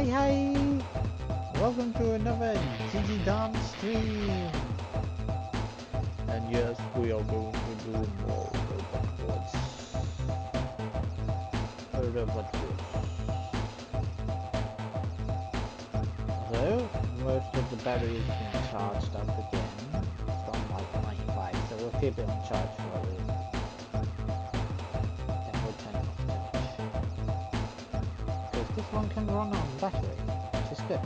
Hi! Welcome to another Digidom stream! And yes, we are going to do more Robot Wars. Robot Wars. So, most of the battery has been charged up again from like 95, so we'll keep it on charge for a little bit. Then we'll turn it off charge. Because this one can run on battery, which is good.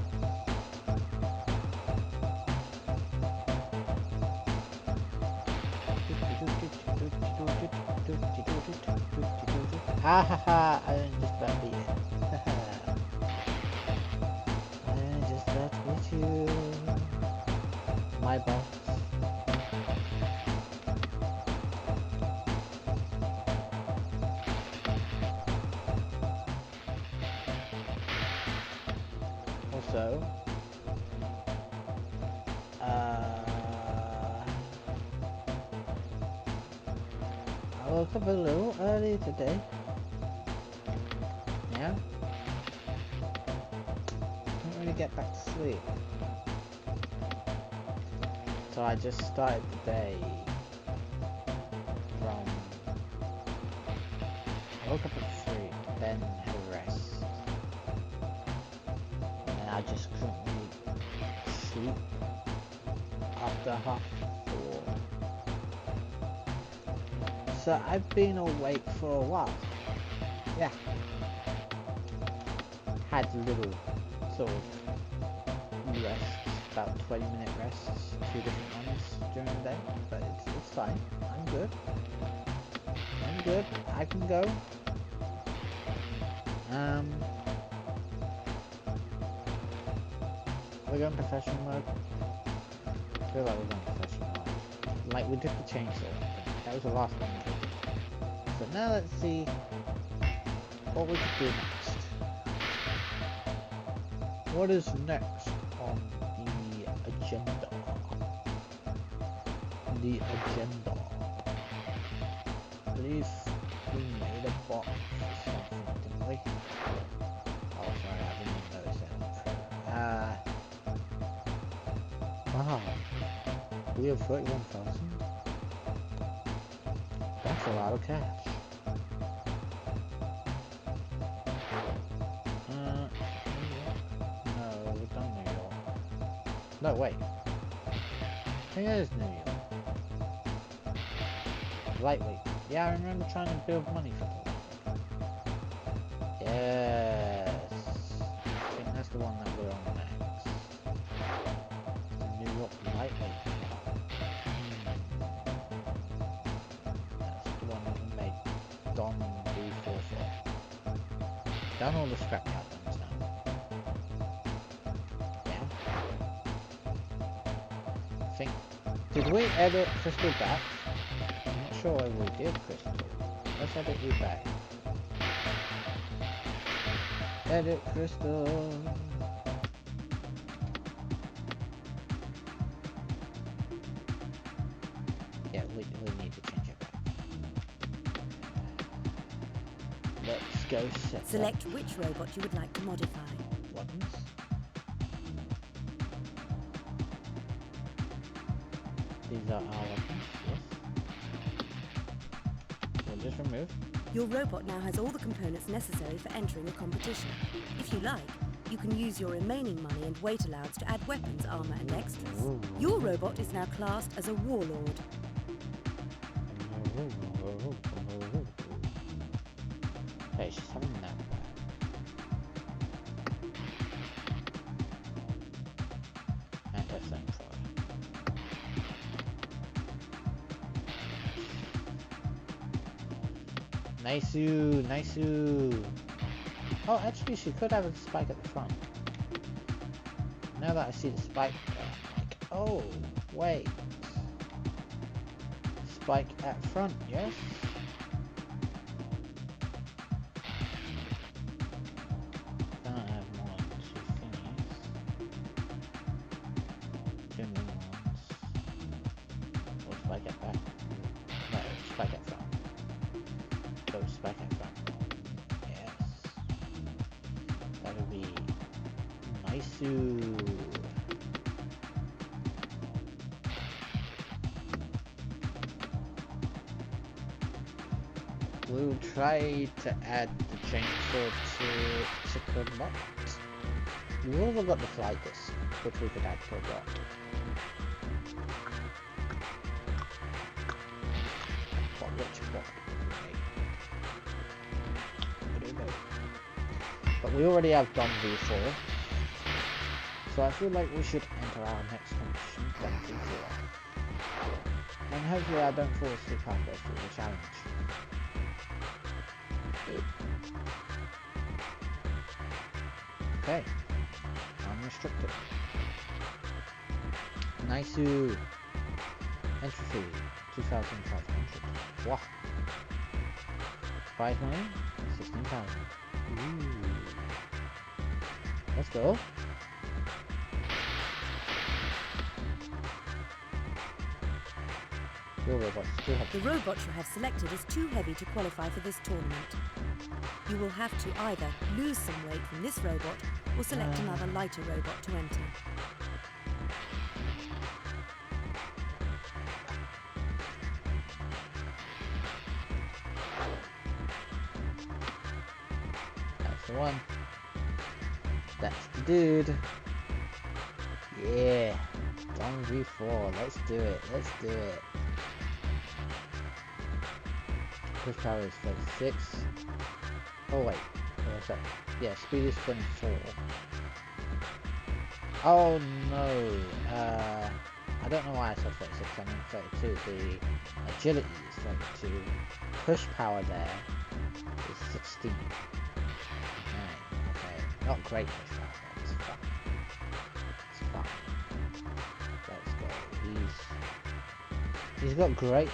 Ha ha ha, I am just about beat it. I am just about to beat you. My boss. Also, I woke up a little early today. Yeah? Couldn't really get back to sleep. So I just started the day from... I woke up at 3, then had a rest. And then I just couldn't really sleep after 4:30. So I've been awake for a while. Yeah. Had a little sort of rests, about 20-minute rests, 2 different ones during the day, but it's fine. I'm good. I'm good. I can go. We're going professional mode. I feel like we're going professional mode. Like we did the chainsaw. That was the last one we did. So now let's see what we could do next. What is next on the agenda? I believe we made a box or something, didn't we? Oh, sorry, I didn't even notice that. Wow. We have 31,000. That's a lot of cash. No, we've done New York. No, wait. It is New York. Lightweight. Yeah, I remember trying to build money for that. Yes. I think that's the one that we're on next. The New York lightweight club. That's the one that we made Don do for. Done all the scrapyard ones now. Yeah. I think. Did we edit Crystal back? I'm not sure if we did, Crystal. Let's edit you back. Edit Crystal. Yeah, we need to change it back. Let's go set Select which robot you would like to modify. Buttons. These are our weapons, yes. We'll just remove. Your robot now has all the components necessary for entering a competition. If you like, you can use your remaining money and weight allowance to add weapons, armor, and extras. Your robot is now classed as a warlord. Hey, she's having that bad. And her flamethrower. Nice-oo. Oh, actually, she could have a spike at the front. Now that I see the spike, I'm like, oh, wait. Spike at front, yes? Can't have more than 2 thingies. 2 new ones. Or spike at back. No, spike at front. Go spike at front. Yes. That'll be Nice. We'll try to add the chainsaw to Robot. We've also got the fly disc, which we could add to Robot. Which bot would we make? I don't know. But we already have done V4. So I feel like we should enter our next competition, then V4. And hopefully I don't fall asleep halfway through the challenge. Okay. Unrestricted. Nice. Entry fee, 2,500. Wow. Prize money, 16,000. Ooh. Let's go. Your robot's too heavy. The robot you have selected is too heavy to qualify for this tournament. You will have to either lose some weight from this robot or select another lighter robot to enter. That's the one. That's the dude. Yeah. Done V4. Let's do it. Let's do it. Push power is 36. Oh wait. What's that? Yeah, speed is 24. Oh no. I don't know why I said 36. I mean 32. The agility is 32. Push power there is 16. Okay. Not great push power, but it's fine. It's fine. Let's go. He's got great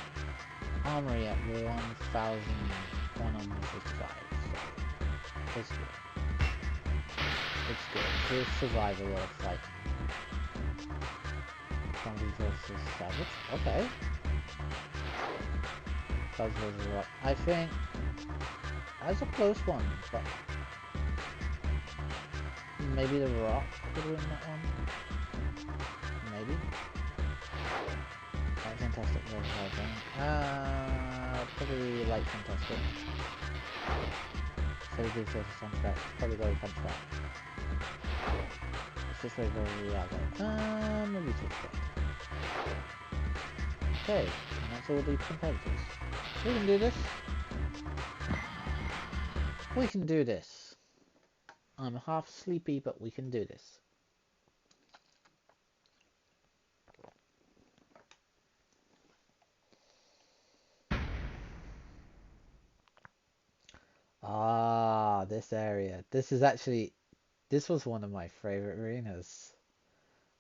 armory at 1,155. So it's good. It's good. His survival or fighting. Zombie versus Savage. Okay. Buzz versus Rock. I think that's a close one, but maybe the Rock could win that one. Maybe. Fantastic versus Hurricane. Probably like Fantastic. So we do versus Hunchback. Probably go with Hunchback. Switchblade versus Yago. Maybe Switchblade. Okay, and that's all the competitors. We can do this. We can do this. I'm half sleepy, but we can do this. Ah, this area. This was one of my favorite arenas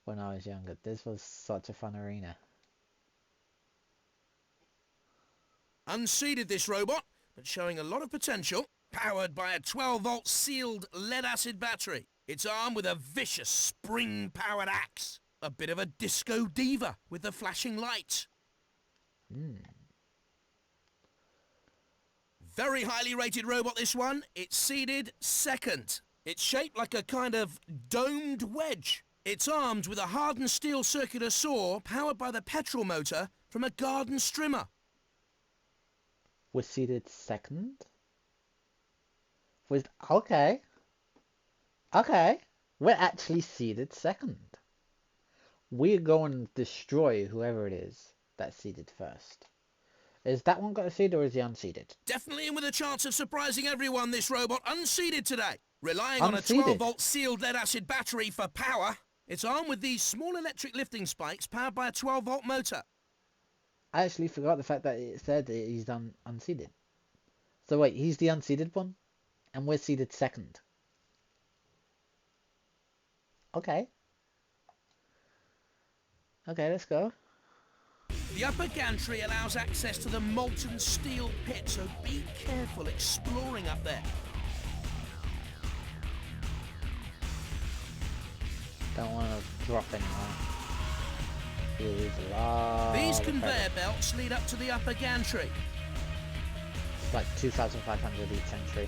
when I was younger. This was such a fun arena. Unseeded this robot, but showing a lot of potential. Powered by a 12-volt sealed lead-acid battery. It's armed with a vicious spring-powered axe. A bit of a disco diva with the flashing lights. Very highly rated robot, this one. It's seeded second. It's shaped like a kind of domed wedge. It's armed with a hardened steel circular saw powered by the petrol motor from a garden strimmer. We're seated second? Okay. Okay. We're actually seated second. We're going to destroy whoever it is that's seated first. Is that one got a seed or is he unseeded? Definitely in with a chance of surprising everyone, this robot. Unseeded today. Relying on a Unseeded? 12-volt sealed lead-acid battery for power. It's armed with these small electric lifting spikes powered by a 12-volt motor. I actually forgot the fact that it said that he's unseeded. So wait, he's the unseeded one? And we're seeded second. Okay. Okay, let's go. The upper gantry allows access to the molten steel pit, so be careful exploring up there. Don't want to drop anymore. Here's a lot. These conveyor belts lead up to the upper gantry. It's like 2,500 each entry.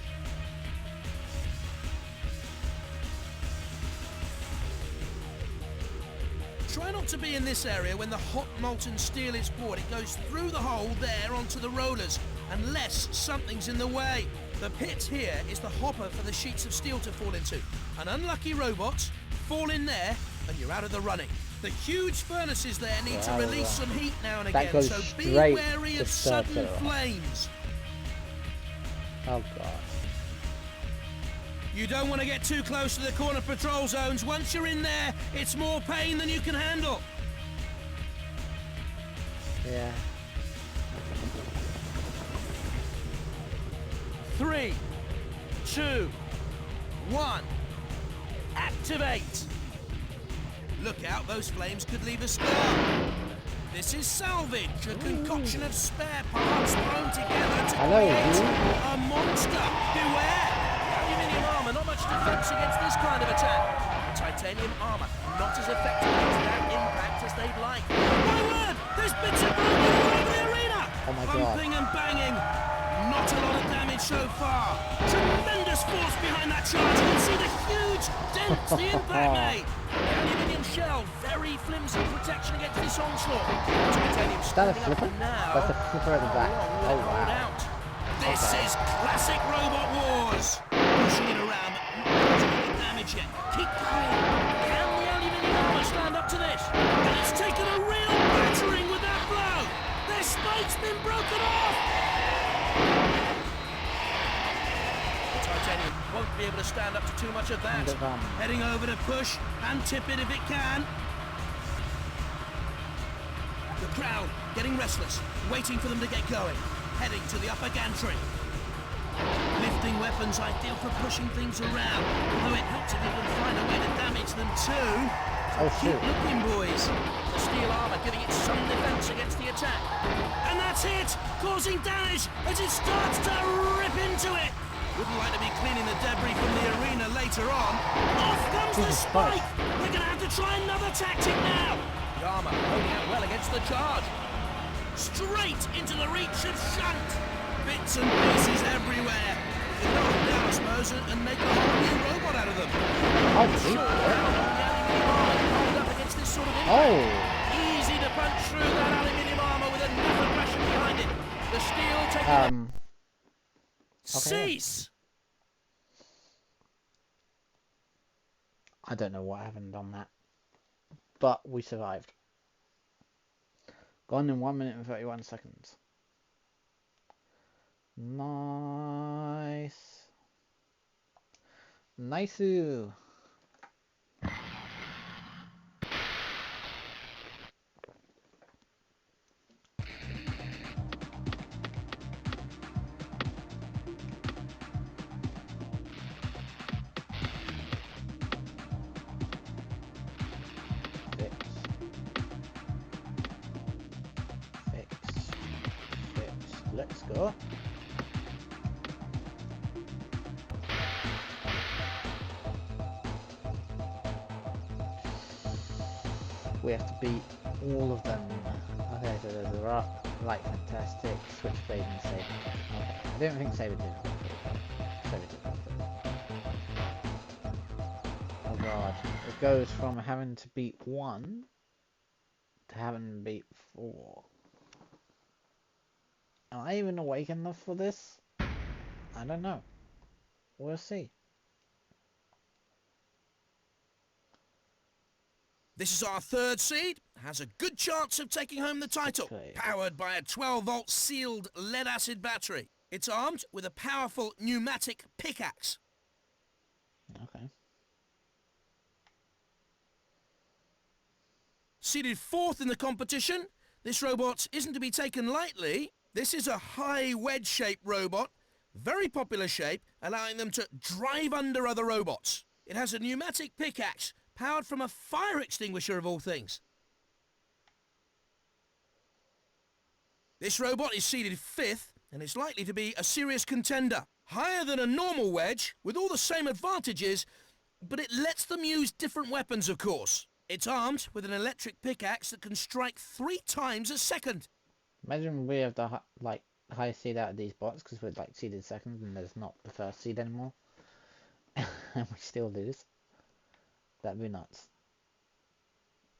Try not to be in this area when the hot molten steel is poured. It goes through the hole there onto the rollers, unless something's in the way. The pit here is the hopper for the sheets of steel to fall into. An unlucky robot fall in there and you're out of the running. The huge furnaces there need to release some heat now and again, so be wary of sudden flames. Oh god. You don't want to get too close to the corner patrol zones. Once you're in there, it's more pain than you can handle. Yeah. 3, 2, 1. Activate. Look out, those flames could leave a scar. This is salvage, a concoction of spare parts thrown together to create a monster. Beware! Aluminium armor, not much defense against this kind of attack. Titanium armor, not as effective against that impact as they'd like. My word! There's bits of broken all over the arena! Oh my god. Bumping and banging. Not a lot of damage so far. Tremendous force behind that charge. You can see the huge dents the impact made. The aluminium shell, very flimsy protection against this onslaught. Titanium standing up now. That's a flipper at the back. Oh wow. This is classic Robot Wars. Pushing it around, but not doing any damage yet. Keep going. Can the aluminium armor stand up to this? And it's taken a real battering with that blow. Their spike's been broken off. The Titanium won't be able to stand up to too much of that. Heading over to push and tip it if it can. The crowd getting restless, waiting for them to get going. Heading to the upper gantry. Lifting weapons ideal for pushing things around, although it helps if you can find a way to damage them too. So keep looking, boys. The steel armor giving it some defense against the attack. And that's it! Causing damage as it starts to rip into it! Wouldn't like to be cleaning the debris from the arena later on. Off comes the spike! We're gonna have to try another tactic now! The armor holding out well against the charge. Straight into the reach of shunt! Bits and pieces everywhere. You can knock them down, I suppose, and make a whole new robot out of them. Hold up against this sort of impact. Easy to punch through that aluminium armor with enough aggression behind it. The steel taking Cease! I don't know what happened on that, but we survived. Gone in 1 minute and 31 seconds. Nice. Nice-oo. Let's go. We have to beat all of them. Okay, so there's a rock, light, fantastic, switchblade, and saber. Okay, I don't think saber did. Saber did. Oh god, it goes from having to beat 1 to having to beat 4. Am I even awake enough for this? I don't know. We'll see. This is our third seed. Has a good chance of taking home the title. Okay. Powered by a 12-volt sealed lead-acid battery. It's armed with a powerful pneumatic pickaxe. Okay. Seeded 4th in the competition, this robot isn't to be taken lightly. This is a high wedge-shaped robot, very popular shape, allowing them to drive under other robots. It has a pneumatic pickaxe, powered from a fire extinguisher of all things. This robot is seeded 5th, and it's likely to be a serious contender. Higher than a normal wedge, with all the same advantages, but it lets them use different weapons, of course. It's armed with an electric pickaxe that can strike 3 times a second. Imagine we have the highest seed out of these bots because we're like seeded 2nd and there's not the 1st seed anymore, and we still lose. That'd be nuts.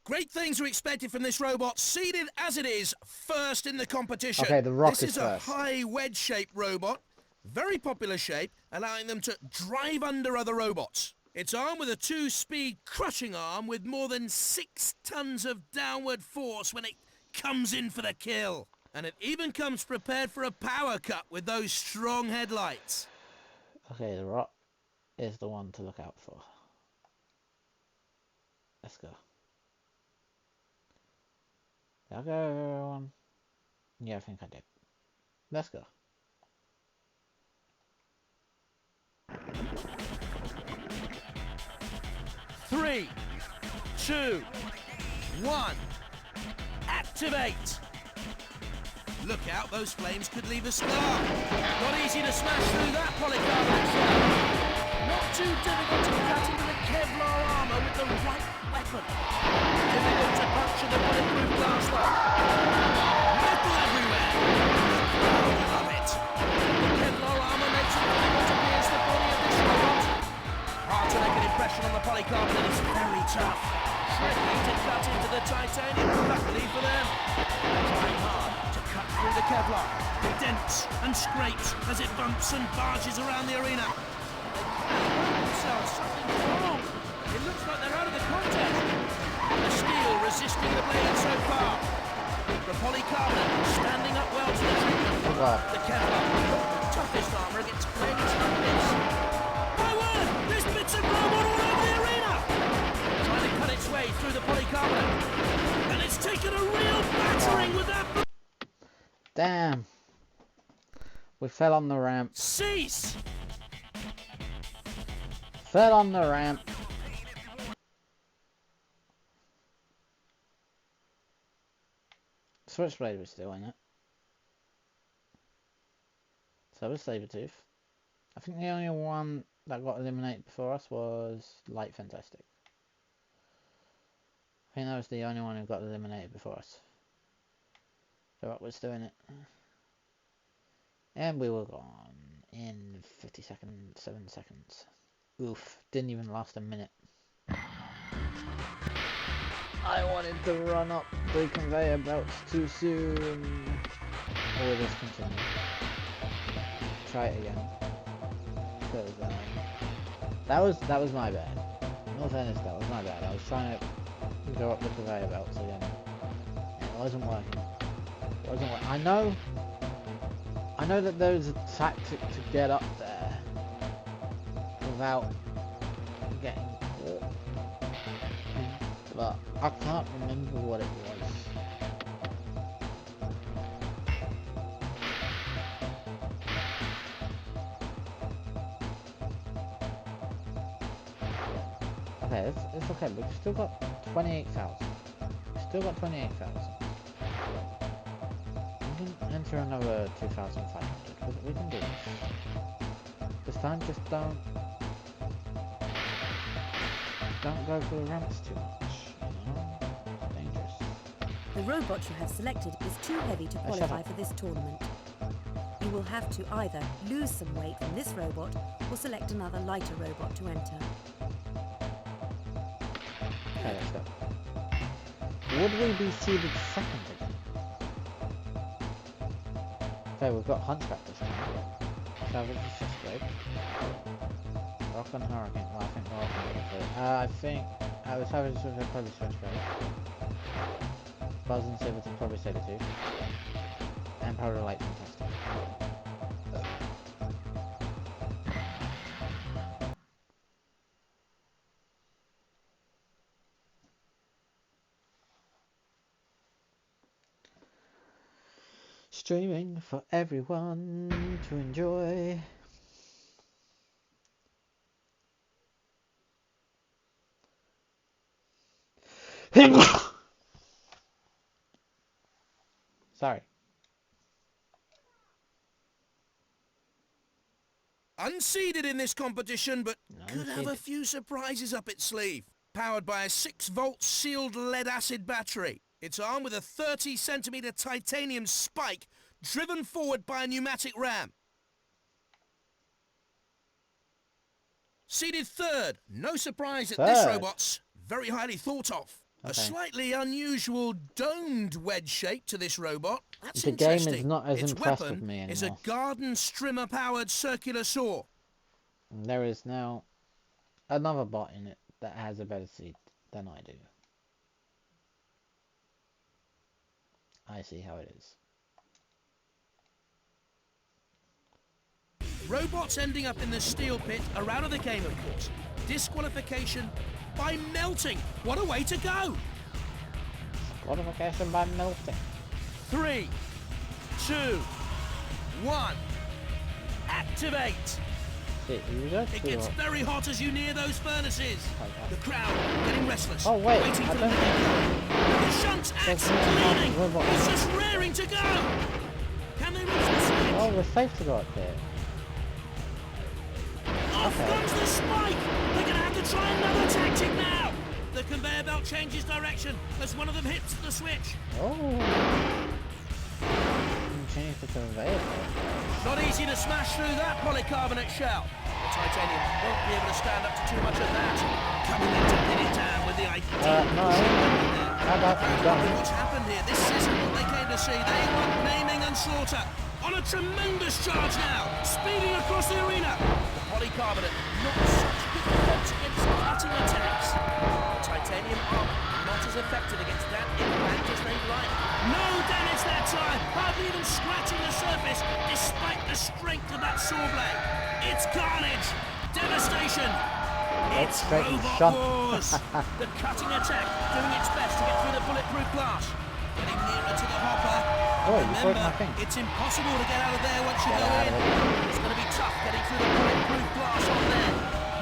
Great things are expected from this robot, seeded as it is, first in the competition. Okay, the rock This is is a first. high wedge-shaped robot, very popular shape, allowing them to drive under other robots. It's armed with a 2-speed crushing arm with more than 6 tons of downward force when it comes in for the kill. And it even comes prepared for a power cut with those strong headlights. Okay, the rock is the one to look out for. Let's go. Did I go everyone? Yeah, I think I did. Let's go. Three, 2, 1, activate! Look out, those flames could leave a scar. Not easy to smash through that polycarbonate shell. Not too difficult to cut into the Kevlar armour with the right weapon. Difficult to puncture the bulletproof glass though. Metal everywhere. I love it. The Kevlar armour makes it difficult to pierce the body of this robot. Hard to make an impression on the polycarbonate, it's very tough. Tricky to cut into the titanium, luckily for them. Trying hard to cut through the Kevlar. It dents and scrapes as it bumps and barges around the arena. They can't help themselves, something's wrong. It looks like they're out of the contest. The steel resisting the blade so far. The polycarbonate standing up well to the treatment. The Kevlar, the toughest armour, gets plenty of bits. My word! This bit's a robot all over the arena! Trying to cut its way through the polycarbonate. And it's taken a real battering with that... Damn. We fell on the ramp. Cease! Fell on the ramp. Switchblade was still in it. So was Sabretooth. I think the only one that got eliminated before us was Light Fantastic. I think that was the only one who got eliminated before us. The Rock was still in it. And we were gone in 50 seconds, 7 seconds. Oof, didn't even last a minute. I wanted to run up the conveyor belts too soon. Or just continue. Try it again. Because that was my bad. In all fairness, that was my bad. I was trying to go up the conveyor belts again. It wasn't working. It wasn't working. I know that there's a tactic to get up there without getting caught, but I can't remember what it was. Okay, it's okay, but we've still got 28,000. Still got 28,000. We can enter another 2,500. We can do this. This time, just don't go for the ramps too much, you know? It's dangerous. The robot you have selected is too heavy to qualify for this tournament. You will have to either lose some weight from this robot or select another lighter robot to enter. Okay, let's go. Would we be seeded second again? Okay, we've got Hunchback this time. Salvage the Switchblade. Rock and Hurricane. Well, I think Rock and Hurricane. I think the Salvage the Switchblade probably Switchblade. Buzz and Sabretooth probably Sabretooth. And probably Light Fantastic. Streaming for everyone to enjoy. Sorry. Unseeded in this competition, but could have a Unseeded. few surprises up its sleeve. Powered by a 6-volt sealed lead-acid battery. It's armed with a 30-centimetre titanium spike driven forward by a pneumatic ram. Seeded third. No surprise that this Third. robot's very highly thought of. A Okay. slightly unusual domed wedge shape to this robot. That's The game interesting. is not as Its impressed weapon with me is a anymore. garden strimmer-powered circular saw. And there is now another bot in it that has a better seat than I do. I see how it is. Robots ending up in the steel pit are out of the game, of course. Disqualification by melting. What a way to go! Qualification by melting. 3, 2, 1. Activate! It gets very hot as you near those furnaces. Okay. The crowd getting restless. Oh, wait, Waiting I for don't the minute. The shunt's axe bleeding. It's just raring to go. Can they reach the switch? Oh, we're safe to go up there. Off comes the spike. They're going to have to try another tactic now. The conveyor belt changes direction as one of them hits the switch. Oh. Change the conveyor belt. Not easy to smash through that polycarbonate shell. The titanium won't be able to stand up to too much of that. Coming in to pin it down with the idea. No. How about you don't? What's happened here? This isn't what they came to see. They want maiming and slaughter. On a tremendous charge now, speeding across the arena. The polycarbonate, not such good defense against cutting attacks. The titanium armor, not as effective against that impact as they'd like. No damage that time, hardly even scratching the surface, despite the strength of that saw blade. It's carnage, devastation. It's Robot Wars. The cutting attack doing its best to get through the bulletproof glass. Getting nearer to the hopper. Oh, Remember, it's impossible to get out of there once you go in. It's going to be tough getting through the bulletproof glass on there.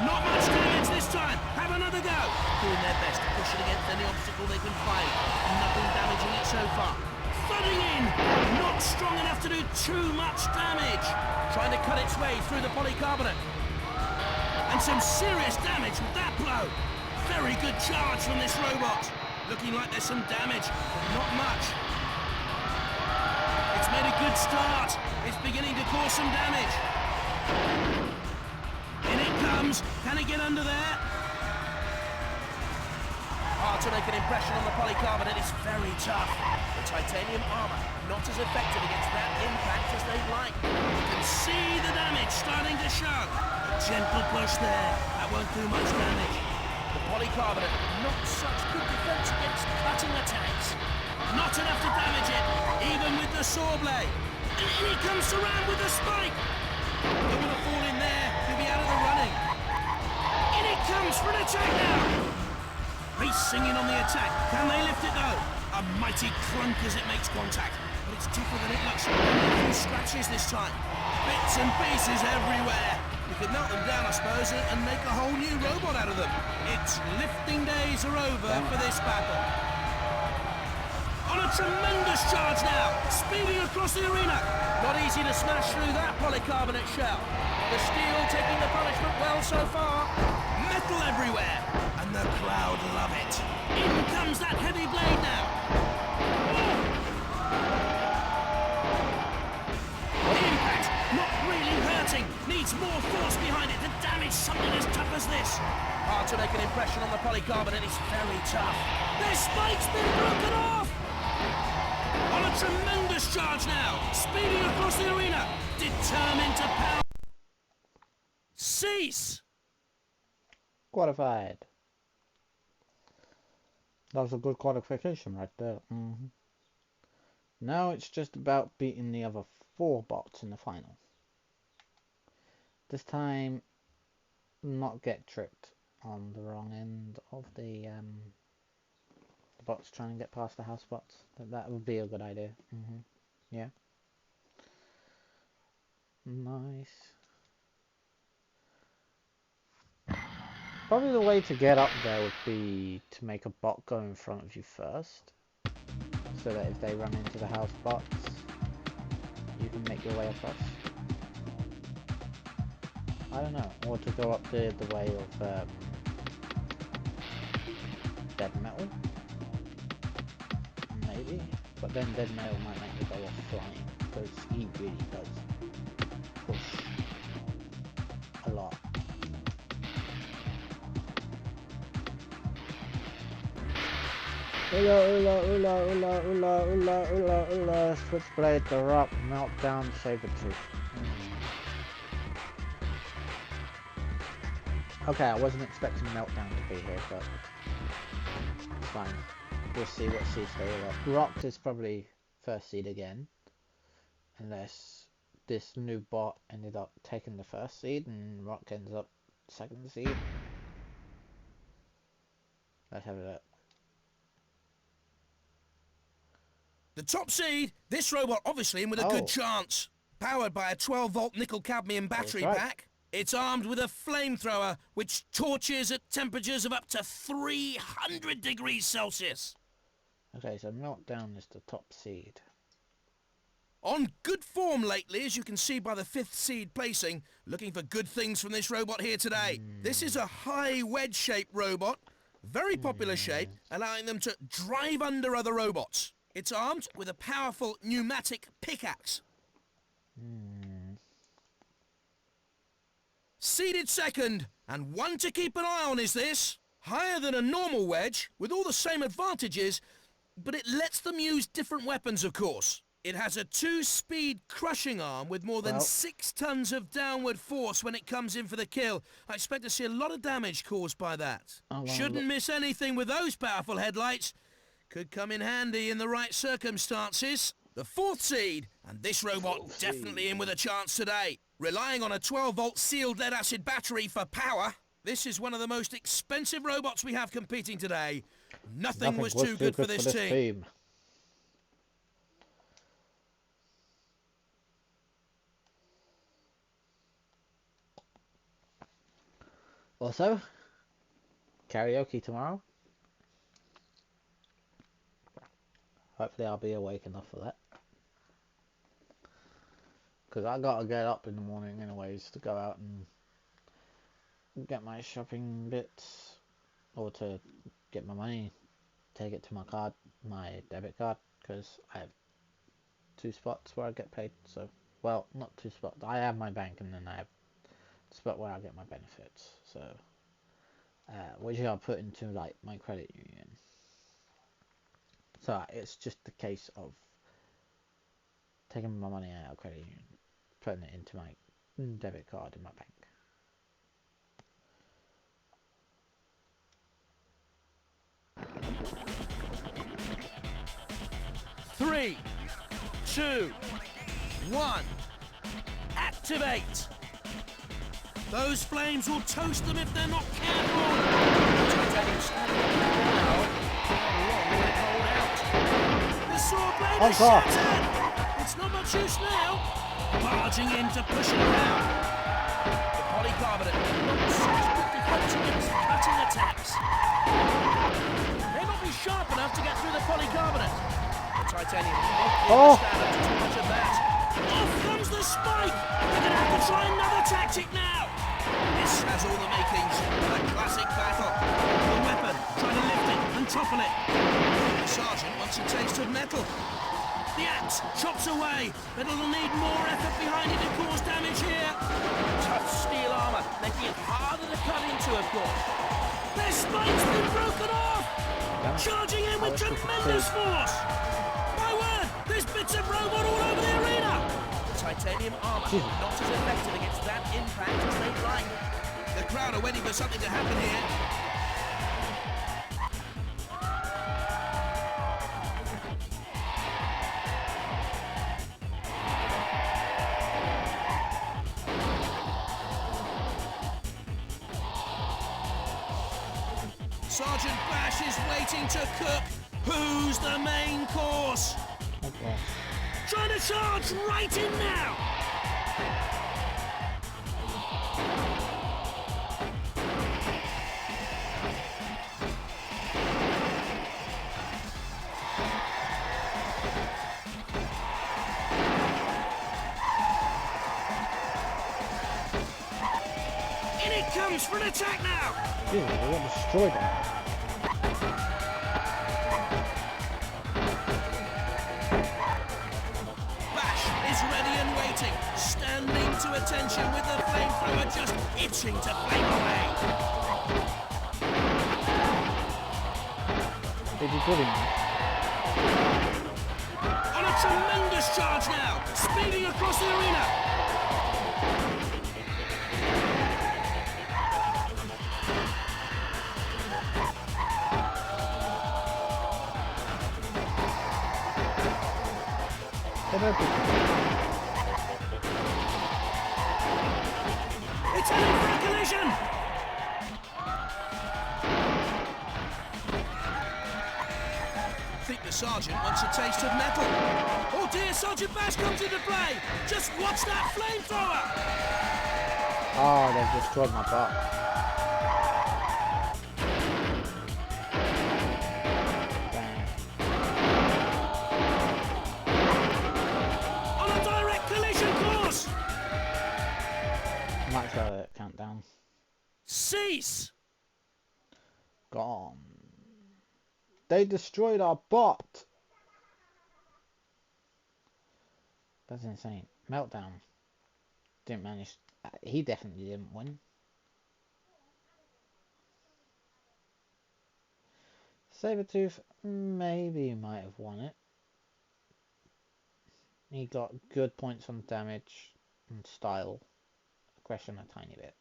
Not much damage this time. Have another go. Doing their best to push it against any obstacle they can find. Nothing damaging it so far. Thudding in. Not strong enough to do too much damage. Trying to cut its way through the polycarbonate. And some serious damage with that blow. Very good charge from this robot. Looking like there's some damage, but not much. It's made a good start. It's beginning to cause some damage. In it comes. Can it get under there? Hard to make an impression on the polycarbonate. It's very tough. The titanium armor not as effective against that impact as they'd like. You can see the damage starting to show. A gentle push there. That won't do much damage. The polycarbonate, not such good defense against cutting attacks. Not enough to damage it, even with the saw blade. And in he comes around with the spike. Don't want to fall in there, he'll be out of the running. In it comes for an attack now. Racing in on the attack. Can they lift it though? A mighty clunk as it makes contact. But it's tougher than it looks. A few scratches this time. Bits and pieces everywhere. You could melt them down, I suppose, and make a whole new robot out of them. Its lifting days are over for this battle. On a tremendous charge now, speeding across the arena. Not easy to smash through that polycarbonate shell. The steel taking the punishment well so far. Metal everywhere, and the crowd love it. In comes that heavy blade now. Oh! The impact, not really hurting. Needs more force behind it to damage something as tough as this. Hard to make an impression on the polycarbonate. It's very tough. Their spike's been broken off. On a tremendous charge now, speeding across the arena, determined to power. Cease! Qualified. That was a good qualification right there. Now it's just about beating the other 4 bots in the final. This time, not get tripped on the wrong end of the bots trying to get past the house bots. That would be a good idea. Yeah. Nice. Probably the way to get up there would be to make a bot go in front of you first, so that if they run into the house bots, you can make your way across. I don't know, or to go up the way of Dead Metal, maybe, but then Dead Metal might make you go off flying, because he really does push a lot. Switchblade, the rock, meltdown, saber tooth. Okay, I wasn't expecting meltdown to be here, but it's fine. We'll see what seeds they all up. Rock is probably first seed again, unless this new bot ended up taking the first seed and Rock ends up second seed. Let's have a look. The top seed, this robot obviously in with a good chance. Powered by a 12-volt nickel-cadmium battery pack. It's armed with a flamethrower, which torches at temperatures of up to 300 degrees Celsius. Okay, so Meltdown is the top seed. On good form lately, as you can see by the 5th seed placing. Looking for good things from this robot here today. This is a high wedge-shaped robot. Very popular shape, allowing them to drive under other robots. It's armed with a powerful pneumatic pickaxe. Seeded second, and one to keep an eye on is this. Higher than a normal wedge, with all the same advantages, but it lets them use different weapons, of course. It has a 2-speed crushing arm with more than 6 tons of downward force when it comes in for the kill. I expect to see a lot of damage caused by that. Shouldn't miss anything with those powerful headlights. Could come in handy in the right circumstances. The 4th seed, and this robot definitely in with a chance today. Relying on a 12-volt sealed lead-acid battery for power, this is one of the most expensive robots we have competing today. Nothing was too good for this team. Also, karaoke tomorrow. Hopefully I'll be awake enough for that. Because I gotta get up in the morning anyways to go out and get my shopping bits. Or to get my money, take it to my card, my debit card. Because I have 2 spots where I get paid. So, well, not 2 spots. I have my bank and then I have the spot where I get my benefits. So, which I'll put into like my credit union. So it's just the case of taking my money out of credit union, putting it into my debit card in my bank. Three, 2, 1, activate! Those flames will toast them if they're not careful! Titanium standing now. How long will it hold out? The saw blade is shattered! It's not much use now! Barging in to push it down. The polycarbonate not such good defense against cutting attacks. May not be sharp enough to get through the polycarbonate. The titanium won't stand up to too much of that. Off comes the spike! They're gonna have to try another tactic now! This has all the makings of a classic battle. The weapon, trying to lift it and topple it. The sergeant wants a taste of metal. The axe chops away, but it'll need more effort behind it to cause damage here. Tough steel armour, making it harder to cut into, of course. Their spike's been broken off! Charging in with tremendous force! My word, there's bits of robot all over the arena! Titanium armour, not as effective against that impact as they'd like. The crowd are waiting for something to happen here. Sergeant Bash is waiting to cook. Who's the main course? Okay. Trying to charge right in now! In it comes for an attack now! Dude, they got destroyed that. Standing to attention with the flamethrower just itching to flame away. They did really nice. On a tremendous charge now, speeding across the arena. It's heading for a collision. I think the sergeant wants a taste of metal. Oh dear, Sergeant Bash comes into play. Just watch that flamethrower. Oh, they've destroyed my bot. On a direct collision course. Might try that countdown. Cease. Gone. They destroyed our bot. That's insane. Meltdown. Didn't manage. He definitely didn't win. Sabretooth maybe might have won it. He got good points on damage and style. Aggression a tiny bit.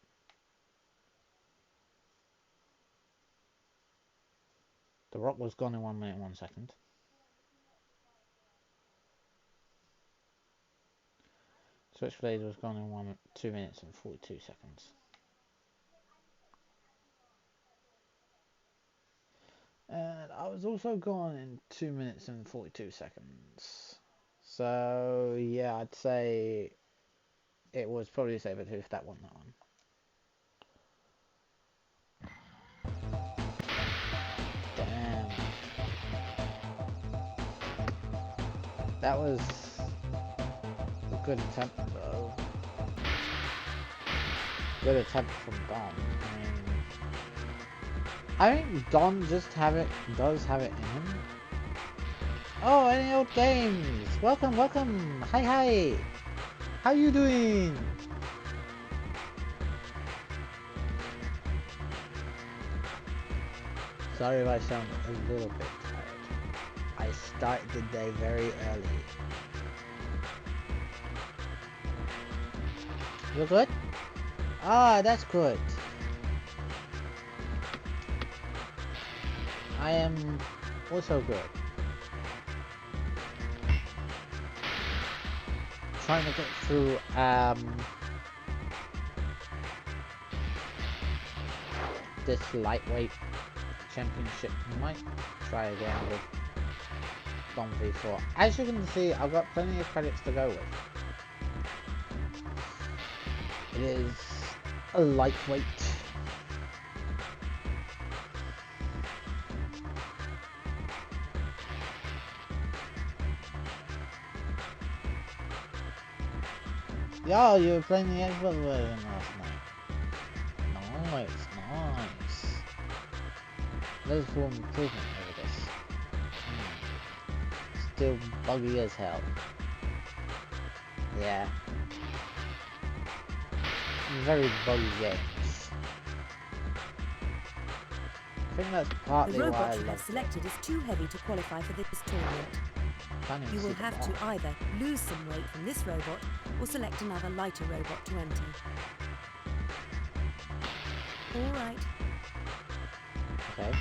The Rock was gone in 1 minute and 1 second. Switchblade was gone in 2 minutes and 42 seconds. And I was also gone in 2 minutes and 42 seconds. So yeah, I'd say it was probably Sabretooth that won that one. Damn. That was a good attempt though. Good attempt from Don. I think Don does have it in him. Oh, any old games? Welcome, welcome. Hi. How you doing? Sorry if I sound a little bit tired. I started the day very early. You good? Ah, that's good. I am also good. Trying to get through this lightweight championship. Might try again with Dom V4. As you can see, I've got plenty of credits to go with. It is a lightweight. Yo, you were playing the Xbox version last night. Nice. There's full improvement over this. Still buggy as hell. Yeah. Very buggy games. I think that's partly the why robot you have selected is too heavy to qualify for this tournament. You will have to either lose some weight from this robot or select another lighter robot to enter. Alright. Okay.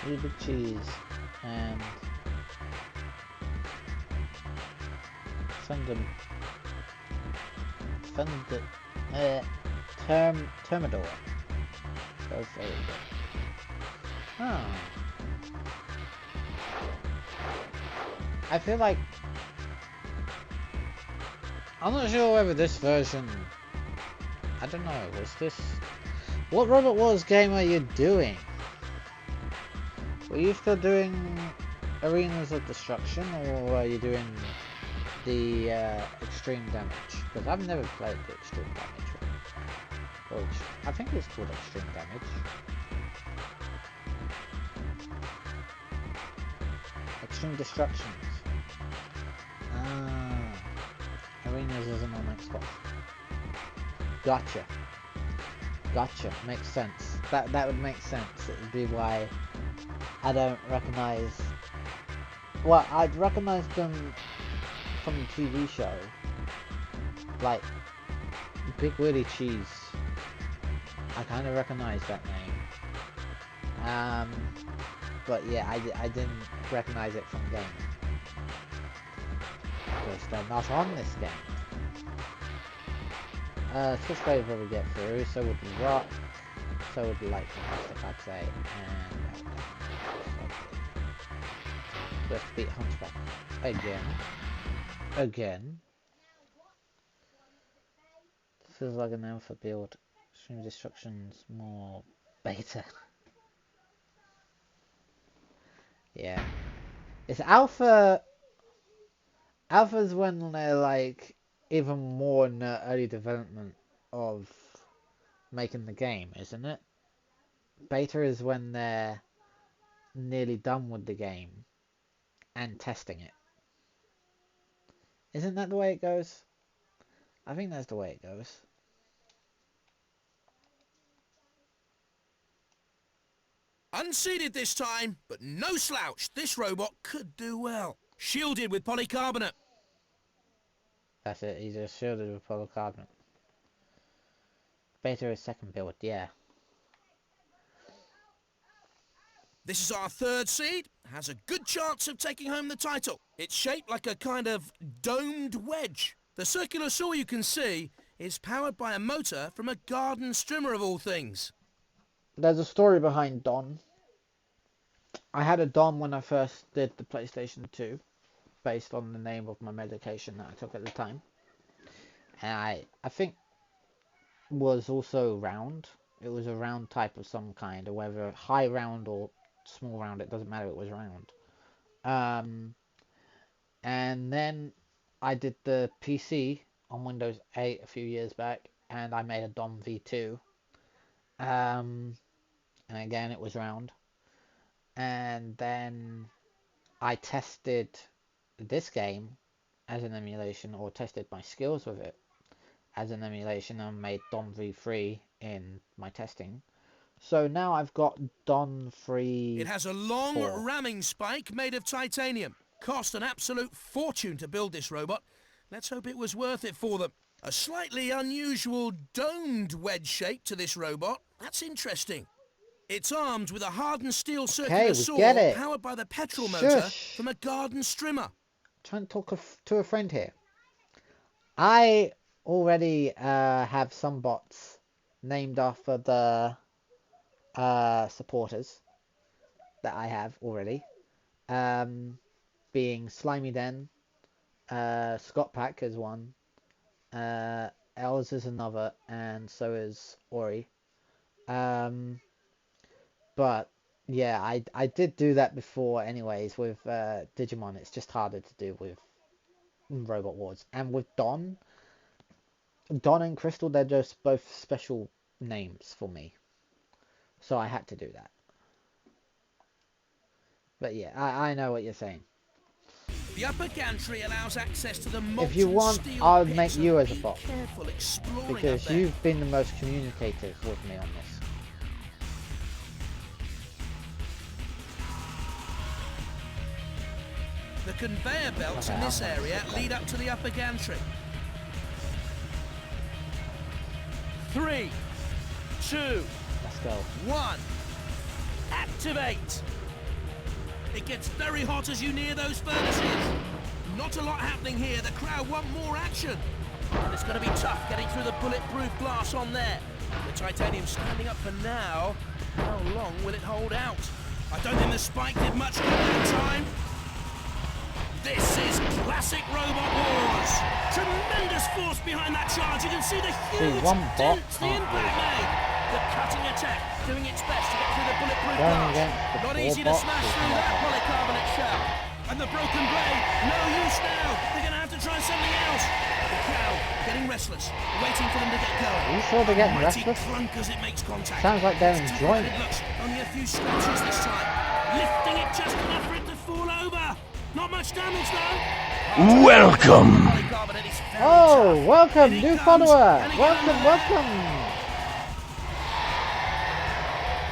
A little bit cheese and Termidor. Both very good. Oh. I feel like I'm not sure whether this version, I don't know, was this, what Robot Wars game are you doing? Were you still doing Arenas of Destruction, or are you doing the Extreme Damage? Because I've never played the Extreme Damage one. Which I think it's called Extreme Damage. Extreme Destructions. Ah, Arenas isn't on Xbox. Gotcha. Gotcha. Makes sense. That would make sense. It would be why I don't recognize. Well, I'd recognize them from the TV show, like Big Willie Cheese. I kind of recognize that name. But yeah, I didn't recognize it from the game because they're not on this game. Switch blade will get through, so would the rock, so would the light fantastic, I'd say, and let's beat Hunchback again. Feels like an alpha build. Stream destruction's more beta. Yeah, it's alpha. Alpha's when they're like even more in the early development of making the game, isn't it? Beta is when they're nearly done with the game and testing it. Isn't that the way it goes? I think that's the way it goes. Unseated this time, but no slouch. This robot could do well. Shielded with polycarbonate. That's it, he's just shielded with polycarbonate. Beta is second build, yeah. This is our third seed. Has a good chance of taking home the title. It's shaped like a kind of domed wedge. The circular saw you can see is powered by a motor from a garden strimmer of all things. There's a story behind Don. I had a Don when I first did the PlayStation 2, based on the name of my medication that I took at the time. And I think was also round. It was a round type of some kind, or whether high round or small round, it doesn't matter, it was round. And then I did the PC on Windows 8 a few years back, and I made a Dom V2. And again, it was round. And then I tested this game as an emulation, or tested my skills with it as an emulation, and made Dom V3 in my testing. So now I've got Don 3. It has a long ramming spike made of titanium. Cost an absolute fortune to build this robot. Let's hope it was worth it for them. A slightly unusual domed wedge shape to this robot. That's interesting. It's armed with a hardened steel circular saw powered by the petrol motor from a garden strimmer. Trying to talk to a friend here. I already have some bots named after the supporters that I have already, being Slimy Den, Scott Pack is one, Els is another, and so is Ori. But yeah, I did do that before anyways with Digimon. It's just harder to do with Robot Wars. And with Don and Crystal, they're just both special names for me. So I had to do that. But yeah, I know what you're saying. The upper gantry allows access to the molten if you want, steel I'll pits, make you as a bot. Because you've been the most communicative with me on this. The conveyor belts in this area lead up to the upper gantry. 3, 2, let's go. 1. Activate. It gets very hot as you near those furnaces. Not a lot happening here. The crowd want more action. And it's going to be tough getting through the bulletproof glass on there. The titanium standing up for now. How long will it hold out? I don't think the spike did much good that time. This is classic Robot Wars. Tremendous force behind that charge. You can see the huge dents the impact made. The cutting attack doing its best to get through the bulletproof glass. Not easy to smash through that polycarbonate shell. And the broken blade, no use now. They're going to have to try something else. The crowd getting restless, waiting for them to get going. Are you sure they're getting restless? Clunk as it makes contact. Sounds like they're enjoying it. Only a few scratches this time. Lifting it just enough for it to fall over. Not much damage though. Welcome. Oh, welcome, new follower. Welcome.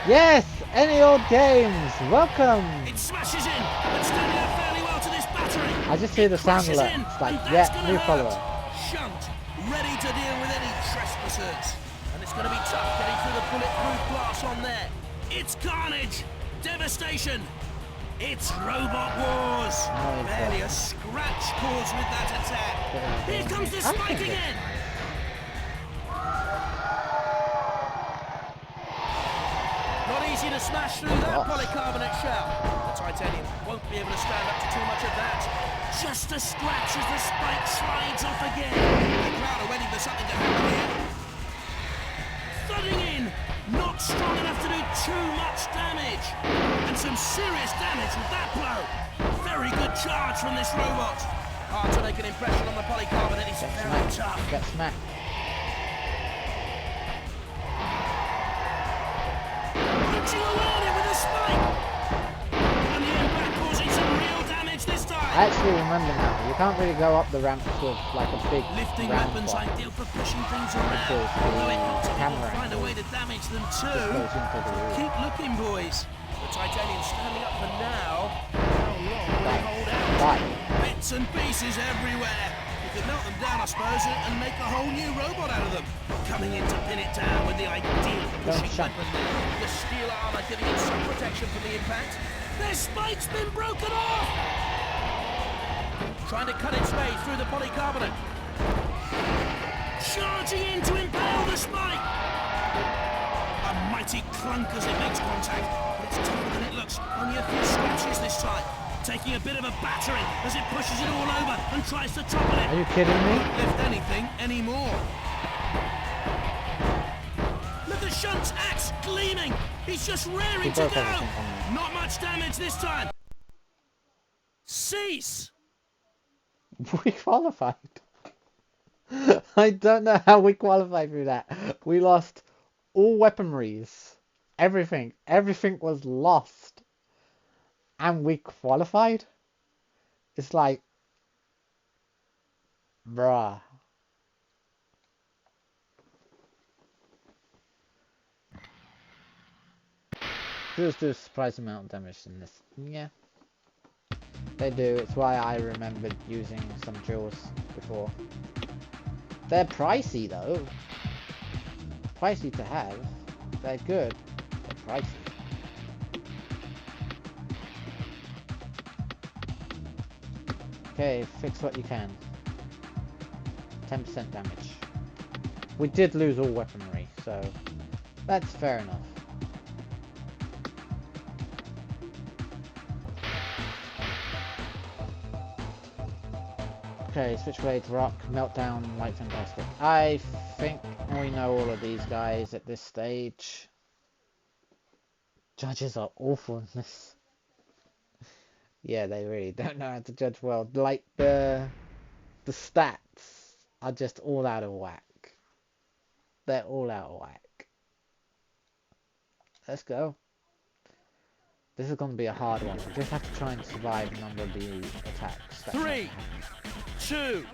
Yes! Any old games! Welcome! It smashes in, but standing up fairly well to this battery. I just hear the sound Crashes alert. in, It's like, and yeah, that's gonna new hurt. follower. Shunt, ready to deal with any trespassers. And it's going to be tough getting through the bulletproof glass on there. It's carnage, devastation. It's Robot Wars. Oh, Barely a scratch caused with that attack. Here comes the spike again. Not easy to smash through that polycarbonate shell. The titanium won't be able to stand up to too much of that. Just a scratch as the spike slides off again. The crowd are waiting for something to happen here. Thudding in, not strong enough to do too much damage. And some serious damage with that blow. Very good charge from this robot. Hard to make an impression on the polycarbonate. It's very tough. Get smacked. Punching around it with a spike. And the impact causing some real damage this time. I actually remember now, you can't really go up the ramps with like a big Lifting round weapons block. ideal for pushing things around. Because the Although it helps if you camera can find a way to damage them too. goes into the roof. Keep looking, boys. The titanium standing up for now. How long will they hold out? Right. Bits and pieces everywhere. You could melt them down, I suppose, and make a whole new robot out of them. Coming in to pin it down with the ideal pushing shut. weapon there. The steel armor giving it some protection from the impact. Their spike's been broken off! Trying to cut its way through the polycarbonate. Charging in to impale the spike! A mighty clunk as it makes contact, but it's tougher than it looks. Only a few scratches this time. Taking a bit of a battering as it pushes it all over and tries to topple it. Are you kidding me? Won't lift anything anymore. Look at Shunt's axe gleaming. He's just raring He to broke go. everything from there. Not much damage this time. Cease. We qualified. I don't know how we qualified through that. We lost all weaponries. Everything. Everything was lost. And we qualified? It's like... Bruh. Duels do a surprising amount of damage in this. Yeah. They do. It's why I remembered using some duels before. They're pricey though. Pricey to have. They're good. They're pricey. Okay, fix what you can. 10% damage. We did lose all weaponry, so that's fair enough. Okay, Switchblade, Rock, Meltdown, Light Fantastic. I think we know all of these guys at this stage. Judges are awful in this. Yeah, they really don't know how to judge well. Like, the stats are just all out of whack. They're all out of whack. Let's go. This is going to be a hard one. We just have to try and survive a number of the attacks. 3, 2,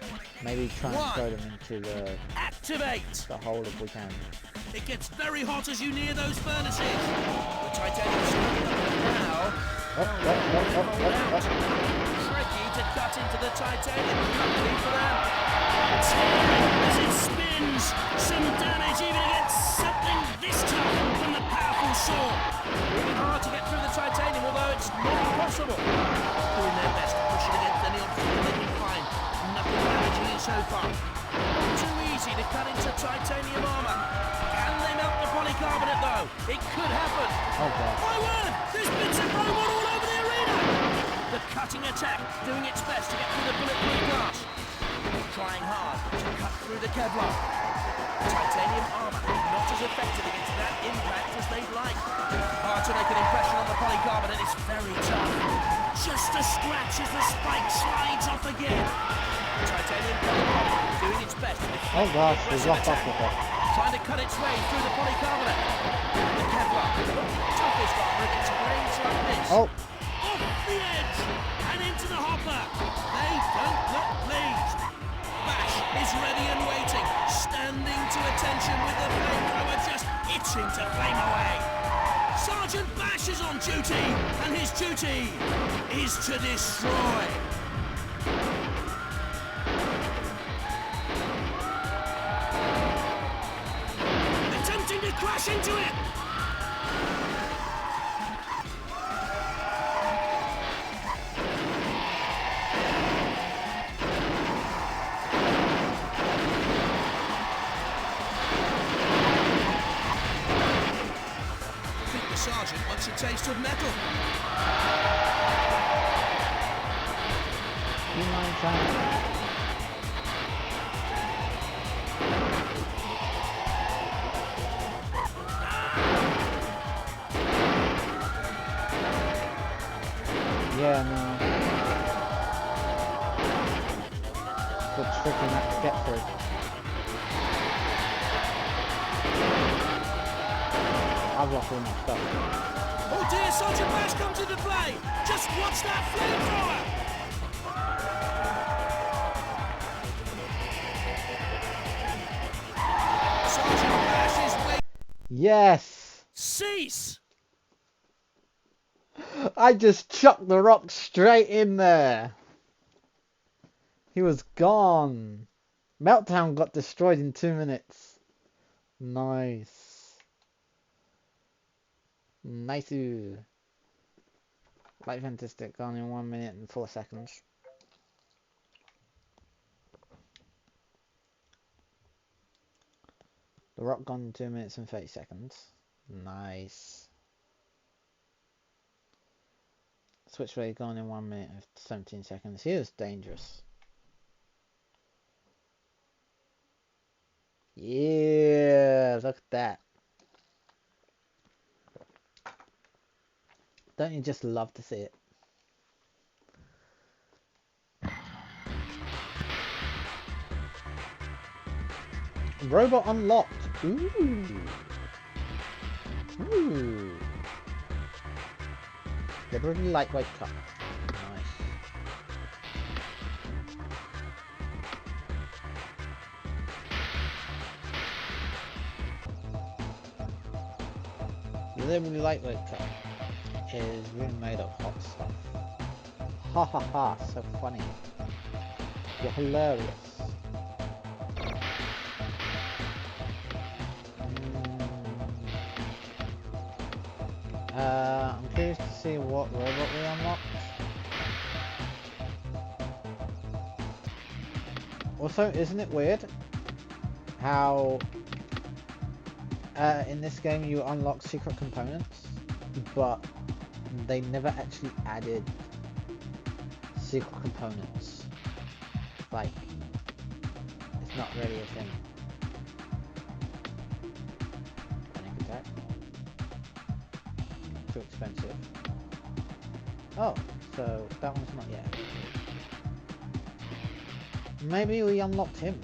maybe try and 1. throw them into the Activate. hole if we can. It gets very hot as you near those furnaces. The titanium's standing up now. Tricky to cut into the titanium. Luckily for them. As it spins, some damage even against something this tough from the powerful saw. Really hard to get through the titanium, although it's not impossible. Doing their best to push it against any obstacle they can find. Nothing damaging it so far. Not too easy to cut into titanium armor. Can they melt the polycarbonate though? It could happen. Oh god. My word! There's bits of robot all over the arena! The cutting attack, doing its best to get through the bulletproof glass. Trying hard to cut through the Kevlar. Titanium armor not as effective against that impact as they'd like. Hard to make an impression on the polycarbonate, it's very tough. Just a scratch as the spike slides off again. Titanium polycarbonate doing its best to deflect Oh gosh, the we aggressive locked up attack. with it. Trying to cut its way through the polycarbonate. The Kevlar, toughest armor against range like this. Oh, Off the edge and into the hopper. They don't look pleased. Bash is ready and waiting, standing to attention with the flamethrower just itching to flame away. Sergeant Bash is on duty, and his duty is to destroy. Attempting to crash into it. Sergeant wants a taste of metal. You mind trying that? Yeah, no. Good tricky not to get through. I've lost all my stuff. Oh dear, Sergeant Bash comes into play! Just watch that flamethrower! Sergeant Bash is weak. Yes! Cease! I just chucked the rock straight in there. He was gone. Meltdown got destroyed in 2 minutes. Nice. Nice. Light Fantastic gone in 1 minute and 4 seconds. The Rock gone in 2 minutes and 30 seconds. Nice. Switchblade gone in 1 minute and 17 seconds. He was dangerous. Yeah, look at that. Don't you just love to see it? Robot unlocked. Ooh. Ooh. Liberally lightweight cup. Nice. The Liberally lightweight cup is really made of hot stuff. Ha ha ha, so funny. You're hilarious. I'm curious to see what robot we unlocked. Also, isn't it weird how in this game you unlock secret components, but they never actually added secret components. Like, it's not really a thing. Panic attack. Too expensive. Oh, so that one's not yet. Maybe we unlocked him.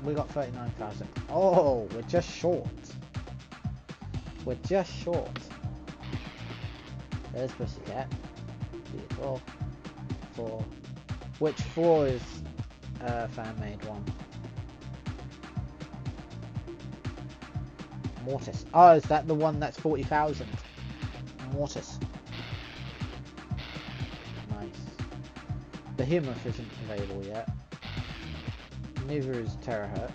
We got 39,000. Oh, we're just short. We're just short. There's Pussycat. Beautiful. 4. Which 4 is a fan-made one? Mortis. Oh, is that the one that's 40,000? Mortis. Nice. Behemoth isn't available yet. Neither is Terahertz.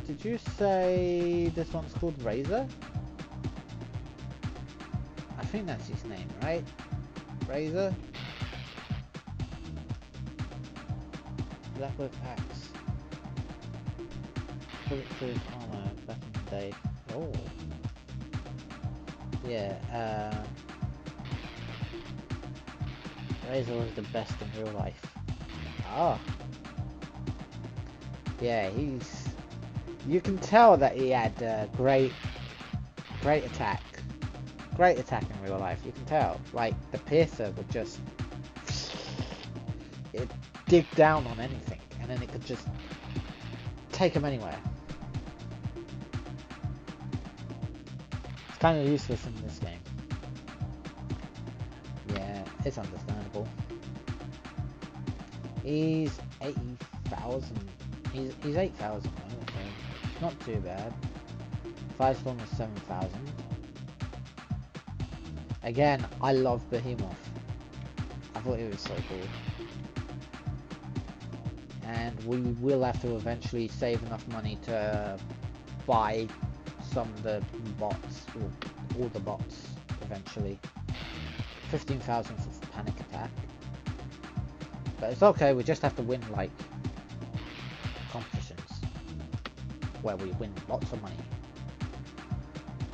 Did you say this one's called Razor? I think that's his name, right? Razor? Blackwood Axe. Bulletproof armor back in the day. Oh. Yeah, Razor was the best in real life. Ah. Yeah, you can tell that he had great attack. Great attack in real life, you can tell. Like, the piercer would just it'd dig down on anything, and then it could just take him anywhere. It's kind of useless in this game. Yeah, it's understandable. He's 80,000 He's 8,000 though, so it's not too bad. Firestorm is 7,000. Again, I love Behemoth. I thought it was so cool. And we will have to eventually save enough money to buy some of the bots, or all the bots eventually. 15,000 for Panic Attack. But it's okay, we just have to win like competitions where we win lots of money.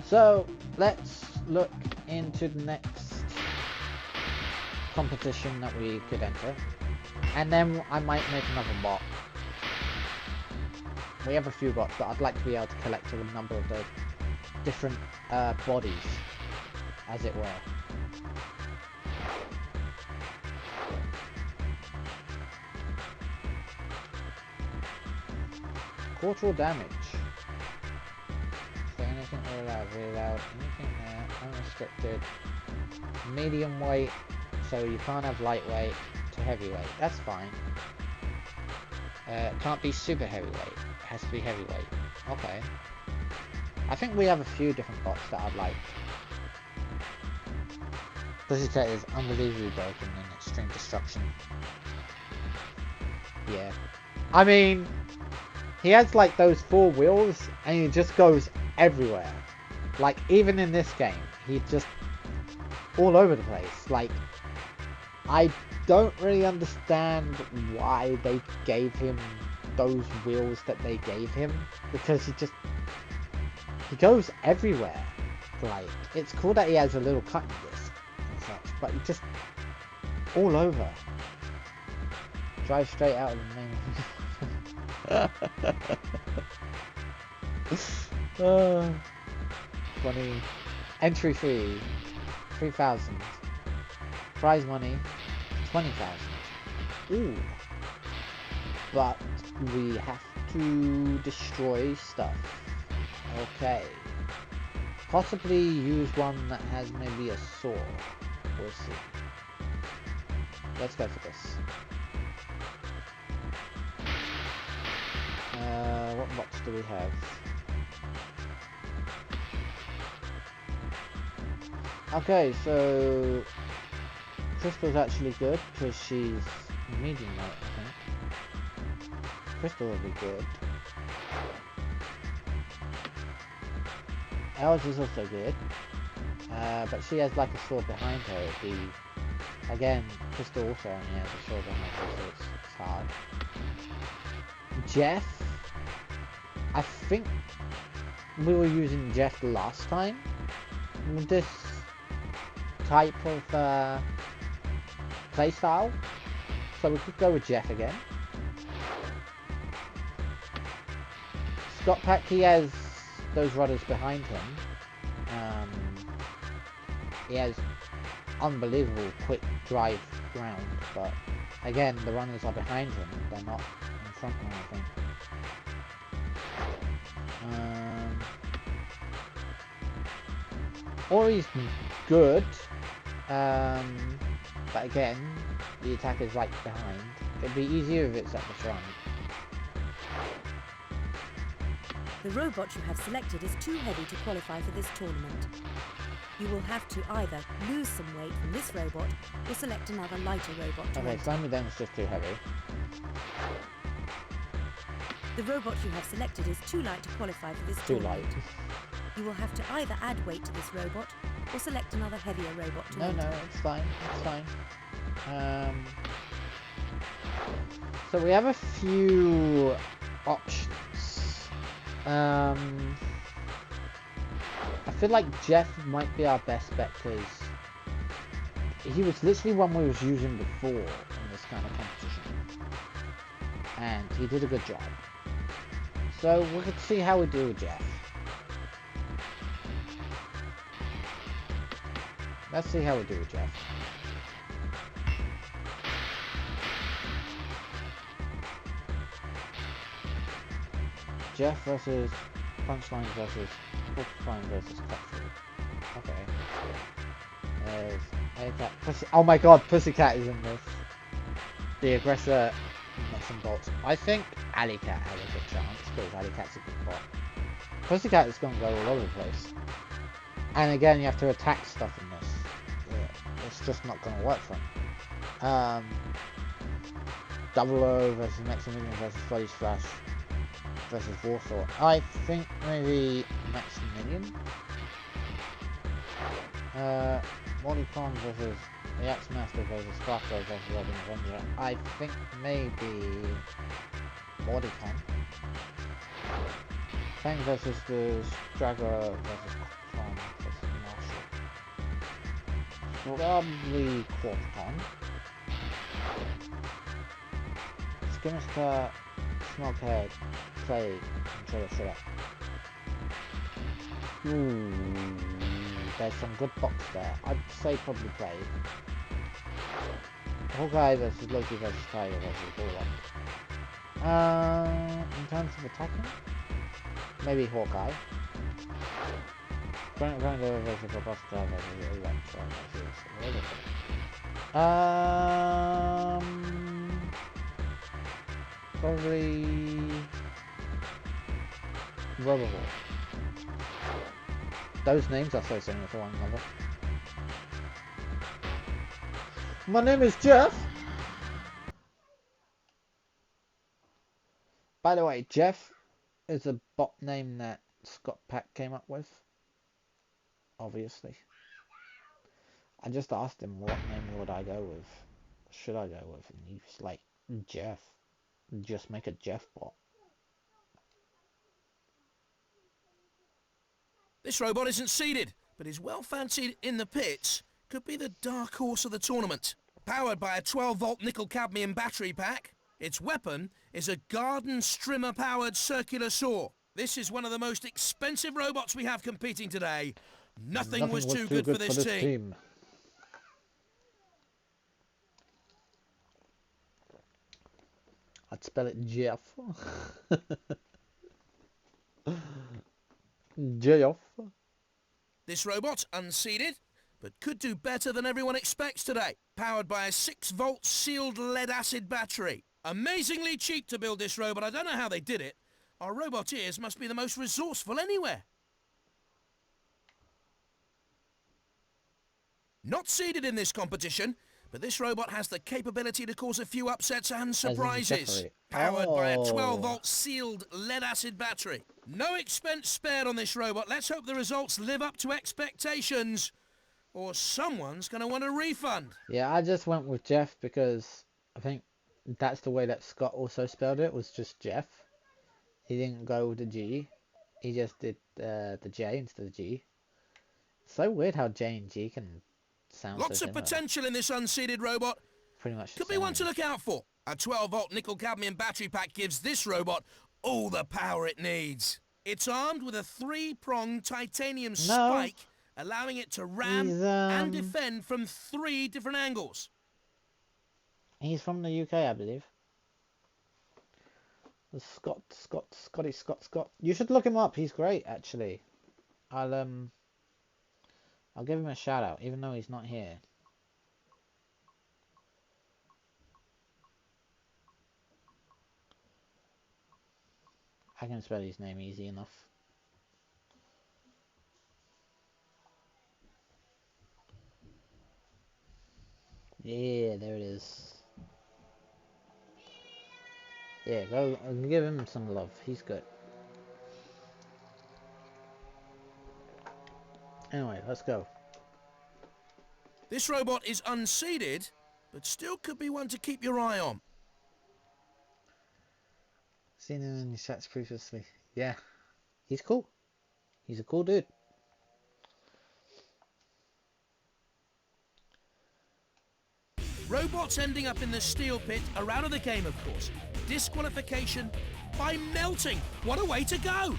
So let's look into the next competition that we could enter, and then I might make another bot. We have a few bots, but I'd like to be able to collect a number of the different bodies, as it were. Quartal damage. So anything we're allowed, anything there, unrestricted. Medium weight, so you can't have lightweight to heavyweight, that's fine. Can't be super heavyweight, it has to be heavyweight. Okay. I think we have a few different bots that I'd like. Pussycat is unbelievably broken in Extreme Destruction. Yeah. I mean, he has like those 4 wheels and he just goes everywhere. Like even in this game, he just all over the place. Like I don't really understand why they gave him those wheels that they gave him, because he goes everywhere. Like it's cool that he has a little cutting disc and such, but he just all over. Drive straight out of the main. Funny. Entry fee 3,000. Prize money 20,000. Ooh. But we have to destroy stuff. Okay. Possibly use one that has maybe a saw. We'll see. Let's go for this. What box do we have? Okay, so Crystal's actually good because she's medium weight, I think. Crystal will be good. Ours is also good, but she has like a sword behind her. Again, Crystal also only has a sword behind her, so it's hard. Jeff, I think we were using Jeff last time with this type of playstyle, so we could go with Jeff again. Scott Pack, he has those rudders behind him. He has unbelievable quick drive ground, but again, the runners are behind him, they're not in front or anything. Ori's good, but again, the attack is right behind. It'd be easier if it's at the front. The robot you have selected is too heavy to qualify for this tournament. You will have to either lose some weight from this robot or select another lighter robot to Okay, enter. Slimy then is just too heavy. The robot you have selected is too light to qualify for this Too tournament. light. You will have to either add weight to this robot or select another heavier robot to No, enter. it's fine, it's fine. So we have a few options. I feel like Jeff might be our best bet because he was literally one we was using before in this kind of competition, and he did a good job. So we could see how we do with Jeff. Let's see how we do with Jeff. Jeff versus Punchline versus Porcupine versus Cutthroat. Okay. There's Pussy. Oh my god, Pussycat is in this. The aggressor nuts and bolts. I think Alley Cat has a good chance, because Alley Cat's a good bot. Pussycat is going to go all over the place. And again, you have to attack stuff in this. Yeah, it's just not going to work for him. Double O versus Maximilian versus Fuddy Slash versus Warsaw. I think maybe Maximilian. Mollycon versus the Axemaster versus Sparkle versus Robin Avenger. I think maybe Mollycon. Fang versus the Strago versus Clone versus Marshall. Probably Quartcon. Skimister, Smokehead, Plague, and Trailer Shredder. There's some good box there. I'd say probably Plague. Hawkeye versus Loki versus Tiger versus Bullock. In terms of attacking, maybe Hawkeye. Grinder versus Robotica versus Electra versus probably Robot Wars. Those names are so similar to one another. My name is Jeff. By the way, Jeff is a bot name that Scott Pack came up with. Obviously. I just asked him what name would I go with. Should I go with? And he's like, Jeff. Just make a Jeff bot. This robot isn't seeded, but is well fancied in the pits. Could be the dark horse of the tournament. Powered by a 12-volt nickel-cadmium battery pack, its weapon is a garden strimmer-powered circular saw. This is one of the most expensive robots we have competing today. Nothing was too good for this team. I'd spell it Jeff. Jeff. This robot, unseeded, but could do better than everyone expects today. Powered by a 6-volt sealed lead-acid battery. Amazingly cheap to build this robot. I don't know how they did it. Our roboteers must be the most resourceful anywhere. Not seeded in this competition, but this robot has the capability to cause a few upsets and surprises. Powered by a 12-volt sealed lead-acid battery. No expense spared on this robot. Let's hope the results live up to expectations, or someone's going to want a refund. Yeah, I just went with Jeff because I think that's the way that Scott also spelled it, was just Jeff. He didn't go with the G. He just did the J instead of G. So weird how J and G can sound Lots so of similar. potential in this unseeded robot. Pretty much Could be one to look out for. A 12-volt nickel-cadmium battery pack gives this robot all the power it needs. It's armed with a 3-pronged titanium spike, allowing it to ram and defend from 3 different angles. He's from the UK, I believe. Scott. You should look him up. He's great, actually. I'll give him a shout out, even though he's not here. I can spell his name easy enough. Yeah, there it is. Yeah, go and give him some love. He's good. Anyway, let's go. This robot is unseeded, but still could be one to keep your eye on. Seen him in your chats previously. Yeah, he's cool. He's a cool dude. Robots ending up in the steel pit are out of the game, of course. Disqualification by melting. What a way to go!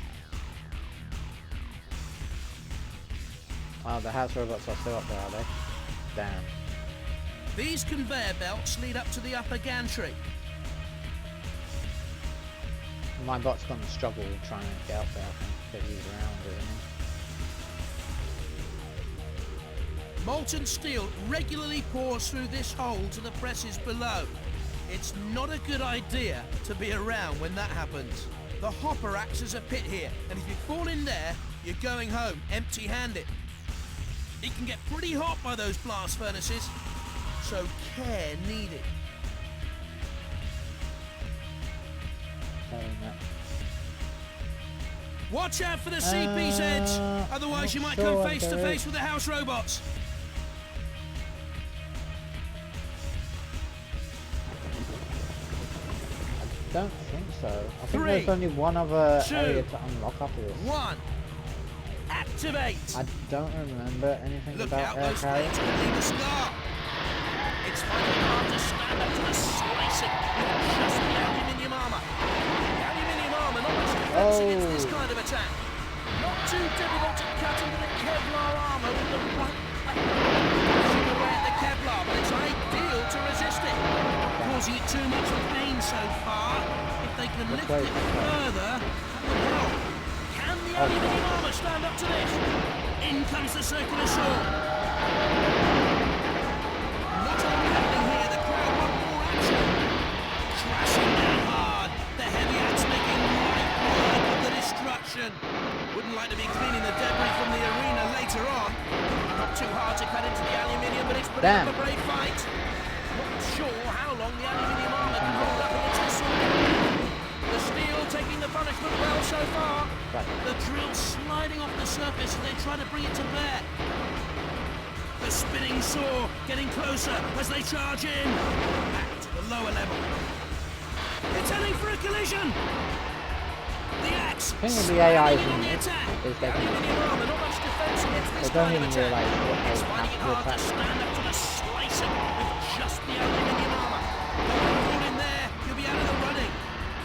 Oh, the house robots are still up there, are they? Damn. These conveyor belts lead up to the upper gantry. My bot's gonna struggle trying to get up there, I think, because he's around, isn't he? Molten steel regularly pours through this hole to the presses below. It's not a good idea to be around when that happens. The hopper acts as a pit here, and if you fall in there, you're going home empty-handed. It can get pretty hot by those blast furnaces, so care needed. Watch out for the CP's heads, otherwise you might come face to face with the house robots. I don't think so. I think there's only one other area to unlock after this. 1. Activate. I don't remember anything Look about out, air those carrier. blades will leave a scar. It's finding hard to stand up to the slicing with just the aluminium armour. The aluminium armour not much defence against this kind of attack. Not too difficult to cut into the Kevlar armour with the right pushing away at the Kevlar, but it's ideal to resist it. Causing it too much pain so far. If they can lift it further, that would help. Can the aluminium armour stand up to this? In comes the circular saw. Not only happening here, the crowd want more action. Crashing down hard, the heavy axe making light work of the destruction. Wouldn't like to be cleaning the debris from the arena later on. Not too hard to cut into the aluminium, but it's putting up a brave fight. Not sure how long the aluminium armour can hold up against the sword. The steel taking the punishment well so far. The drill sliding off the surface as they try to bring it to bear. The spinning saw getting closer as they charge in. Back to the lower level. It's heading for a collision. The axe sliding in on the attack. The aluminium armour, not much defence against this kind of attack. It's finding it hard to stand up to the slicing with just the aluminium armour. Don't fall in there, you'll be out of the running.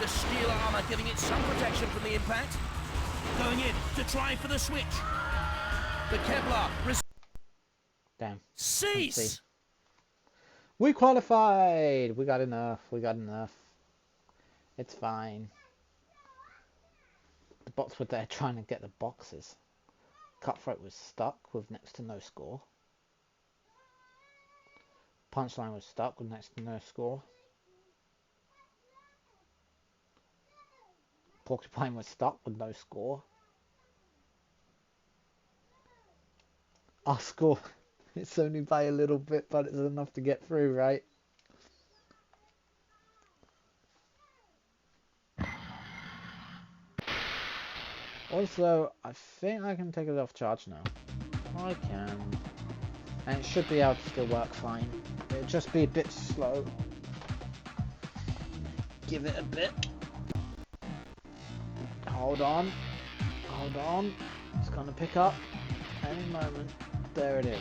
The steel armour giving it some protection from the impact. Going in to try for the switch. The Kevlar. Damn. Cease! We qualified! We got enough. We got enough. It's fine. The bots were there trying to get the boxes. Cutthroat was stuck with next to no score. Punchline was stuck with next to no score. Porcupine was stuck with no score. Our score, it's only by a little bit, but it's enough to get through, right? Also, I think I can take it off charge now. I can. And it should be able to still work fine. It'll just be a bit slow. Give it a bit. Hold on. Hold on. It's gonna pick up any moment. There it is.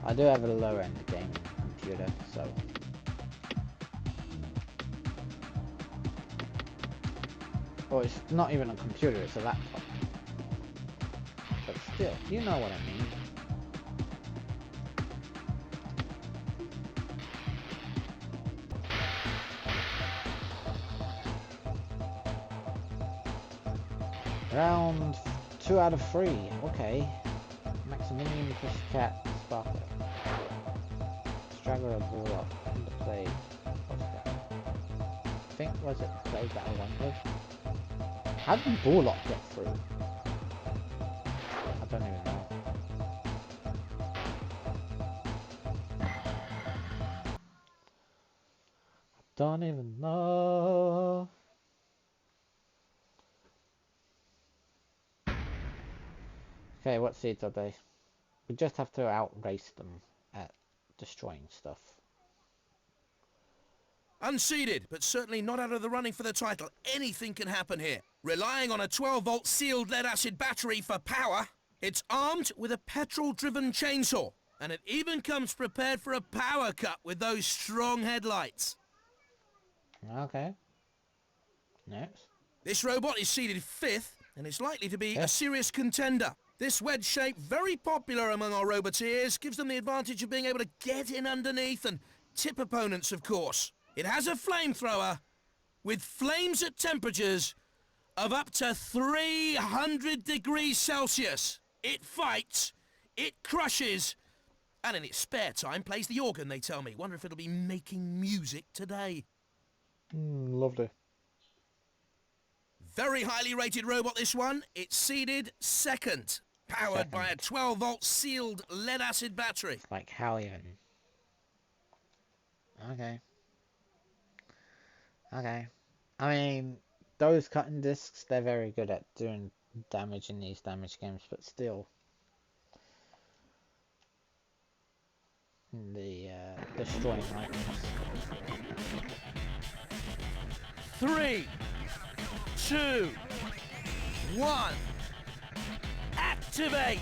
I do have a lower end gaming computer, so well, it's not even a computer, it's a laptop. But still, you know what I mean. Round 2 out of 3, okay. Maximilian Pussycat Sparkler. Straggler of Warlock. The plague. What's that? I think, was it the plague that I went with? How did Warlock get through? I don't even know. I don't even know. Okay, what seeds are they? We just have to outrace them at destroying stuff. Unseeded, but certainly not out of the running for the title. Anything can happen here. Relying on a 12-volt sealed lead-acid battery for power, it's armed with a petrol-driven chainsaw, and it even comes prepared for a power cut with those strong headlights. Okay. Next. This robot is seeded 5th, and is likely to be a serious contender. This wedge shape, very popular among our roboteers, gives them the advantage of being able to get in underneath and tip opponents, of course. It has a flamethrower, with flames at temperatures of up to 300 degrees Celsius. It fights, it crushes, and in its spare time plays the organ, they tell me. Wonder if it'll be making music today. Lovely. Very highly rated robot, this one. It's seeded second, powered by a 12-volt sealed lead-acid battery. It's like Hallion. Okay. Okay. I mean, those cutting discs, they're very good at doing damage in these damage games, but still. The destroying items. 3, 2, 1. Activate!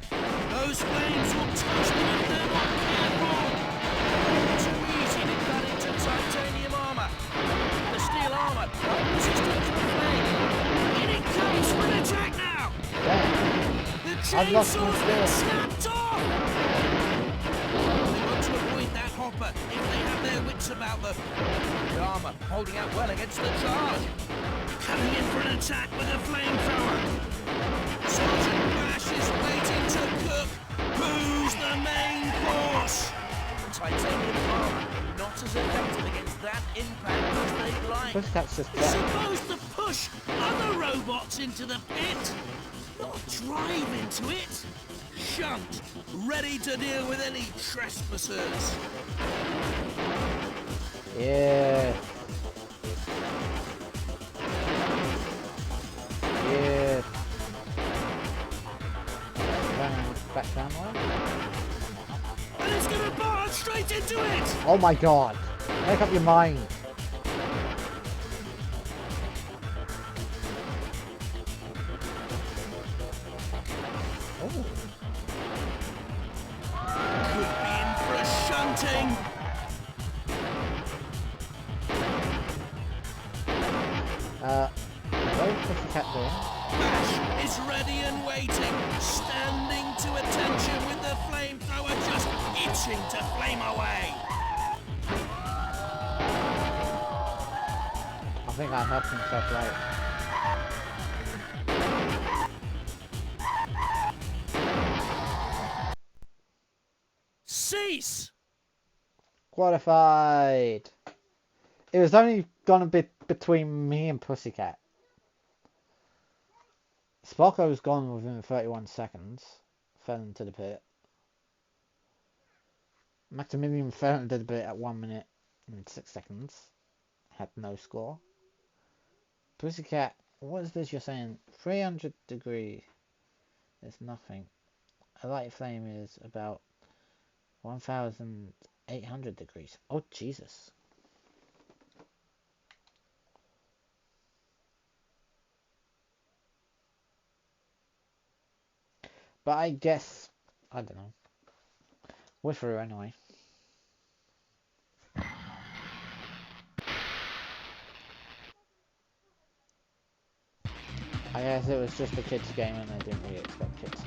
Those flames will touch them if they're not careful! Too easy to cut into titanium armor. The steel armor, resistant to the flame. In it comes for an attack now! Damn. The I've lost my chainsaw's been steel. snapped off! They want to avoid that hopper if they have their wits about them. The armor holding out well against the charge. Coming in for an attack with a flamethrower. Sergeant Bash is waiting to cook. Who's the main course? Titanium armor, not as effective against that impact as they'd like. Pussycat's just dead. Supposed to push other robots into the pit, not drive into it. Shunt, ready to deal with any trespassers. Yeah. Yeah. Back down one. And it's gonna barge straight into it! Oh my god. Make up your mind. Oh. Could be in for a shunting. What is Pussycat doing? Bash is ready and waiting, standing to attention with the flamethrower just itching to flame away. I think I helped himself right. Cease! Qualified. It was only gonna be between me and Pussycat. Sparko was gone within 31 seconds. Fell into the pit. Maximilian fell into the pit at 1 minute and 6 seconds. Had no score. Pussycat, what is this you're saying? 300 degrees is nothing. A light flame is about 1,800 degrees. Oh, Jesus. But I guess, I don't know. We're through anyway. I guess it was just a kids game and I didn't really expect kids to.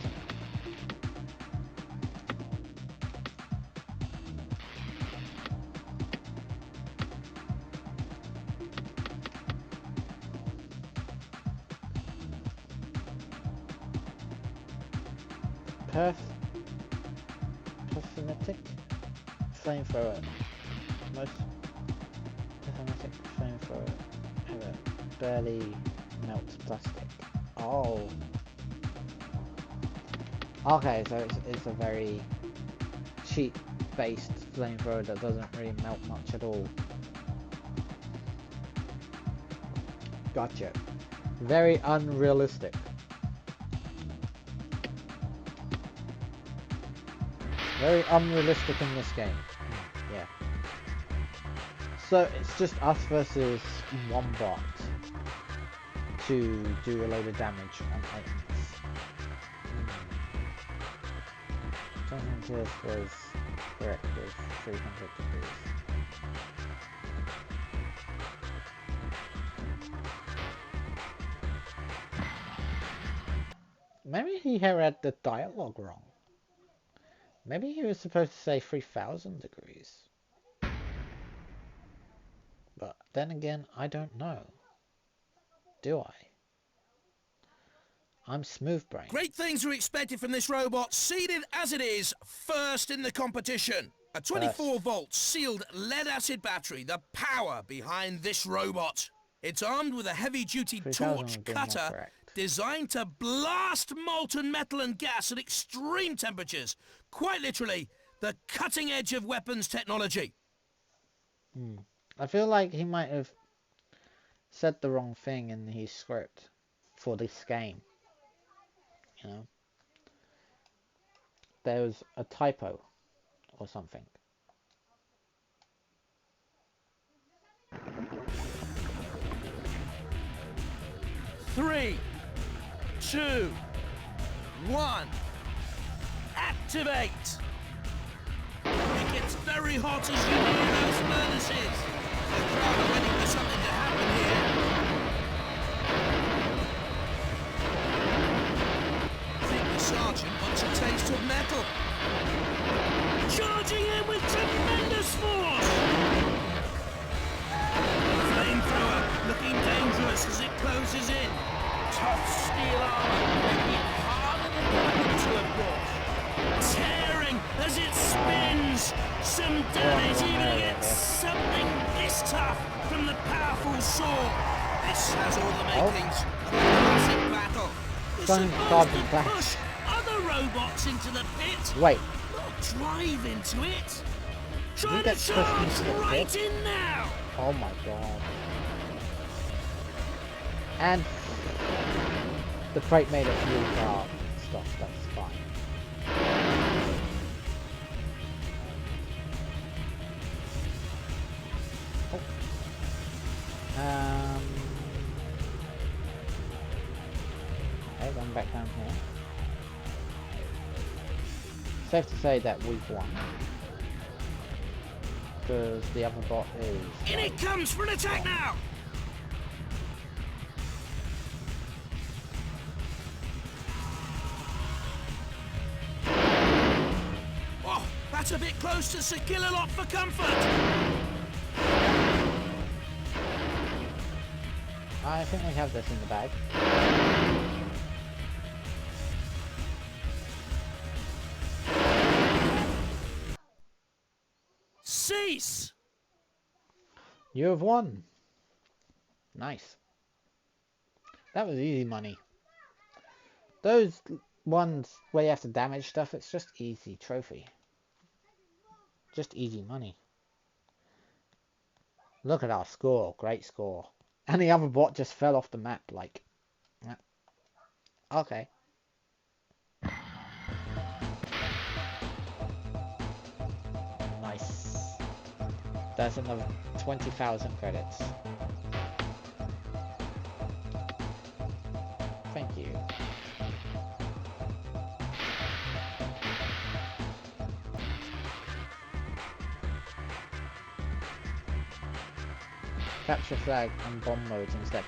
Pathetic flamethrower. Most pathetic flamethrower ever. Barely melts plastic. Oh. Okay, so it's a very cheap based flamethrower that doesn't really melt much at all. Gotcha. Very unrealistic. Very unrealistic in this game. Yeah. So it's just us versus one bot to do a load of damage on items. Something this was correct with 300 degrees. Maybe he here read the dialogue wrong. Maybe he was supposed to say 3,000 degrees. But then again, I don't know. Do I? I'm smooth brain. Great things are expected from this robot, seeded as it is, first in the competition. A 24-volt sealed lead-acid battery, the power behind this robot. It's armed with a heavy-duty 3000 torch would be more cutter correct. designed to blast molten metal and gas at extreme temperatures. Quite literally, the cutting edge of weapons technology. I feel like he might have said the wrong thing in his script for this game. You know? There was a typo or something. Three, two, one, activate! It gets very hot as you near those furnaces. The crowd are waiting for something to happen here. I think the sergeant wants a taste of metal. Charging in with tremendous force! Flamethrower looking dangerous as it closes in. Tough steel armor, making it harder than diamond to of course. Tearing as it spins. Some damage even against something this tough from the powerful saw. This has all the makings for a classic battle. It's supposed to push other robots into the pit. Wait. Not drive into it. Try to get pushed charge into the right pit? in now. Oh my god. And the crate made us move our stuff, that's fine. Oh. Okay, going back down here. Safe to say that we've won. Because the other bot is... In it comes for an attack now! Oh, that's a bit close to Sir Kill-a-Lot for comfort! I think we have this in the bag. Cease! You have won. Nice. That was easy money. Those ones where you have to damage stuff, it's just easy trophy. Just easy money. Look at our score. Great score. And the other bot just fell off the map like... Okay. Nice. That's another 20,000 credits. Thank you. Capture flag and bomb modes instead.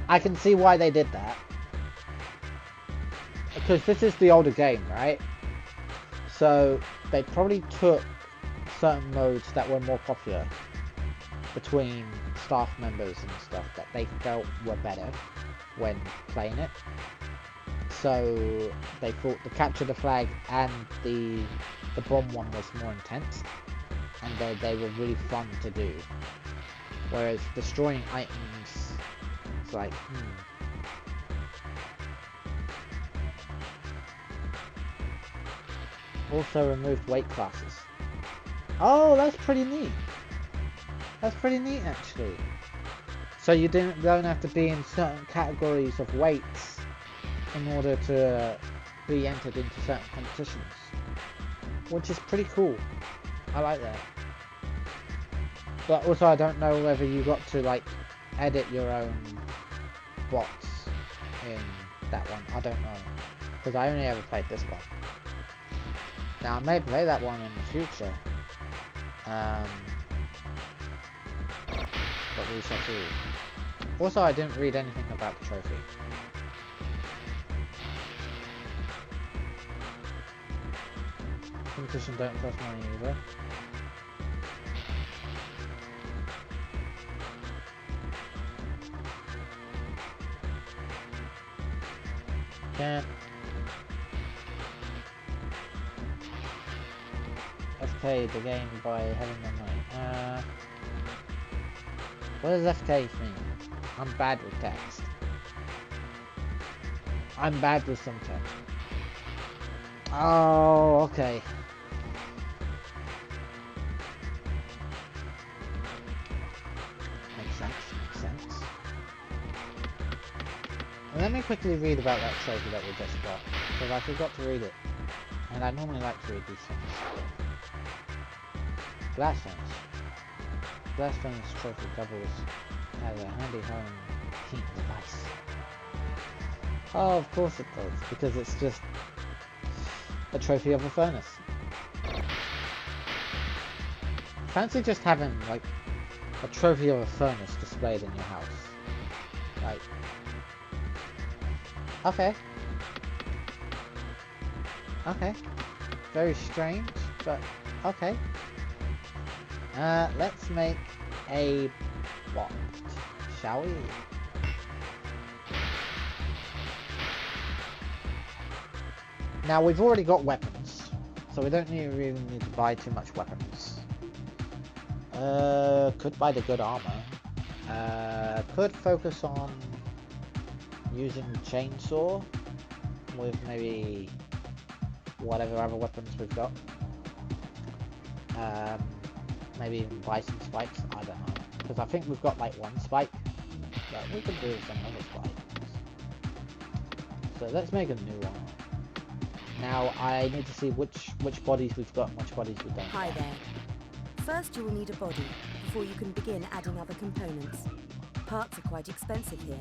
I can see why they did that. Because this is the older game, right? So they probably took certain modes that were more popular between staff members and stuff that they felt were better when playing it. So they thought the capture the flag and the bomb one was more intense, and they were really fun to do. Whereas destroying items, it's like, Also removed weight classes. Oh, that's pretty neat. That's pretty neat, actually. So you don't have to be in certain categories of weights in order to be entered into certain competitions. Which is pretty cool. I like that. But also I don't know whether you got to like edit your own bots in that one. I don't know. Because I only ever played this one. Now I may play that one in the future. But we shall see. Also I didn't read anything about the trophy. Competition don't cost money either. Can't. FK the game by having the money. What does FK mean? I'm bad with text. I'm bad with some text. Oh, okay. Makes sense, makes sense. And let me quickly read about that trophy that we just got, because I forgot to read it. And I normally like to read these things. Glass furnace. Glass furnace trophy doubles as a handy home heat device. Oh, of course it does, because it's just a trophy of a furnace. Fancy just having, like, a trophy of a furnace displayed in your house. Like, okay. Okay. Very strange, but okay. Let's make a bot, shall we? Now we've already got weapons, so we don't really need to buy too much weapons. Could buy the good armor. Could focus on using chainsaw with maybe whatever other weapons we've got. Maybe even buy some spikes, I don't know. Because I think we've got like one spike, but we could do some other spikes. So let's make a new one. Now I need to see which bodies we've got and which bodies we don't. Hi there. First you will need a body before you can begin adding other components. Parts are quite expensive here,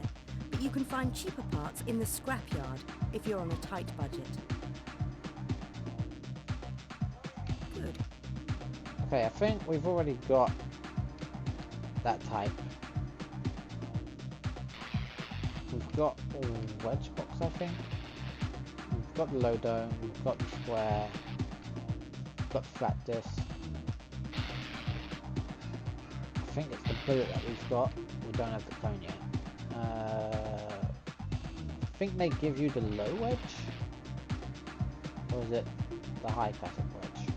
but you can find cheaper parts in the scrapyard if you're on a tight budget. Good. Okay, I think we've already got that type. We've got a wedge box, I think. We've got the low dome, we've got the square, we've got the flat disc. I think it's the bullet that we've got. We don't have the cone yet. I think they give you the low wedge? Or is it the high classic wedge?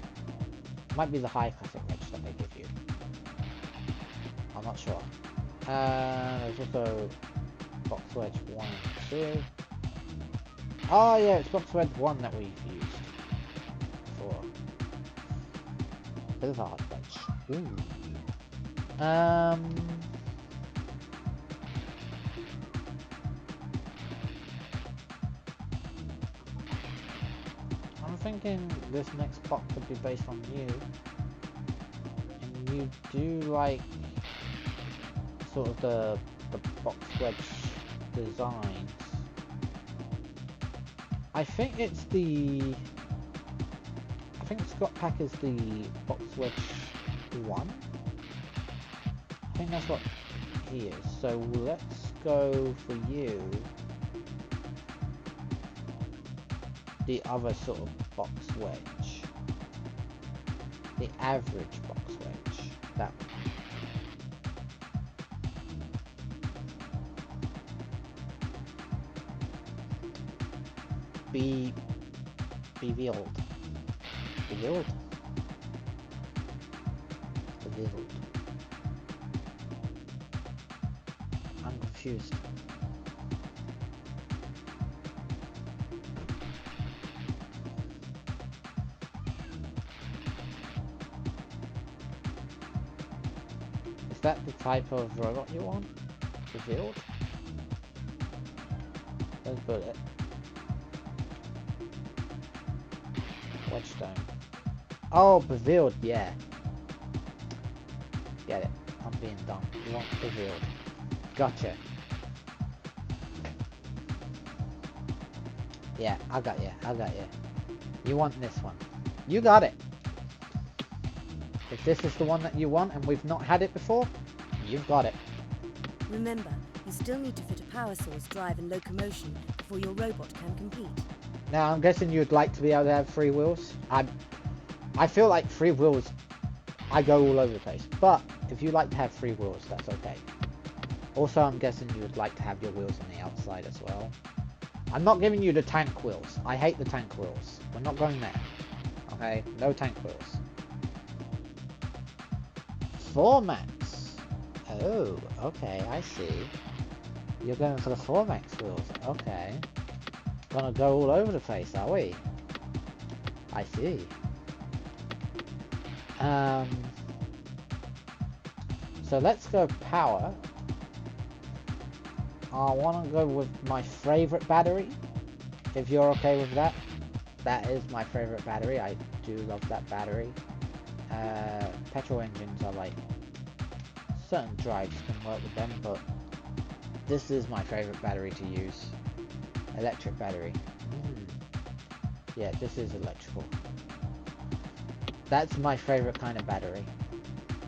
Might be the high classic wedge that they give you. I'm not sure. There's also box wedge 1 and 2. Oh yeah, it's box wedge 1 that we've used before. Bit of a hard wedge. Ooh. I'm thinking this next box could be based on you. And you do like sort of the box wedge designs. I think it's the... I think Scott Pack is the box wedge 1. I think that's what he is. So let's go for you. The other sort of box wedge. The average box wedge. That one. Be revealed. Revealed? Revealed. I'm confused. Is that the type of robot you want? Revealed? Let's put it. Wedge dome. Oh, revealed, yeah. Get it. I'm being dumb. You want revealed. Gotcha. Yeah, I got you. I got you. You want this one. You got it. If this is the one that you want and we've not had it before, you've got it. Remember, you still need to fit a power source, drive and locomotion before your robot can compete. Now, I'm guessing you'd like to be able to have 3 wheels. I feel like 3 wheels, I go all over the place. But if you like to have 3 wheels, that's okay. Also, I'm guessing you would like to have your wheels on the outside as well. I'm not giving you the tank wheels. I hate the tank wheels. We're not going there. Okay? No tank wheels. 4 max. Oh, okay, I see. You're going for the 4 max wheels. Okay. Gonna go all over the place, are we? I see. So let's go power. I want to go with my favorite battery, if you're okay with that. That is my favorite battery. I do love that battery. Petrol engines are like, certain drives can work with them, but this is my favorite battery to use. Electric battery. Yeah, this is electrical. That's my favorite kind of battery.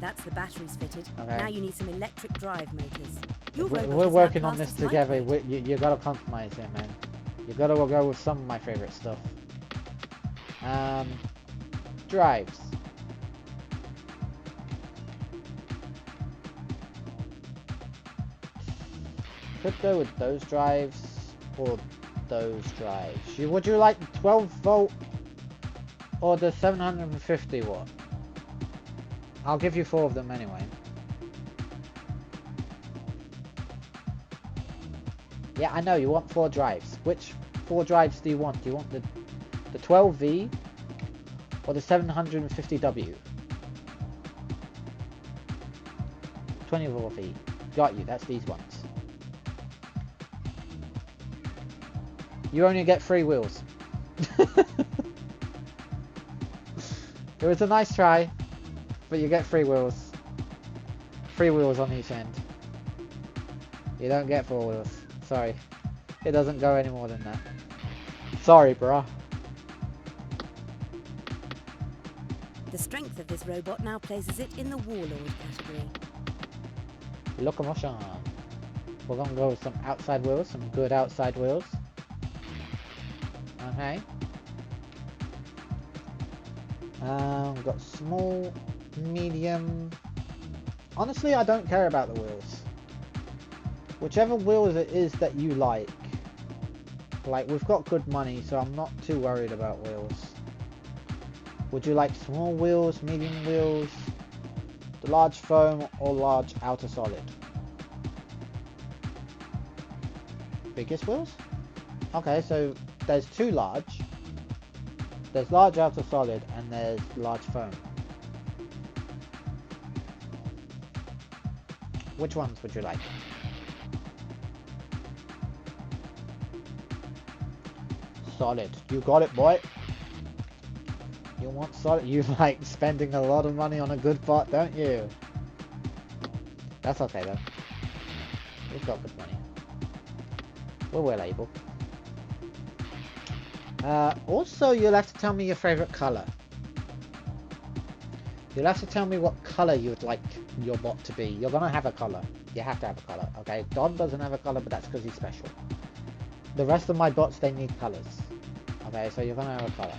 That's the batteries fitted. Okay. Now you need some electric drive motors. Your We're robot is now working on classed this as together. lightweight. You gotta compromise here, man. You gotta go with some of my favorite stuff. Drives. Could go with those drives or those drives. Would you like the 12 volt or the 750 watt? I'll give you 4 of them anyway. Yeah, I know, you want 4 drives. Which 4 drives do you want? Do you want the 12V or the 750W? 24V. Got you, that's these ones. You only get 3 wheels. It was a nice try, but you get 3 wheels. 3 wheels on each end. You don't get 4 wheels. Sorry. It doesn't go any more than that. Sorry, bruh. The strength of this robot now places it in the warlord category. Locomotion. We're gonna go with some outside wheels, some good outside wheels. Okay. We've got small, medium. Honestly, I don't care about the wheels. Whichever wheels it is that you like. Like, we've got good money, so I'm not too worried about wheels. Would you like small wheels, medium wheels, the large foam, or large outer solid? Biggest wheels? Okay, so there's 2 large. There's large outer solid and there's large foam. Which ones would you like? Solid. You got it, boy. You want solid. You like spending a lot of money on a good bot, don't you? That's okay though. We've got good money. We're well able. Also, you'll have to tell me your favorite color. You'll have to tell me what color you'd like your bot to be. You're gonna have a color. You have to have a color, okay? Don doesn't have a color, but that's because he's special. The rest of my bots, they need colors. Okay, so you're gonna have a color.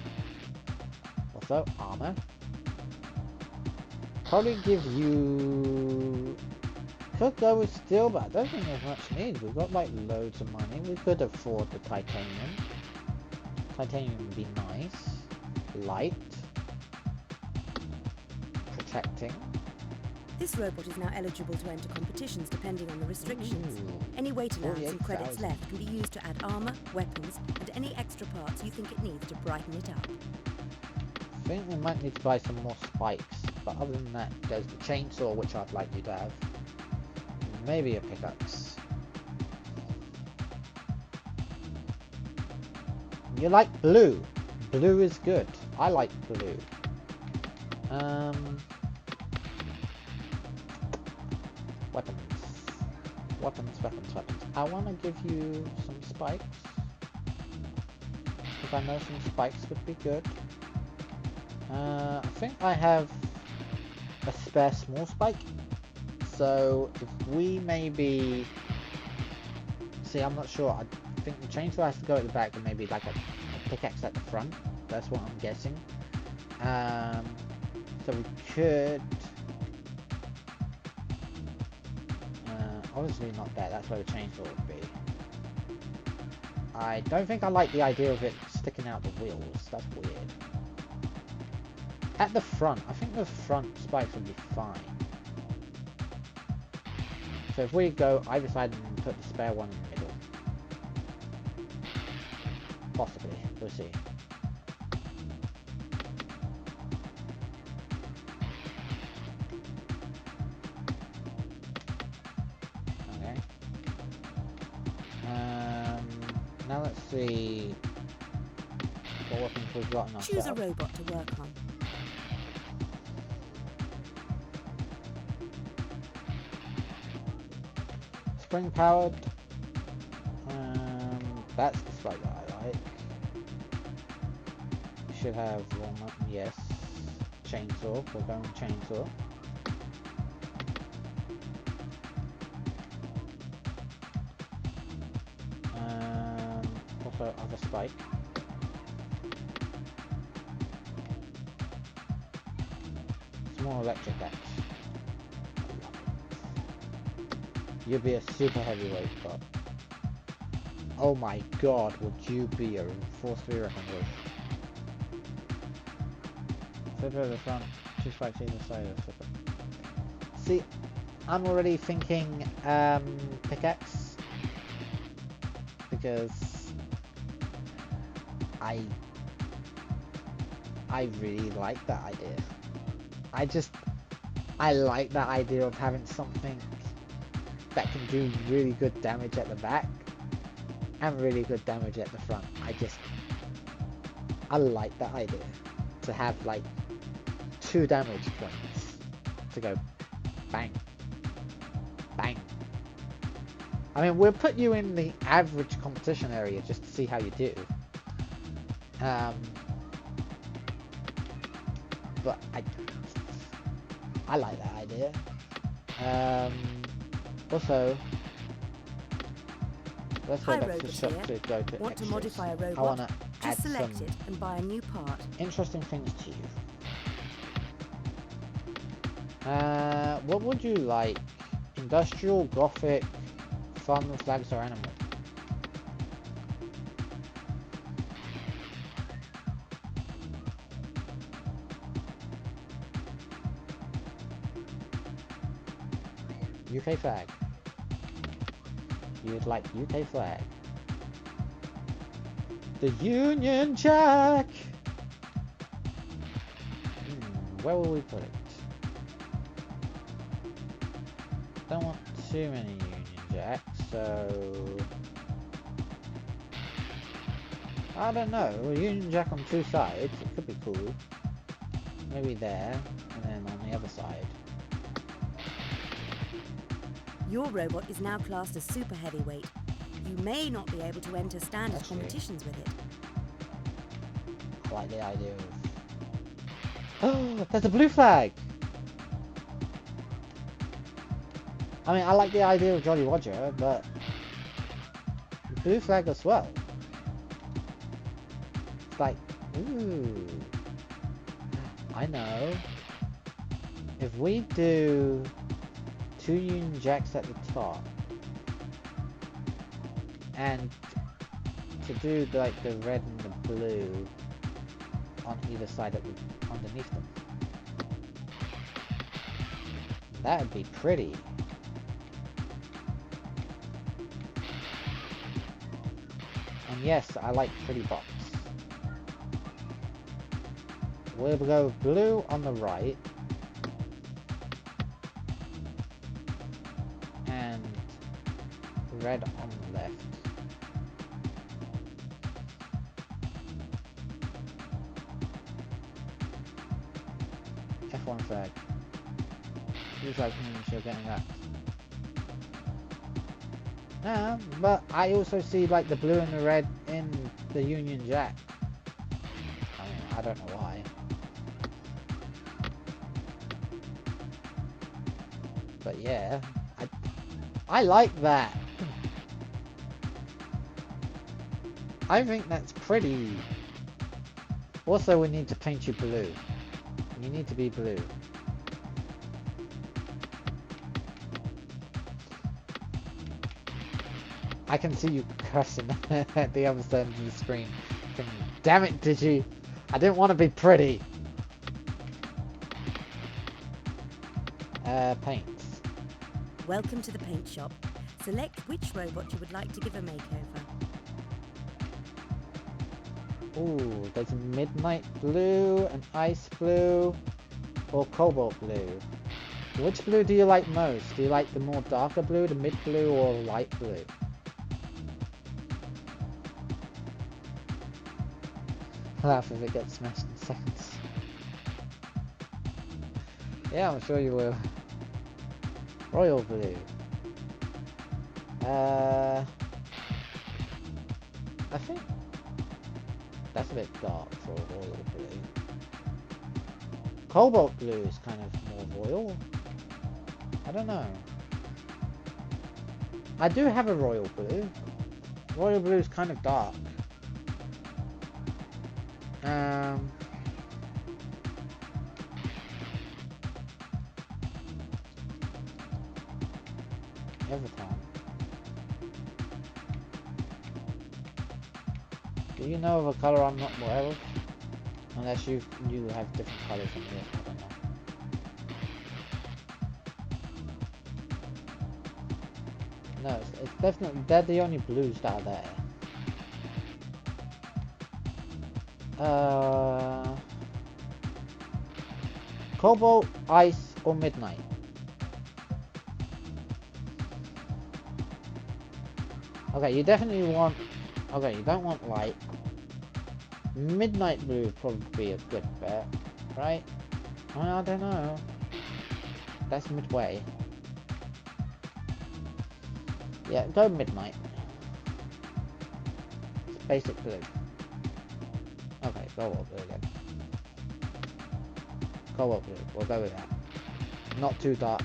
Also, armor. Probably give you... Could go with steel, but I don't think there's much need. We've got like loads of money. We could afford the titanium. Titanium would be nice. Light. Protecting. This robot is now eligible to enter competitions depending on the restrictions. Any weight allowance and credits 48,000. left can be used to add armor, weapons, and any extra parts you think it needs to brighten it up. I think we might need to buy some more spikes, but other than that, there's the chainsaw, which I'd like you to have. Maybe a pickaxe. You like blue. Blue is good. I like blue. Weapons. Weapons. I want to give you some spikes. Because I know some spikes would be good. I think I have a spare small spike. So if we maybe... See, I'm not sure. I think the chainsaw has to go at the back and maybe like a pickaxe at the front. That's what I'm guessing. So we could... obviously not that. That's where the chainsaw would be. I don't think I like the idea of it sticking out the wheels. That's weird. At the front, I think the front spikes would be fine. So if we go either side and put the spare one in the middle. Possibly. We'll see. Okay. Now let's see what weapons we've got in our Choose a setup. robot to work on. Spring powered. That's the spike that I like. Should have one, yes. Chainsaw. We're going chainsaw. Also other spike. Small electric axe. I love it. You'd be a super heavyweight, but oh my god, would you be a force 3 weapon with? Flipper at the front, 2 spikes either side of the flipper. See, I'm already thinking pickaxe because I really like that idea. I like that idea of having something that can do really good damage at the back and really good damage at the front. I like that idea to have like 2 damage points to go bang, bang. I mean, we'll put you in the average competition area just to see how you do. But I like that idea. Also, let's go Hi, back to Robot shop here. to go to Want to extras. modify a I robot? want to add Just select some it and buy a new part. interesting things to you. What would you like? Industrial, gothic, fun, flags, or animal? UK flag. You'd like UK flag. The Union Jack! Where will we put it? Don't want too many Union Jacks, so I don't know. A Union Jack on 2 sides, it could be cool. Maybe there, and then on the other side. Your robot is now classed as super heavyweight. You may not be able to enter standard Actually, competitions with it. I like the idea of... Oh, there's a blue flag! I mean, I like the idea of Jolly Roger, but blue flag as well. It's like, ooh, I know. If we do 2 Union Jacks at the top, and to do like the red and the blue on either side of the, underneath them, that would be pretty. And yes, I like pretty box. We'll go blue on the right and red on the left. F1 flag. Looks like you're getting that. Yeah, but I also see like the blue and the red in the Union Jack. I mean, I don't know why. But yeah, I like that. I think that's pretty. Also, we need to paint you blue. You need to be blue. I can see you cursing at the other side of the screen. Damn it, Digi! I didn't want to be pretty! Paints. Welcome to the paint shop. Select which robot you would like to give a makeover. Ooh, there's a midnight blue, an ice blue, or cobalt blue. Which blue do you like most? Do you like the more darker blue, the mid blue, or light blue? Laugh if it gets smashed in seconds. Yeah, I'm sure you will. Royal blue. I think that's a bit dark for a royal blue. Cobalt blue is kind of more royal. I don't know. I do have a royal blue. Royal blue is kind of dark. Everton. Do you know of a colour I'm not aware of? Unless you have different colours than yours, I don't know. No, it's definitely, they're the only blues that are there. Cobalt, ice, or midnight? Okay, you definitely want... Okay, you don't want light. Midnight blue would probably be a good bet, right? I don't know. That's midway. Yeah, go midnight. It's basic blue. Okay, cobalt blue again. Cobalt blue, we'll go with that. Not too dark,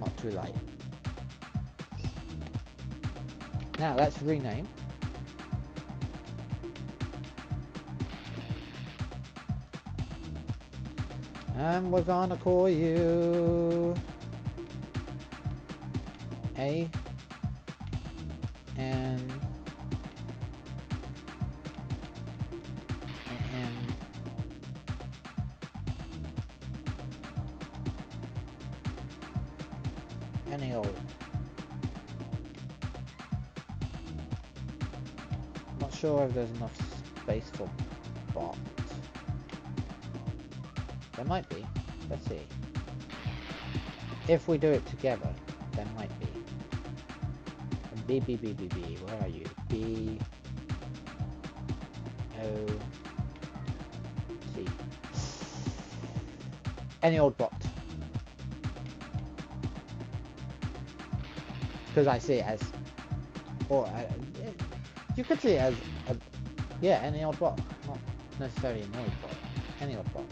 not too light. Now let's rename. And we're gonna call you A N any old. Not sure if there's enough space for bot. There might be. Let's see. If we do it together, there might be. B, where are you? B, O, T. Any old bot. Because I see it as, or you could see it as, yeah, any old bot. Not necessarily an old bot. Any old bot.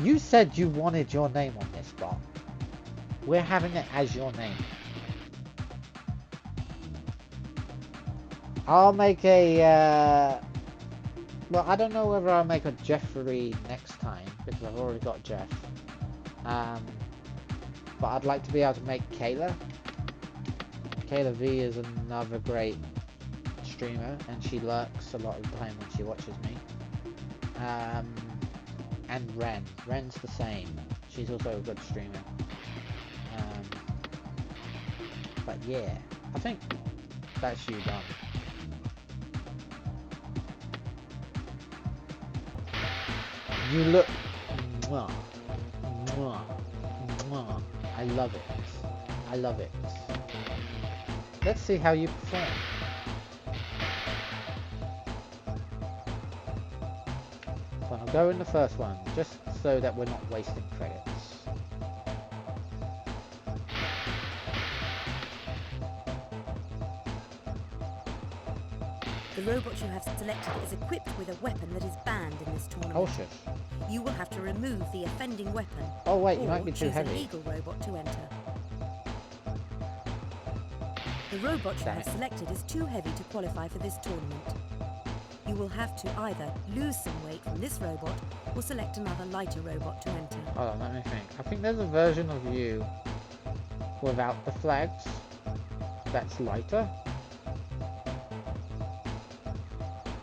You said you wanted your name on this bot. We're having it as your name. I'll make a, well, I don't know whether I'll make a Jeffrey next time, because I've already got Jeff. But I'd like to be able to make Kayla. Kayla V is another great streamer, and she lurks a lot of the time when she watches me. And Ren's the same. She's also a good streamer. But yeah, I think that's you done. You look... Mwah, mwah, mwah. I love it. I love it. Let's see how you perform. So I'll go in the first one, just so that we're not wasting credits. The robot you have selected is equipped with a weapon that is banned in this tournament. Oh shit. You will have to remove the offending weapon. Oh wait, you or might be too choose heavy. a legal robot to enter. The robot you have selected is too heavy to qualify for this tournament. You will have to either lose some weight from this robot or select another lighter robot to enter. Hold on, let me think. I think there's a version of you without the flags. That's lighter.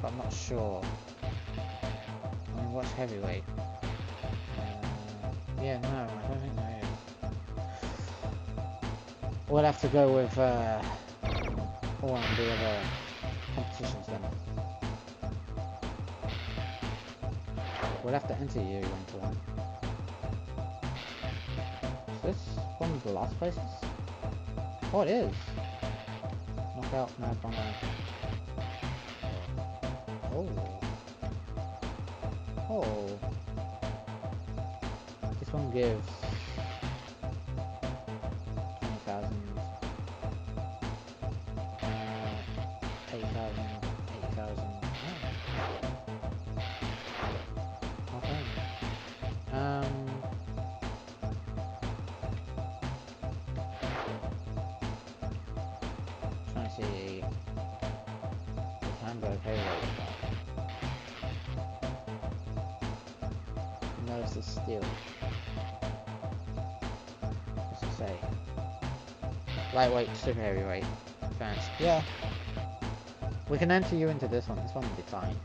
But I'm not sure. I mean, what's heavyweight? Yeah, no, I don't think there is. We'll have to go with one of the other competitions then. We'll have to enter you into one. Is this one of the last places? Oh, it is. Knockout, no, bomber. Oh. Oh. This one gives 20,000, 8,000, 80,000. Oh. Okay. Trying to see the Hamburg heavyweight. Notice the steel. What's it say? Lightweight, super heavyweight. Advanced. Yeah. We can enter you into this one. This one will be fine.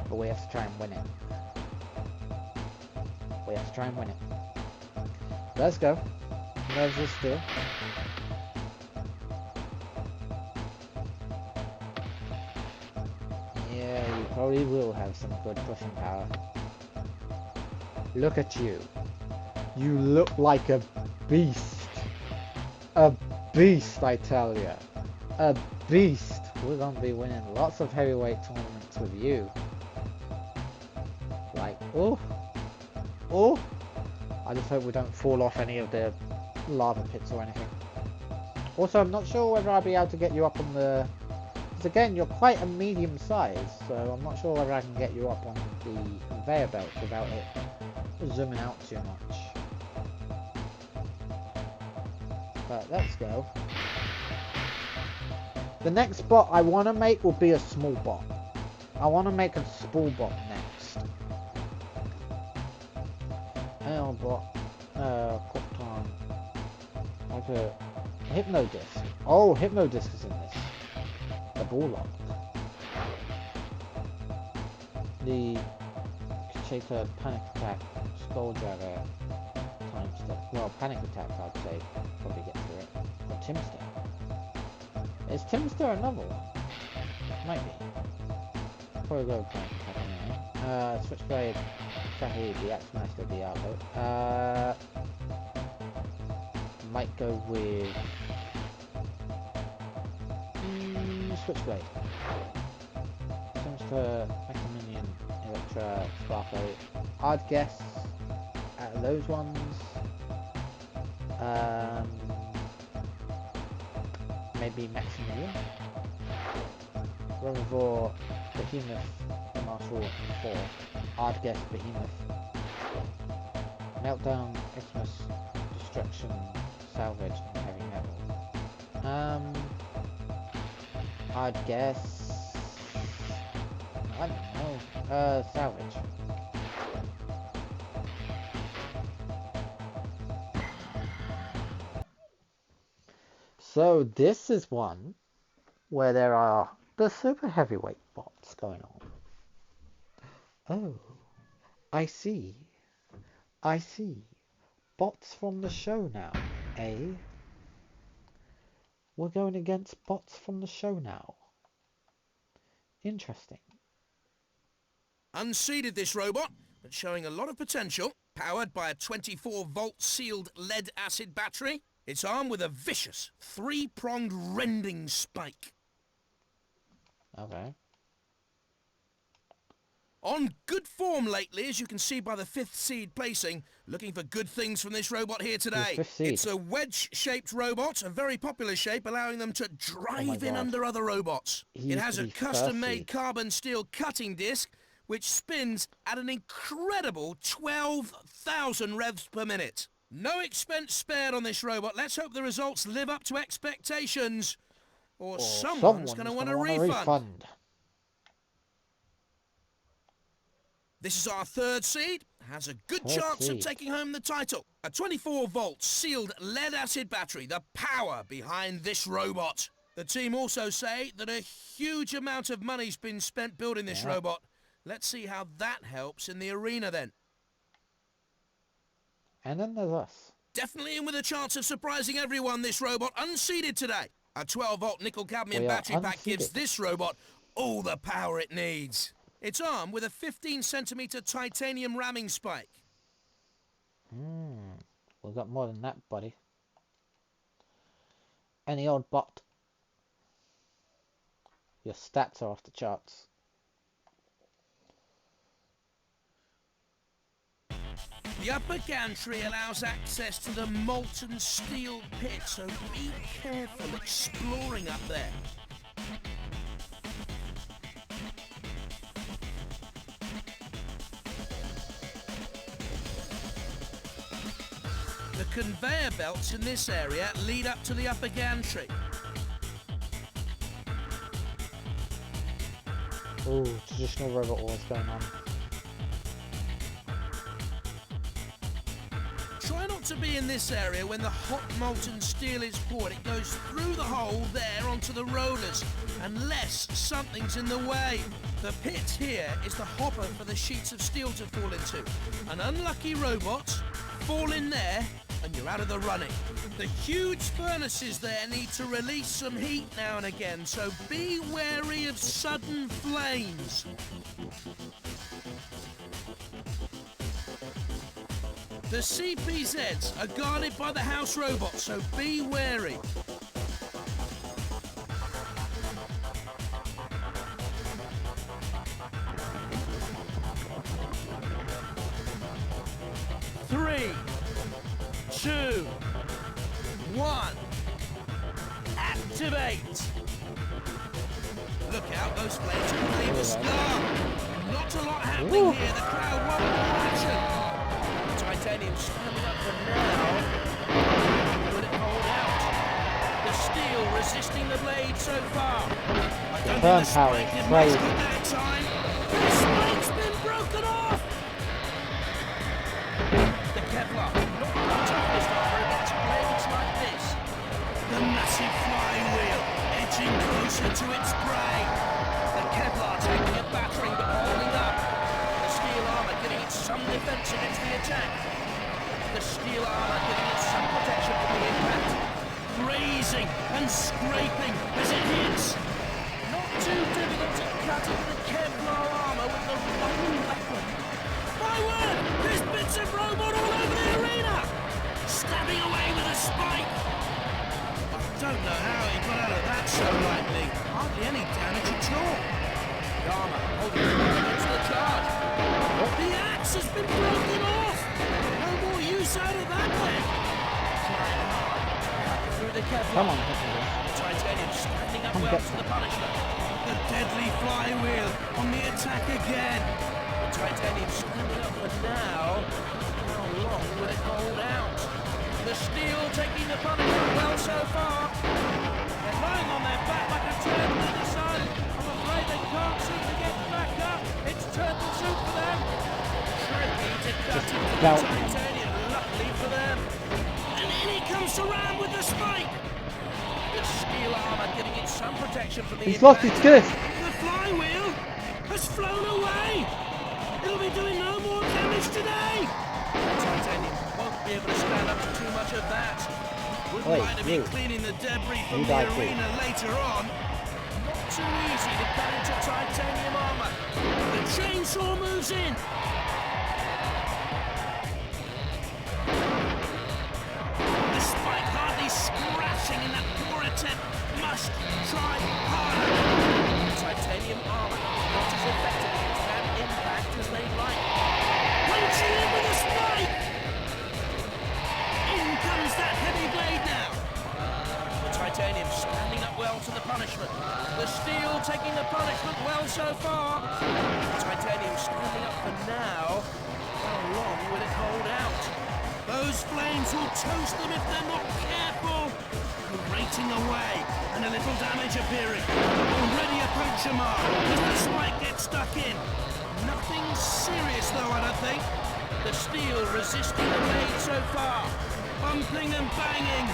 But we have to try and win it. We have to try and win it. Let's go. There's this steel. Yeah, you probably will have some good pushing power. Look at you. You look like a beast. A beast, I tell you. A beast. We're going to be winning lots of heavyweight tournaments with you. Like, oh. Oh. I just hope we don't fall off any of the lava pits or anything. Also, I'm not sure whether I'll be able to get you up on the... Because again, you're quite a medium size, so I'm not sure whether I can get you up on the conveyor belt without it zooming out too much. But let's go. The next bot I want to make will be a small bot. I want to make a small bot next. Bot. Copton. Like a Hypno Disc. Oh, Hypno Disc is in this. The ball lock. The Kachaker Panic Attack Skulljagger time step. Well, Panic Attack I'd say probably get through it. Or Timster. Is Timster another one? Might be. Probably go with Panic Attack anyway. Switchblade, Shahi, the Axe Master, Diablo. Might go with Switchblade. Timster, Macaminion, Electra, Sparkle. I'd guess out of those ones. Maybe Maximilian. Reservoir, Behemoth, Marshall 4. I'd guess Behemoth. Meltdown, Xmas, Destruction, Salvage, and Heavy Metal. I'd guess... I don't know. Salvage. So this is one where there are the super heavyweight bots going on. Oh, I see. I see. Bots from the show now, eh? We're going against bots from the show now. Interesting. Unseeded this robot, but showing a lot of potential. Powered by a 24-volt sealed lead-acid battery. It's armed with a vicious, 3-pronged rending spike. Okay. On good form lately, as you can see by the 5th seed placing. Looking for good things from this robot here today. It's a wedge-shaped robot, a very popular shape, allowing them to drive in under other robots. It has a custom-made carbon steel cutting disc, which spins at an incredible 12,000 revs per minute. No expense spared on this robot. Let's hope the results live up to expectations. Or someone's going to want a refund. This is our 3rd seed. has a good Let's chance see. of taking home the title. A 24-volt sealed lead-acid battery, the power behind this robot. The team also say that a huge amount of money's been spent building this robot. Let's see how that helps in the arena then. And then there's us. Definitely in with a chance of surprising everyone, this robot, unseeded today. A 12-volt nickel-cadmium We are battery pack gives unseeded. this robot all the power it needs. It's armed with a 15-centimetre titanium ramming spike. We've got more than that, buddy. Any old bot. Your stats are off the charts. The upper gantry allows access to the molten steel pit, so be careful exploring up there. The conveyor belts in this area lead up to the upper gantry. Ooh, traditional Robot Wars going on. Try not to be in this area when the hot molten steel is poured. It goes through the hole there onto the rollers, unless something's in the way. The pit here is the hopper for the sheets of steel to fall into. An unlucky robot, fall in there, and you're out of the running. The huge furnaces there need to release some heat now and again, so be wary of sudden flames. The CPZs are guarded by the house robot, so be wary. Three, 2, 1, activate! Look out, those flames can leave a scar. Not a lot happening here, the crowd won't more action. Titanium standing up for now. Will it hold out? The steel resisting the blade so far. I don't burn think the power spike is did crazy. much good that time. The spike's been broken off! The Kevlar, not the toughest of robots, blades like this. The massive flywheel edging closer to its prey. The Kevlar taking a battering but holding up. The steel armour giving it some defence against the attack. The steel armour giving it some protection from the impact. Grazing and scraping as it hits. Not too difficult to cut into the Kevlar armour with the right weapon. My word! There's bits of robot all over the arena! Stabbing away with a spike! I don't know how he got out of that so lightly. Hardly any damage at all. The armour holding it against the charge. The axe has been broken off! No more use out of that then! Trying hard to cut through the Kevlar. Come on, Hitler. Titanium standing up Come well get to the me. punishment. The deadly flywheel on the attack again. The Titanium standing up for now. How long will it hold out? The steel taking the punishment well so far. They're lying on their back like a turtle in the sun. I'm afraid they can't seem to get back up. It's turtle soup for them. Tricky to cut into the about- Titanium, luckily for them. And in he comes to ram with the spike. The steel armour giving it some protection from the He's lost impact. his girth. The flywheel has flown away. It'll be doing no more damage today. Titanium won't be able to stand up to too much of that. Wouldn't Oi, like to be you. cleaning the debris from You the die too. arena later on. Not too easy to cut into titanium armour. The chainsaw moves in. The spike hardly scratching in that poor attempt. Must try harder. Titanium armour not as effective against that impact as they'd like. Punching in with a spike! In comes that heavy blade now. The Titanium standing up well to the punishment. The steel taking the punishment well so far. The Titanium standing up for now. How long will it hold out? Those flames will toast them if they're not careful. Grating away, and a little damage appearing. Already a puncture mark as the spike gets stuck in. Nothing serious though, I don't think. The steel resisting the blade so far. Bumping and banging.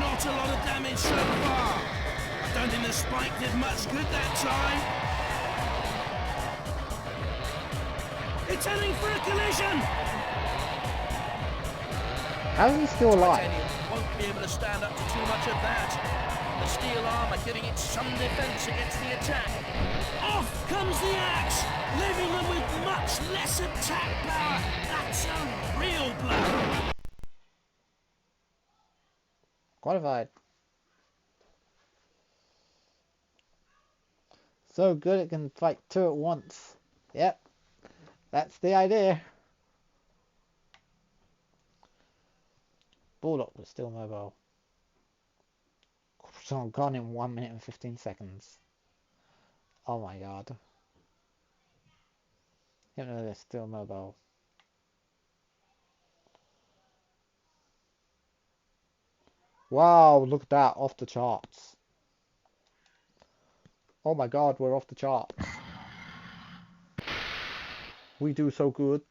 Not a lot of damage so far. I don't think the spike did much good that time. It's heading for a collision. How is he still alive? Titanium won't be able to stand up to too much of that. The steel armour giving it some defence against the attack. Off comes the axe, leaving them with much less attack power. That's a real blow. Qualified. So good it can fight two at once. Yep. That's the idea. Bullock was still mobile. So I'm gone in 1 minute and 15 seconds. Oh my god. You know they're still mobile. Wow, look at that, off the charts. Oh my god, we're off the charts. We do so good.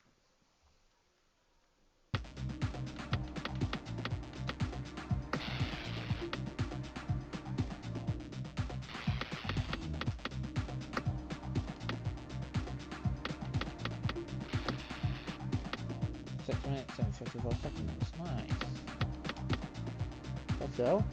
Minutes and 54 seconds. Nice. Let's go.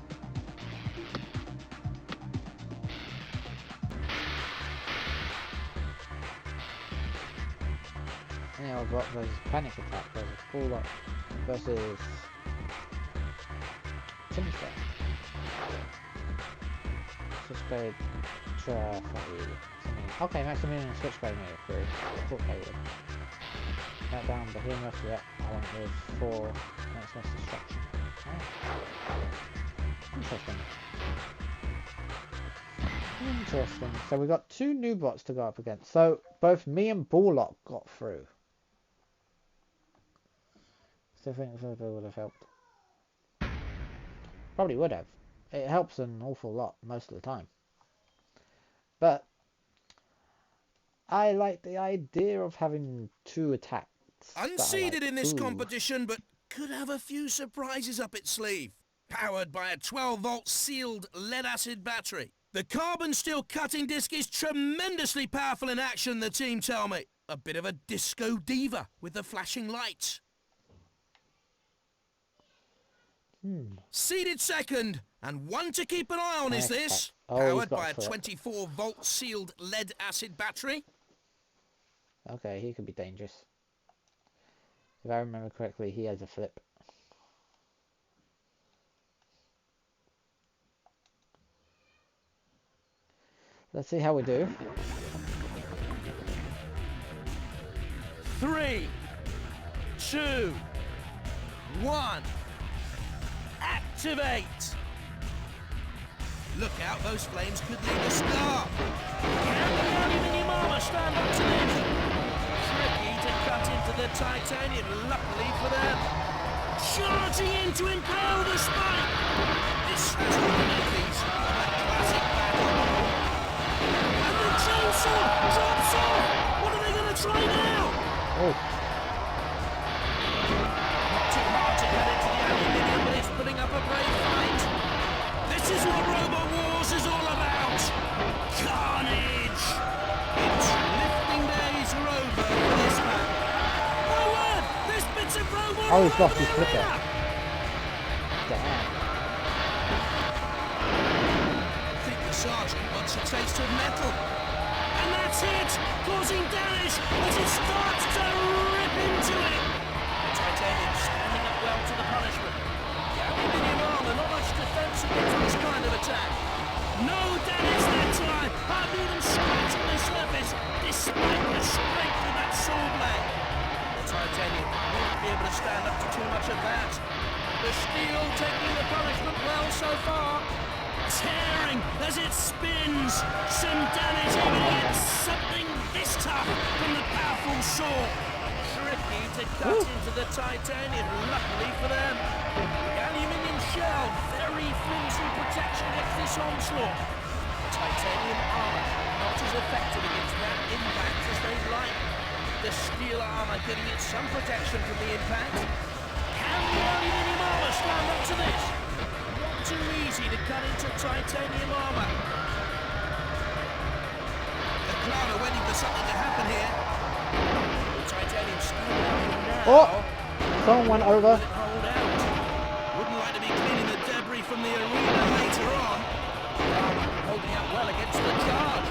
Yeah, I've got versus Panic Attack versus Bullock versus Finisher. Switchblade Traffic. Okay, Maximilian and Switchblade made it through. I thought they would. Down Behemoth, yeah, I went with 4 next less destruction. Oh. Interesting. Interesting. So we got 2 new bots to go up against. So both me and Bullock got through. Still think it would have helped. Probably would have. It helps an awful lot most of the time. But I like the idea of having 2 attacks. Unseeded in this competition, but could have a few surprises up its sleeve. Powered by a 12-volt sealed lead-acid battery. The carbon steel cutting disc is tremendously powerful in action, the team tell me. A bit of a disco diva with the flashing lights. Seeded second, and one to keep an eye on is this. Powered by a 24-volt sealed lead-acid battery. Okay, he could be dangerous. If I remember correctly, he has a flip. Let's see how we do. 3, 2, 1. Activate! Look out, those flames could leave a scar. Can the aluminium armour stand up to this? Tricky to cut into the titanium, luckily for them. Charging in to impale the spike! This has really these classic battle. And the chainsaw drops off! What are they going to try now? Oh. Not too hard to get into the aluminium, but it's putting up a brave fight. This is what Robot Wars is all about. Carnage! Its lifting days are over for this man. My word! This bit's of Robot. Oh, he's lost his flipper. Damn. I think the sergeant wants a taste of metal. And that's it! Causing damage as it starts to rip into it. Titanium standing up well to the punishment. The aluminium armour, not much defence against this kind of attack. No damage that time, hardly even scratching the surface, despite the strength of that saw blade. The titanium won't be able to stand up to too much of that. The steel taking the punishment well so far. Tearing as it spins. Some damage even against something this tough from the powerful saw. Tricky to cut into the titanium, luckily for them. The aluminium shell, very flimsy protection against this onslaught. Titanium armour, not as effective against that impact as they'd like. the steel armour giving it some protection from the impact. Can the aluminium armour stand up to this? Not too easy to cut into titanium armour. The crowd are waiting for something to happen here. The titanium standing up now. Oh! Someone went over. Will it hold out? Wouldn't like to be cleaning the debris from the arena later on. Armour holding up well against the charge.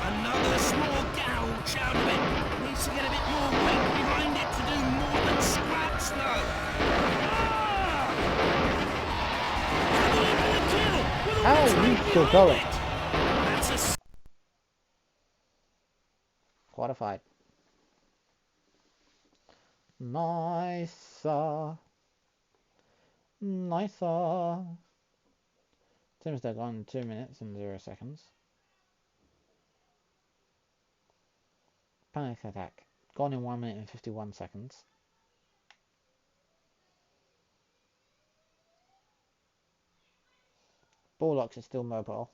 Another small gouge out of it. Needs to get a bit more weight behind it to do more than scratch though. Ah! Can he get a kill with all How the are time you still behind going? it? That's a Qualified. Nice. Nice. Seems they're gone 2 minutes and 0 seconds. Panic attack. Gone in 1 minute and 51 seconds. Borlox is still mobile.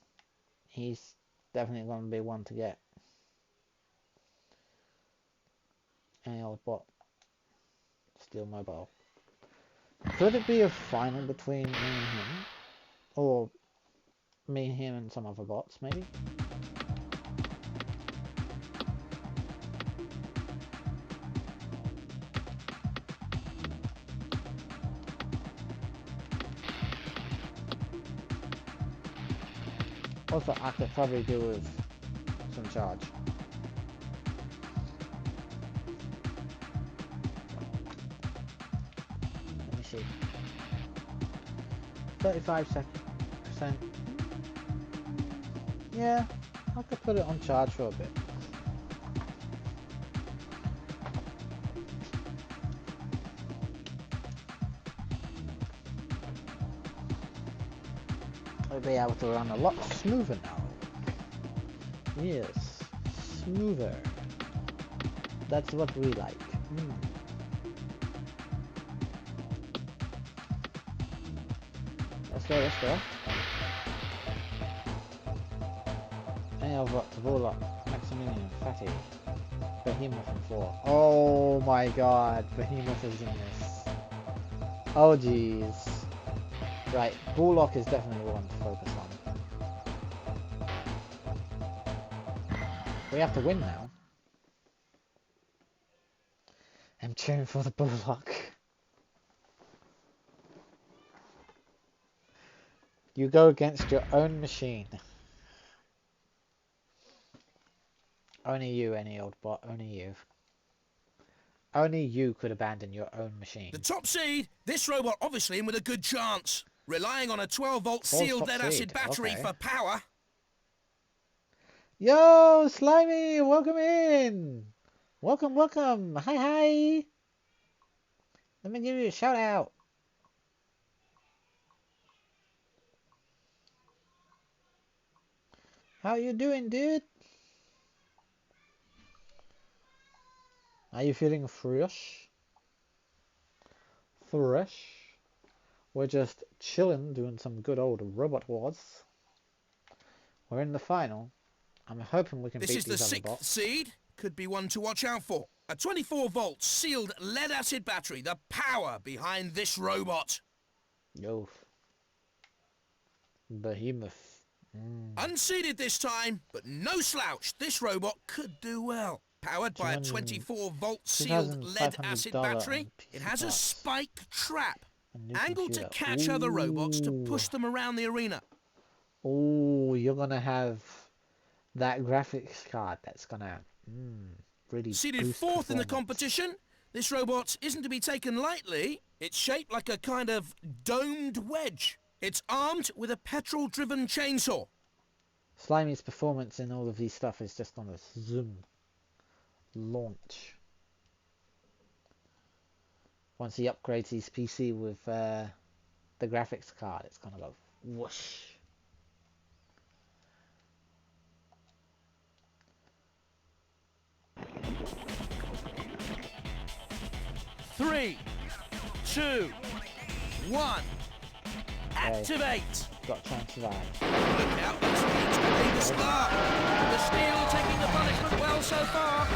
He's definitely going to be one to get. Any old bot. Still mobile. Could it be a final between me and him? Or me, him and some other bots maybe? Also, I could probably do with some charge. Let me see. 35%. Yeah, I could put it on charge for a bit. I'll be able to run a lot smoother now. Yes, smoother. That's what we like. Let's go, let's go. Aelbot, Warlock, Maximilian, Fatty, Behemoth and 4. Oh my god, Behemoth is in this. Oh jeez. Right, Warlock is definitely the one to focus on. We have to win now. I'm cheering for the Warlock. You go against your own machine. Only you, any old bot, only you. Only you could abandon your own machine. The top seed, this robot obviously in with a good chance. Relying on a 12-volt sealed top lead-acid seed, battery okay. for power. Yo, Slimy, welcome in. Welcome, welcome. Hi, hi. Let me give you a shout out. How you doing, dude? Are you feeling fresh? Fresh? We're just chilling, doing some good old Robot Wars. We're in the final. I'm hoping we can This beat is the these other 6th bots. seed. Could be one to watch out for. A 24-volt sealed lead-acid battery, the power behind this robot. Yo. Behemoth. Unseeded this time, but no slouch. This robot could do well. Powered by a 24-volt sealed lead-acid battery, it has a spike trap. Angled to catch other robots to push them around the arena. Oh, you're gonna have that graphics card that's gonna really Seeded boost 4th in the performance. competition, this robot isn't to be taken lightly. It's shaped like a kind of domed wedge. It's armed with a petrol-driven chainsaw. Slimy's performance in all of these stuff is just on a zoom launch. Once he upgrades his PC with the graphics card, it's gonna go whoosh. Three, 2, 1. Activate. Got a chance to survive. Look out, this needs to be the spark. The steel taking the punishment well so far.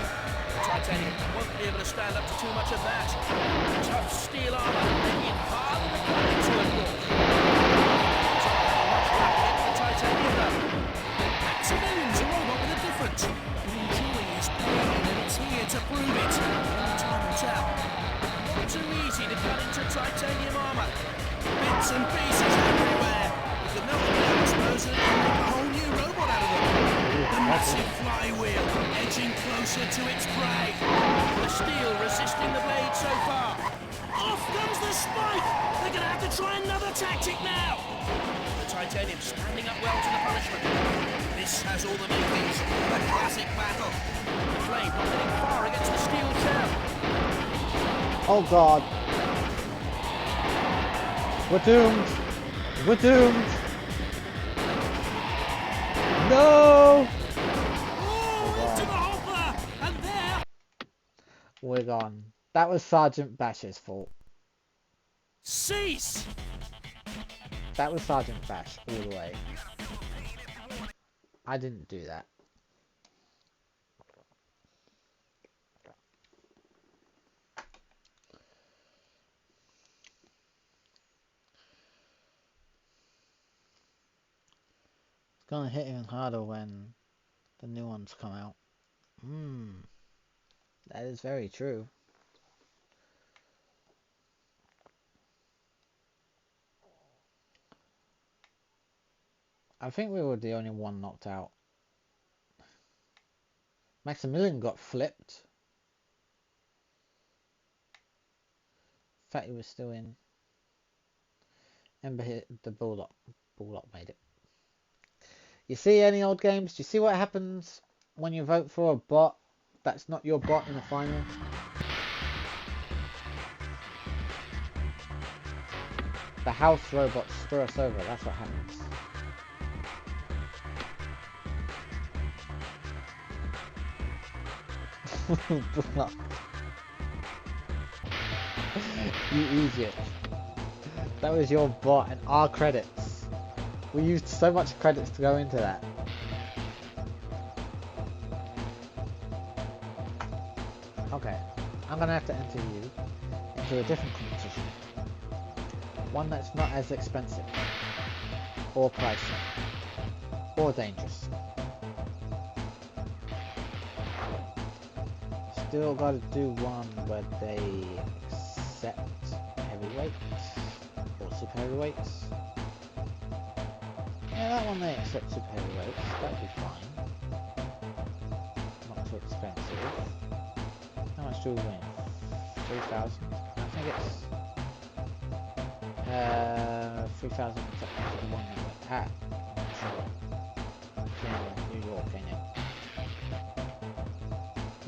titanium won't be able to stand up to too much of that. Tough steel armor making it harder than cutting to a look. It's not having much luck against the titanium though. Maximilian's a robot with a difference. Enjoying his pain and it's here to prove it. Only time will tell. Not too easy to cut into titanium armor. Bits and pieces everywhere. You can melt them down, I suppose, and make a whole new robot out of them. The massive flywheel edging closer to its prey. The steel resisting the blade so far. Off comes the spike! They're gonna have to try another tactic now! The titanium standing up well to the punishment. This has all the makings of a classic battle. The flame not getting far against the steel shell. Oh god. We're doomed. We're doomed. No! Oh, into the hopper! And there... We're gone. That was Sergeant Bash's fault. Cease! That was Sergeant Bash all the way. I didn't do that. It's gonna hit even harder when the new ones come out. That is very true. I think we were the only one knocked out. Maximilian got flipped. Fatty was still in. Ember hit the Bullock. Bullock made it. You see any old games? Do you see what happens when you vote for a bot that's not your bot in the final? The house robots screw us over, that's what happens. You idiot. That was your bot and our credits. We used so much credits to go into that. Okay, I'm gonna have to enter you into a different competition. One that's not as expensive, or pricey, or dangerous. Still gotta do one where they accept heavyweights, or super heavyweights. Yeah, that one they accept super heavyweights, that'd be fine. Not too expensive. How much do we win? 3,000? I think it's 3,000 to the one that we're at. I'm not sure. Yeah, New York, ain't it?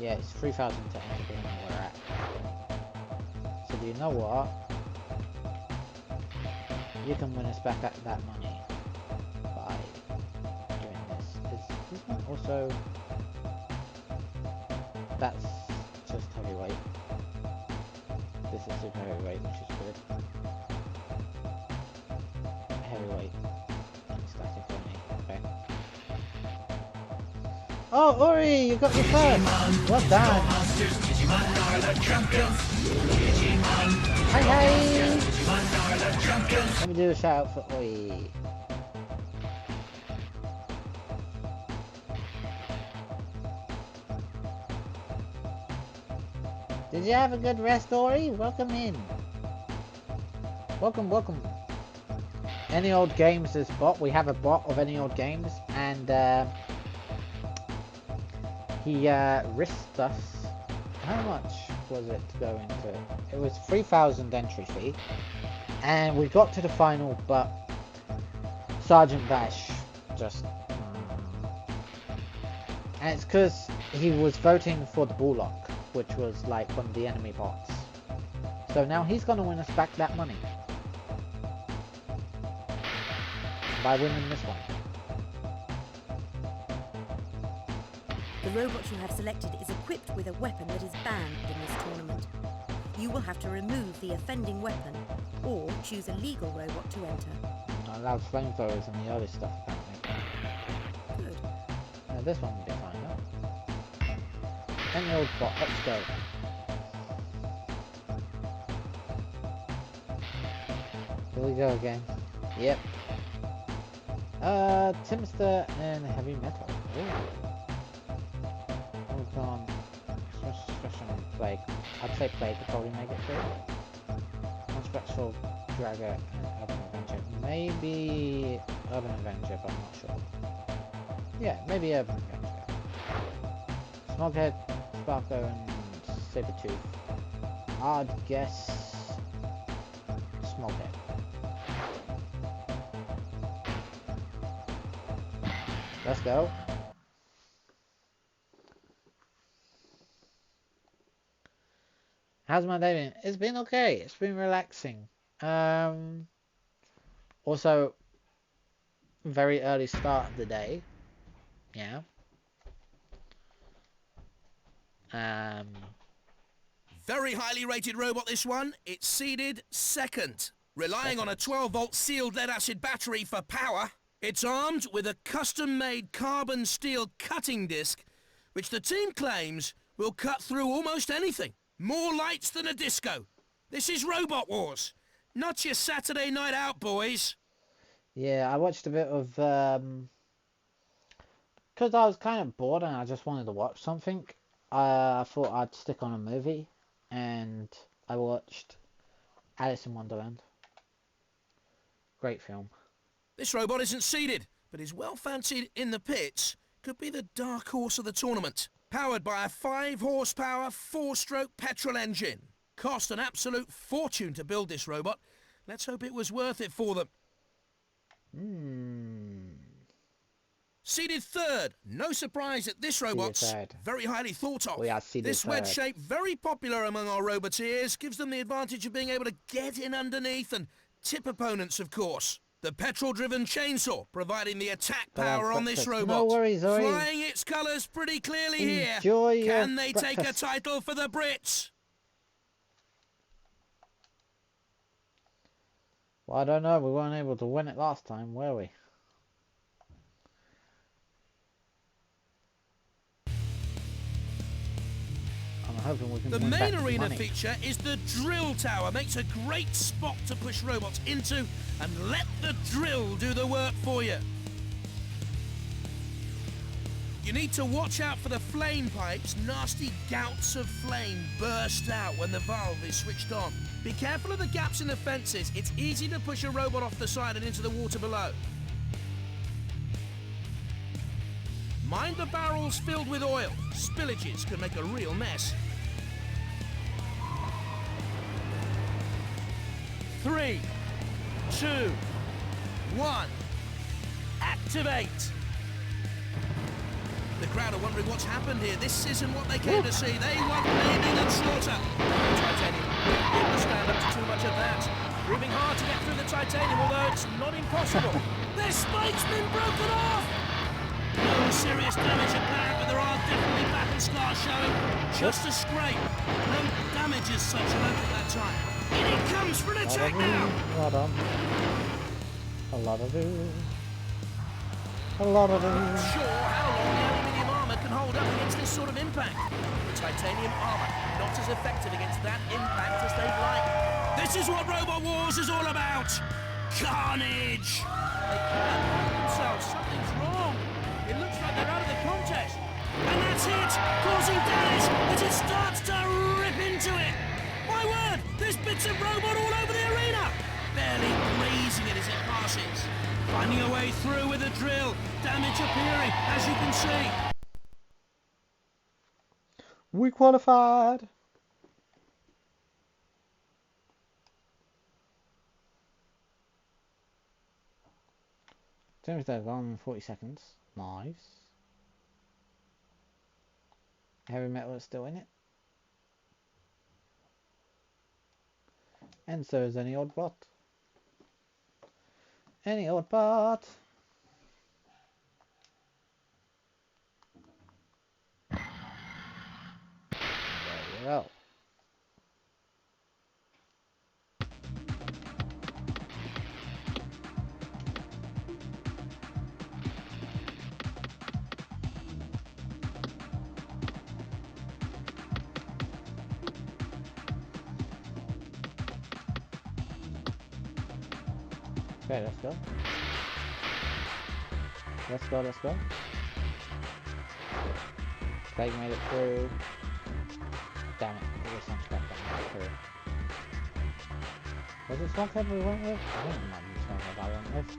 Yeah, it's 3,000 to enter the one that we're at. So do you know what? You can win us back at that money by doing this. Is this one also... That's just heavyweight. This is super heavyweight, which is good. Heavyweight and static only. Okay. Oh, Ori, you got your first. Well done. Hi, hi. Let me do a shout out for Ori. Did you have a good rest, Ori? Welcome in. Welcome, welcome. Any Old Games is bot. We have a bot of Any Old Games, and he risked us. How much was it to go into it? It was 3,000 entry fee, and we got to the final, but Sergeant Bash just. And it's because he was voting for the Bullock, which was like one of the enemy bots. So now he's going to win us back that money by winning this one. The robot you have selected is equipped with a weapon that is banned in this tournament. You will have to remove the offending weapon, or choose a legal robot to enter. I allowed flamethrowers and the other stuff apparently. Good. This one would be fine, though. Any old bot, let's go. Here we go again. Yep. Timster and heavy metal. Ooh. Hold on. Special plague. I'd say plague could probably make it through. One spectral dragger and urban adventure. Maybe urban adventure, but I'm not sure. Yeah, maybe urban adventure. Smoghead, Sparko, and Sabertooth. I'd guess Smoghead. Let's go. How's my day been? It's been okay. It's been relaxing. Also, very early start of the day. Yeah. Very highly rated robot, this one. It's seeded second. Relying on a 12-volt sealed lead-acid battery for power, it's armed with a custom-made carbon steel cutting disc, which the team claims will cut through almost anything. More lights than a disco. This is Robot Wars, not your Saturday night out, boys. Yeah, I watched a bit of because I was kind of bored and I just wanted to watch something. I thought I'd stick on a movie, and I watched Alice in Wonderland. Great film. This robot isn't seeded, but is well fancied in the pits. Could be the dark horse of the tournament. Powered by a 5-horsepower, 4-stroke petrol engine. Cost an absolute fortune to build this robot. Let's hope it was worth it for them. Seeded third. No surprise that this robot's very highly thought of. This wedge shape, very popular among our roboteers, gives them the advantage of being able to get in underneath and tip opponents, of course. The petrol-driven chainsaw providing the attack power on this robot. No worries, Flying its colours pretty clearly here. Can they take a title for the Brits? Well, I don't know. We weren't able to win it last time, were we? I'm hoping we can The win main back arena money. feature is the drill tower. Makes a great spot to push robots into and let the drill do the work for you. You need to watch out for the flame pipes. Nasty gouts of flame burst out when the valve is switched on. Be careful of the gaps in the fences. It's easy to push a robot off the side and into the water below. Mind the barrels filled with oil. Spillages can make a real mess. 3, 2, 1. Activate! The crowd are wondering what's happened here. This isn't what they came to see. They want maiming and slaughter. Titanium won't be able to stand up to too much of that. Proving hard to get through the titanium, although it's not impossible. Their spike's been broken off! No serious damage apparent, but there are definitely battle scars showing. Just a scrape. No damage as such alone at that time. In it comes for an attack now! Hold on. A lot of it. A lot of it. Not sure how long the aluminium armour can hold up against this sort of impact. The titanium armour not as effective against that impact as they'd like. This is what Robot Wars is all about! Carnage! They can't hold themselves. Something's wrong. It looks like they're out of the contest. And that's it! Causing damage as it starts to rip into it! My word! There's bits of robot all over the arena! Barely grazing it as it passes. Finding a way through with a drill. Damage appearing, as you can see. We qualified! Timster gone 40 seconds. Nice. Heavy metal is still in it. And so is any odd bot. Any old bot. There you go. Okay, let's go. Let's go, let's go. Okay, you made it through. Damn it, it was some stuff that made it through. Was it Swamp Head we went with? I think it might be Swamp Head I went with.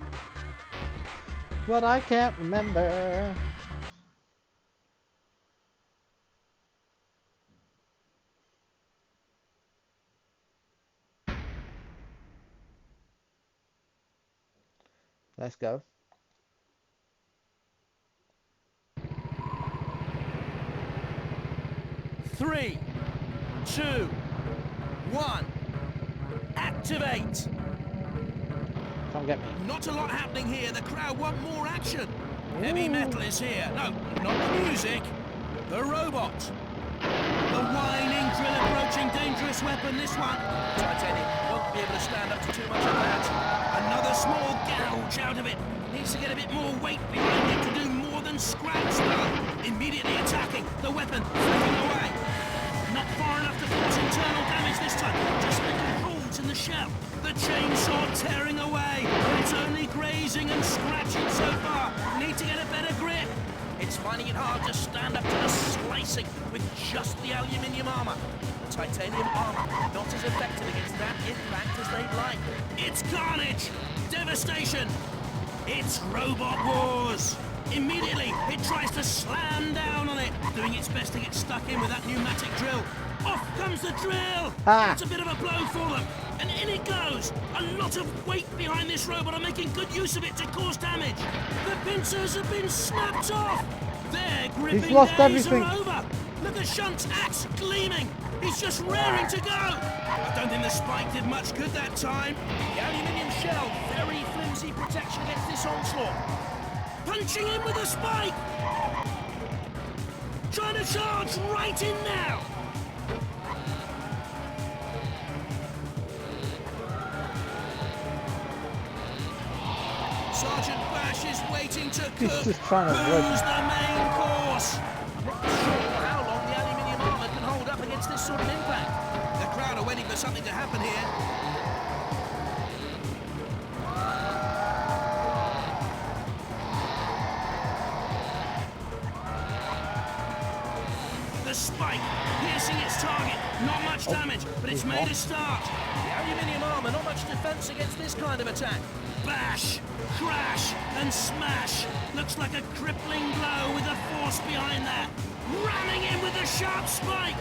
But I can't remember. Let's go. Three, two, one. Activate. Come get me. Not a lot happening here. The crowd want more action. Heavy metal is here. No, not the music. The robot. The whining drill approaching. Dangerous weapon, this one. Titanium won't be able to stand up to too much of that. Another small gouge out of it. Needs to get a bit more weight behind it to do more than scratch now. Immediately attacking. The weapon flipping away. Not far enough to cause internal damage this time. Just making holes in the shell. The chainsaw tearing away. But it's only grazing and scratching so far. Need to get a better grip. It's finding it hard to stand up to the slicing with just the aluminium armor. Titanium armor not as effective against that impact as they'd like. It's carnage! Devastation! It's Robot Wars! Immediately, it tries to slam down on it, doing its best to get stuck in with that pneumatic drill. Off comes the drill! Ah. It's a bit of a blow for them, and in it goes! A lot of weight behind this robot are making good use of it to cause damage. The pincers have been snapped off! Their gripping lost days everything. are over! Look at Shunt's axe gleaming! He's just raring to go! I don't think the spike did much good that time. The aluminium shell, very flimsy protection against this onslaught. Punching in with a spike! Trying to charge right in now! Sergeant Bash is waiting to cook. He's just trying to Who's the main course? I'm not sure how long the aluminium armor can hold up against this sort of impact. The crowd are waiting for something to happen here. Spike, piercing its target. Not much damage, but it's made a start. The aluminium armor, not much defense against this kind of attack. Bash, crash, and smash. Looks like a crippling blow with the force behind that. Ramming in with a sharp spike.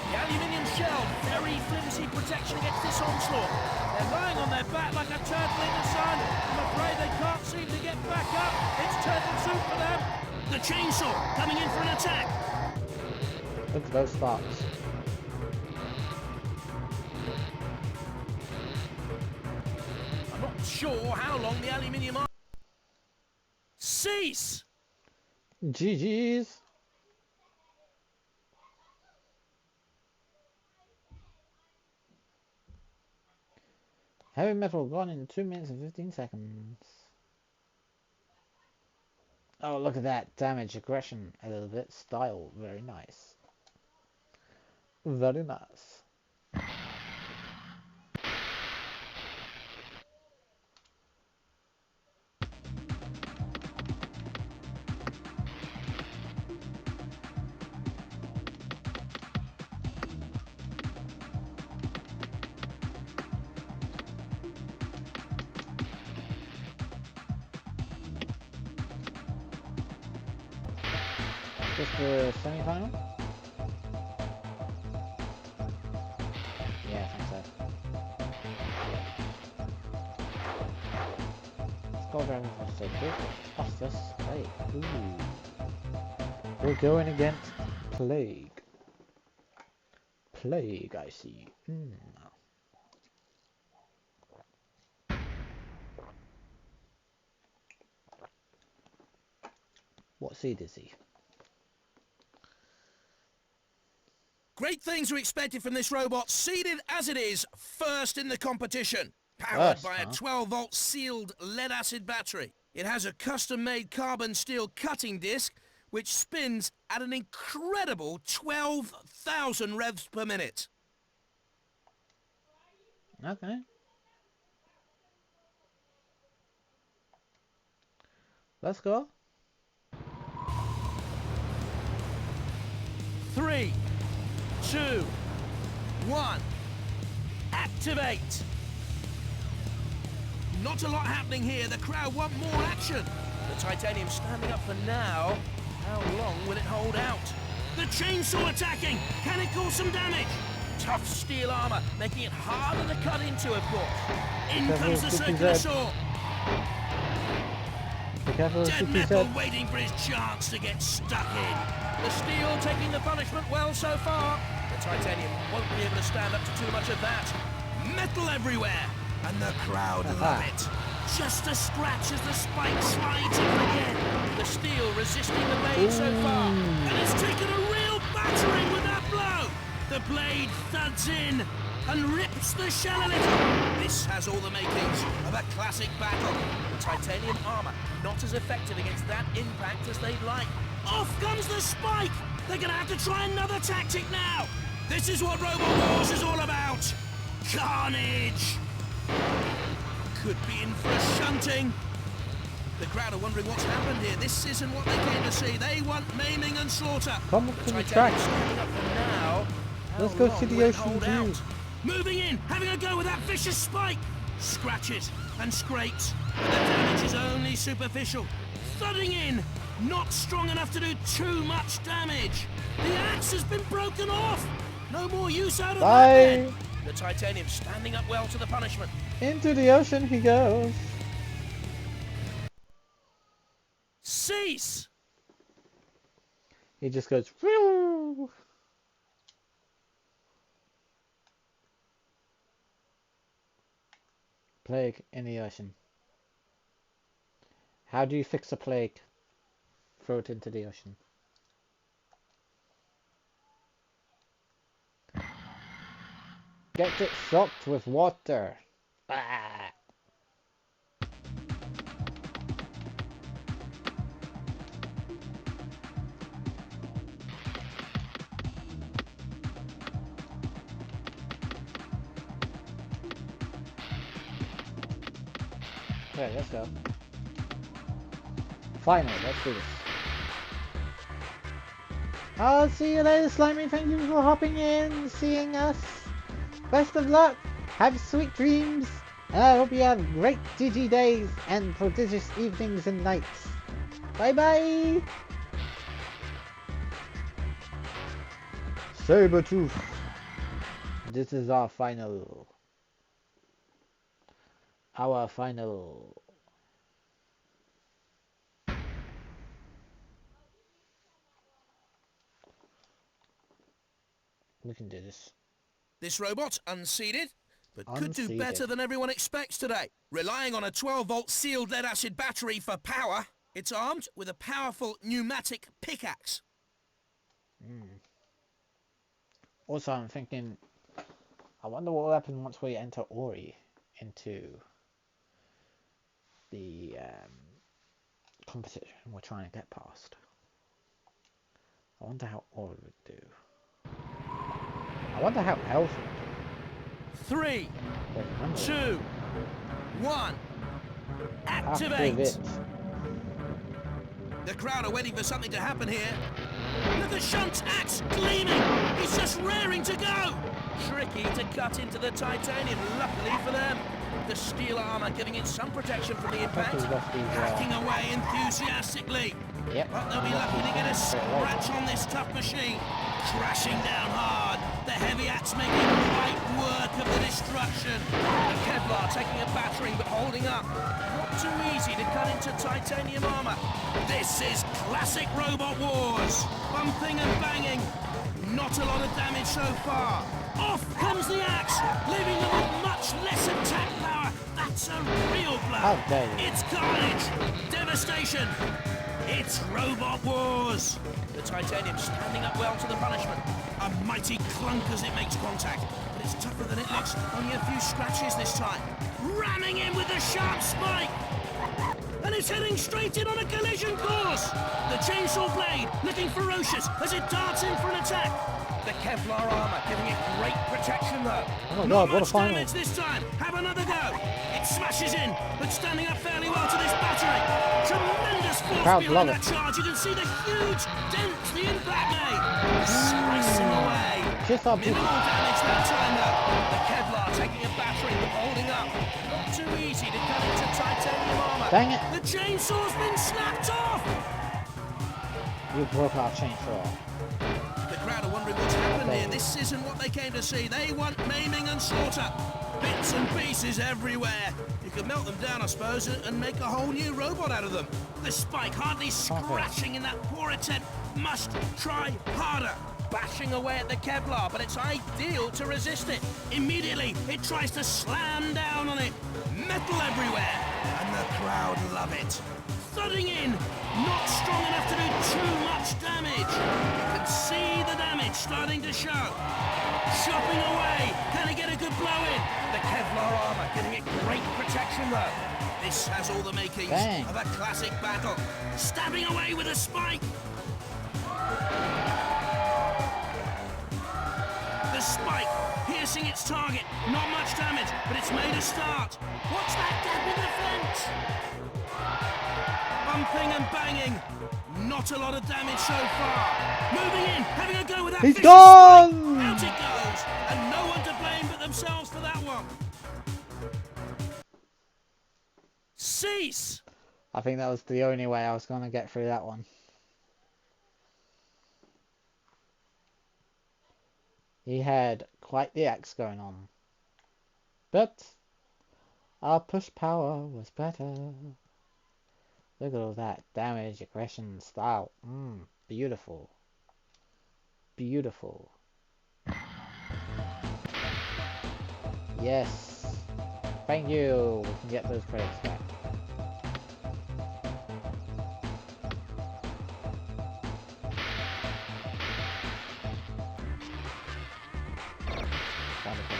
The aluminium shell, very flimsy protection against this onslaught. They're lying on their back like a turtle in the sun. I'm afraid they can't seem to get back up. It's turtle soup for them. The chainsaw coming in for an attack. Look at those sparks. I'm not sure how long the aluminium armor... Cease! GG's. Heavy metal gone in 2 minutes and 15 seconds. Oh, look at that. Damage, aggression, a little bit. Style, very nice. Very nice. Just the semi-final? Yeah, I think so. Skulldragon for safety. Phosphorus Plague. Ooh. We're going against Plague. Plague, I see. What seed is he? Great things are expected from this robot, seeded as it is, first in the competition. Powered by a 12-volt sealed lead-acid battery. It has a custom-made carbon steel cutting disc, which spins at an incredible 12,000 revs per minute. Okay. Let's go. 3, 2, 1. Activate! Not a lot happening here. The crowd want more action. The titanium standing up for now. How long will it hold out? The chainsaw attacking. Can it cause some damage? Tough steel armor, making it harder to cut into, of course. In comes the circular saw. Be careful, Dead metal waiting for his chance to get stuck in. The steel taking the punishment well so far. The titanium won't be able to stand up to too much of that. Metal everywhere, and the crowd love it. Just a scratch as the spike slides in again. The steel resisting the blade so far, and it's taken a real battering with that blow. The blade thuds in and rips the shell a little. This has all the makings of a classic battle. The titanium armor not as effective against that impact as they'd like. Off comes the spike! They're gonna have to try another tactic now! This is what Robot Wars is all about! Carnage! Could be in for a shunting. The crowd are wondering what's happened here. This isn't what they came to see. They want maiming and slaughter. Come to the track. Now, Let's go to the ocean too. Moving in, having a go with that vicious spike. Scratches and scrapes, but the damage is only superficial. Thudding in, not strong enough to do too much damage. The axe has been broken off. No more use out of that then. The titanium standing up well to the punishment. Into the ocean he goes. Cease! He just goes, whew. Plague in the ocean. How do you fix a plague? Throw it into the ocean. Get it soaked with water. Ah. Okay, let's go. Finally, let's do this. I'll see you later, Slimy. Thank you for hopping in, seeing us. Best of luck. Have sweet dreams. And I hope you have great Digi days and prodigious evenings and nights. Bye bye. Sabretooth. This is our final. Our final. We can do this. This robot, unseated, but could Unseated. do better than everyone expects today. Relying on a 12-volt sealed lead-acid battery for power, it's armed with a powerful pneumatic pickaxe. Also, I'm thinking, I wonder what will happen once we enter Ori into the competition we're trying to get past. I wonder how Ori would do. I wonder how Elf would do. 3, But remember, 2, 1. Activate! activate. The crowd are waiting for something to happen here. Look at Shunt's axe gleaming! He's just raring to go! Tricky to cut into the titanium, luckily for them. The steel armor giving it some protection from the impact. Hacking away enthusiastically. Yep. But they'll be lucky to get a scratch on this tough machine. Crashing down hard. The heavy axe making light work of the destruction. The Kevlar taking a battering but holding up. Not too easy to cut into titanium armor. This is classic Robot Wars. Bumping and banging. Not a lot of damage so far. Off comes the axe, leaving them with much less attack power. That's a real blow. How dare you. It's carnage, devastation. It's Robot Wars. The titanium standing up well to the punishment. A mighty clunk as it makes contact, but it's tougher than it looks. Only a few scratches this time. Ramming in with the sharp spike. and it's heading straight in on a collision course. The chainsaw blade looking ferocious as it darts in for an attack. The Kevlar armor giving it great protection though. Oh my Not god, what a much final. damage this time. Have another go. It smashes in, but standing up fairly well to this battery. Tremendous force Crowd love behind it. that charge. You can see the huge dent the impact made. Slicing away. Just our people. Minimal damage that time though. The Kevlar taking a battery but holding up. Not too easy to cut into titanium armor. Dang it. The chainsaw's been snapped off. You broke our chainsaw. The crowd are wondering what's happened here. This isn't what they came to see. They want maiming and slaughter. Bits and pieces everywhere. You could melt them down, I suppose, and make a whole new robot out of them. The spike hardly scratching in that poor attempt. Must try harder. Bashing away at the Kevlar, but it's ideal to resist it. Immediately, it tries to slam down on it. Metal everywhere, and the crowd love it. Thudding in, not strong enough to do too much damage. You can see the damage starting to show. Chopping away, can he get a good blow in? The Kevlar armor giving it great protection though. This has all the makings Dang. of a classic battle. Stabbing away with a spike. The spike piercing its target. Not much damage, but it's made a start. Watch that gap in the fence. Bumping and banging. Not a lot of damage so far. Moving in, having a go with that. He's vicious gone! spike. Out it goes, and no one to blame but themselves for that one. Cease. I think that was the only way I was going to get through that one. He had quite the axe going on. But our push power was better. Look at all that damage, aggression, style. Beautiful. Beautiful. Yes. Thank you. We can get those credits back. Wonderful.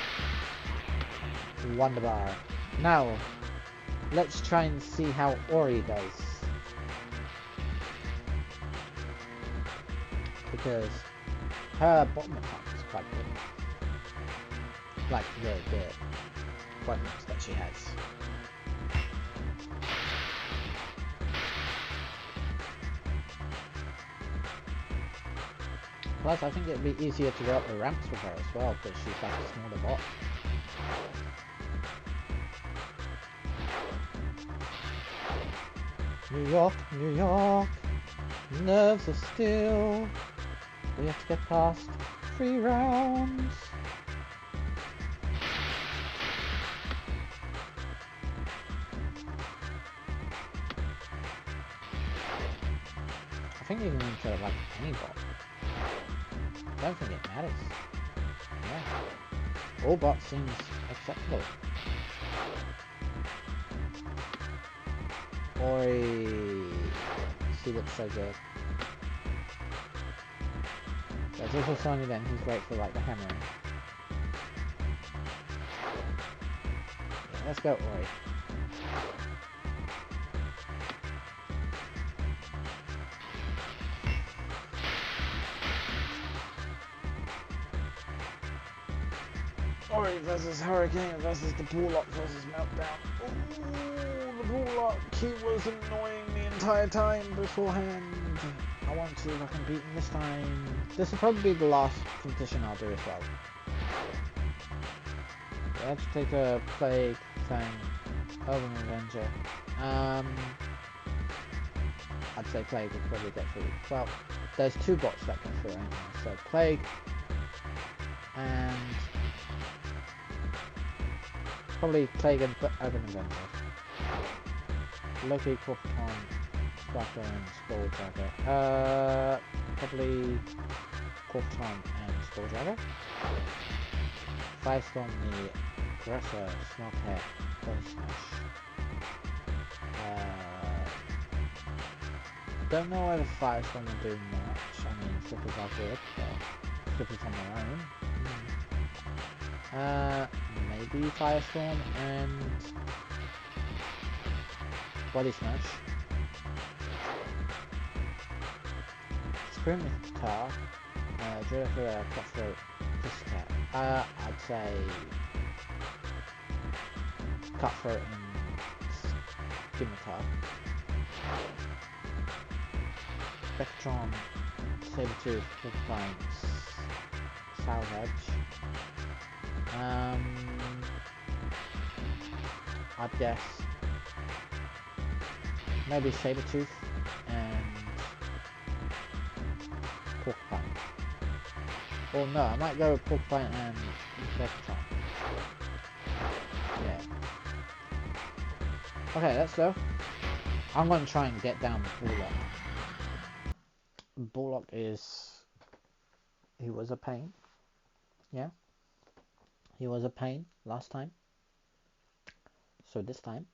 Wonderbar. Now, let's try and see how Ori does. Because her bottom attack is quite good. Like the weapons that she has. Plus, I think it'd be easier to go up the ramps with her as well, because she's like a smaller bot. New York, New York, nerves are still. We have to get past 3 rounds. I think you can enter like any bot. I don't think it matters. Yeah. All bots seems acceptable. Oi. She looks so good. There's also Sonny then, he's great for like the hammering. Yeah, let's go Ori. Ori versus Hurricane versus the Bullock versus Meltdown. Ooh, the Bullock, he was annoying the entire time beforehand. I want to see if I can beat him this time. This will probably be the last competition I'll do as well. Yeah, let's take a Plague thing. Urban Avenger. I'd say Plague will probably get through. Well, there's 2 bots that get through anyway. So Plague and probably Plague and Urban Avenger. Loki, Corporon, Sparkler and Skulldragger. Probably Corporon and Skulldragger. Firestorm, the Aggressor, Smoghead, Body Smash. Don't know whether Firestorm will do much. I mean, Flippers are good, but Flippers on their own. Maybe Firestorm and Body smash. Scimitar. Drill for a cutthroat pussycat. I'd say cutthroat and scimitar. Spectron, Sabertooth, Porcupine, Salvage. I'd guess maybe Sabertooth and Porcupine. Or no, I might go with Porcupine and Spectron. Yeah. Okay, let's go. I'm going to try and get down the Bullock. Bullock he was a pain. Yeah. He was a pain last time. So this time,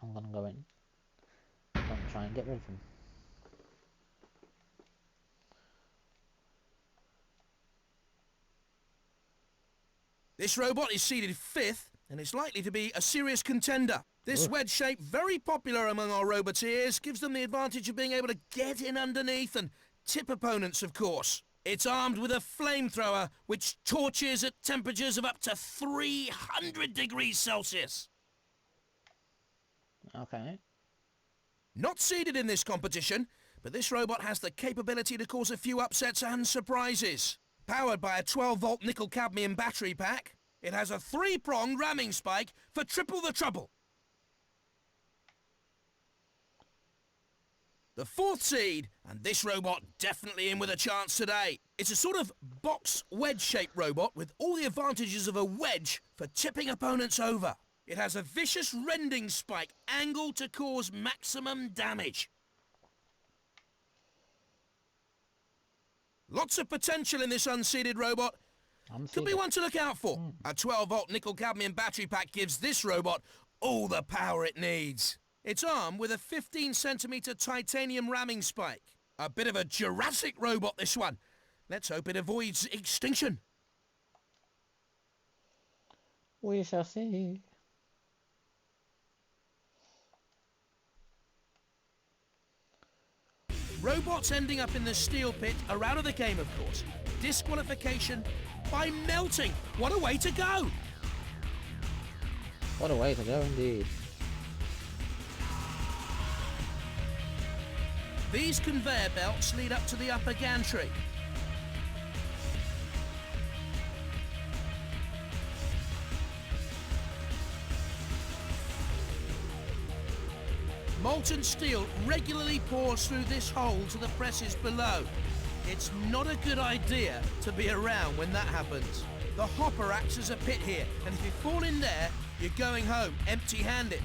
I'm going to go in. I'm going to try and get rid of him. This robot is seeded 5th, and it's likely to be a serious contender. This wedge shape, very popular among our roboteers, gives them the advantage of being able to get in underneath and tip opponents, of course. It's armed with a flamethrower, which torches at temperatures of up to 300 degrees Celsius. Okay. Not seeded in this competition, but this robot has the capability to cause a few upsets and surprises. Powered by a 12-volt nickel-cadmium battery pack, it has a 3-pronged ramming spike for triple the trouble. The 4th seed, and this robot definitely in with a chance today. It's a sort of box wedge-shaped robot with all the advantages of a wedge for tipping opponents over. It has a vicious rending spike angled to cause maximum damage. Lots of potential in this unseeded robot. Could be one to look out for. A 12-volt nickel-cadmium battery pack gives this robot all the power it needs. It's armed with a 15cm titanium ramming spike. A bit of a Jurassic robot, this one. Let's hope it avoids extinction. We shall see. Robots ending up in the steel pit are out of the game, of course. Disqualification by melting. What a way to go! What a way to go indeed. These conveyor belts lead up to the upper gantry. Molten steel regularly pours through this hole to the presses below. It's not a good idea to be around when that happens. The hopper acts as a pit here, and if you fall in there, you're going home empty-handed.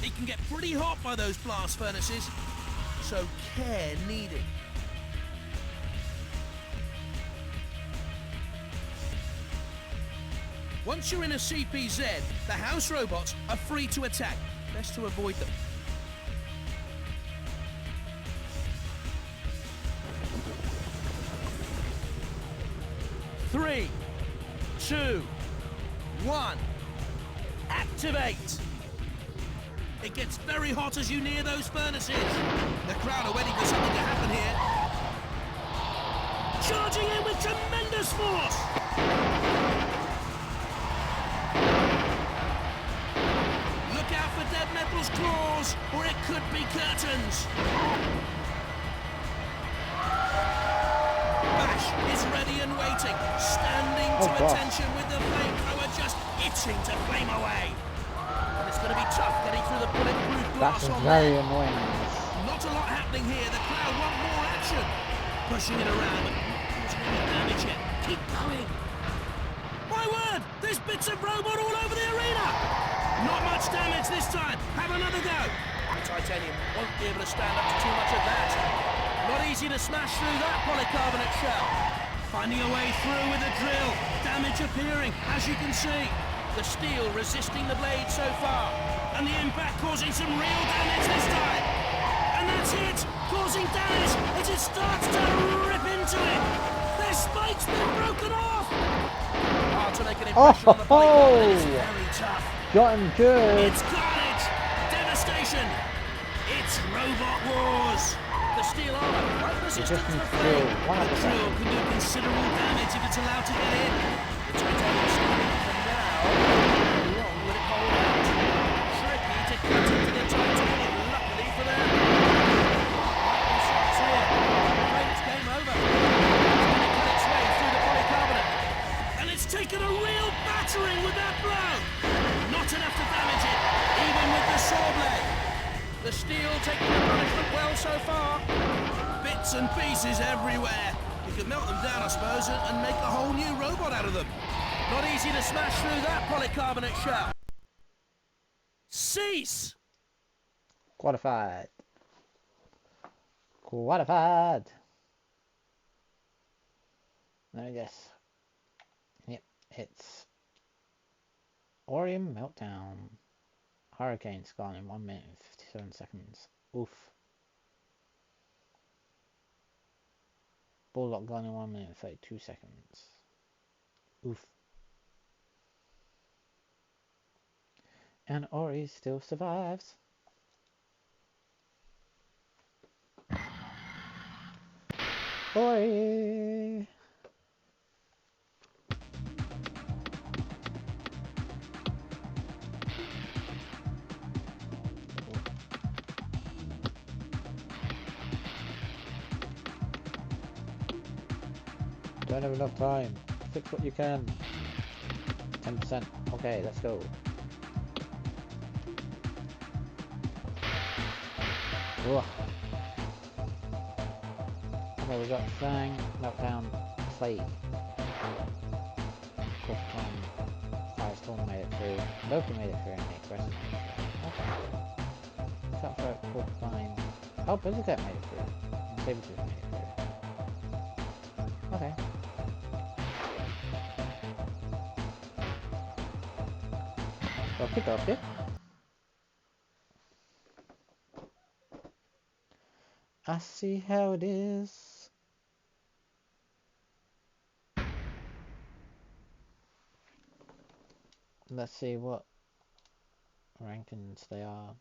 It can get pretty hot by those blast furnaces, so care needed. Once you're in a CPZ, the house robots are free to attack. Best to avoid them. Three, 2, 1, activate! It gets very hot as you near those furnaces. The crowd are waiting for something to happen here. Charging in with tremendous force! Look out for Dead Metal's claws, or it could be curtains. Bash is ready and waiting, standing to attention with the flamethrower just itching to flame away. And it's going to be tough getting through the bulletproof glass on there. That's very annoying. Not a lot happening here. The crowd want more action. Pushing it around, but not causing any damage yet. Keep going. My word! There's bits of robot all over the arena. Not much damage this time. Have another go. The titanium won't be able to stand up to too much of that. Not easy to smash through that polycarbonate shell. Finding a way through with a drill. Damage appearing, as you can see. The steel resisting the blade so far. And the impact causing some real damage this time. And that's it! Causing damage as it starts to rip into it. Their spike's been broken off! Hard to make an impression on the polycarbonate. It's very tough. Got him good. It's carnage! Devastation! Robot Wars! The steel armor, quite resistant to the flame. The drill can do considerable damage if it's allowed to get in. The titanium steel, and now, how long will it hold out? Tricky to cut into the titanium, luckily for them. Shots here. Afraid it's game over. It's going to cut its way through the polycarbonate. And it's taken a real battering with that blow. Not enough to damage it, even with the saw blade. The steel taking the punishment well so far. Bits and pieces everywhere. You could melt them down, I suppose, and make a whole new robot out of them. Not easy to smash through that polycarbonate shell. Cease! Qualified. Qualified. Let me guess. Yep, it's Orium Meltdown. Hurricane gone in 1 minute and 57 seconds. Oof. Bullock gone in 1 minute and 32 seconds. Oof. And Ori still survives. Ori! Don't have enough time. Fix what you can. 10%. Okay, let's go. Ugh. Okay, we got Fang, Meltdown, Plate. Cool. Firestorm made it through. Loki made it through and the Express made it through. Okay. Cutthroat, Porcupine. Oh, Blizzard made it through. And Sabretooth made it through. Okay. Okay. I see how it is. Let's see what rankings they are.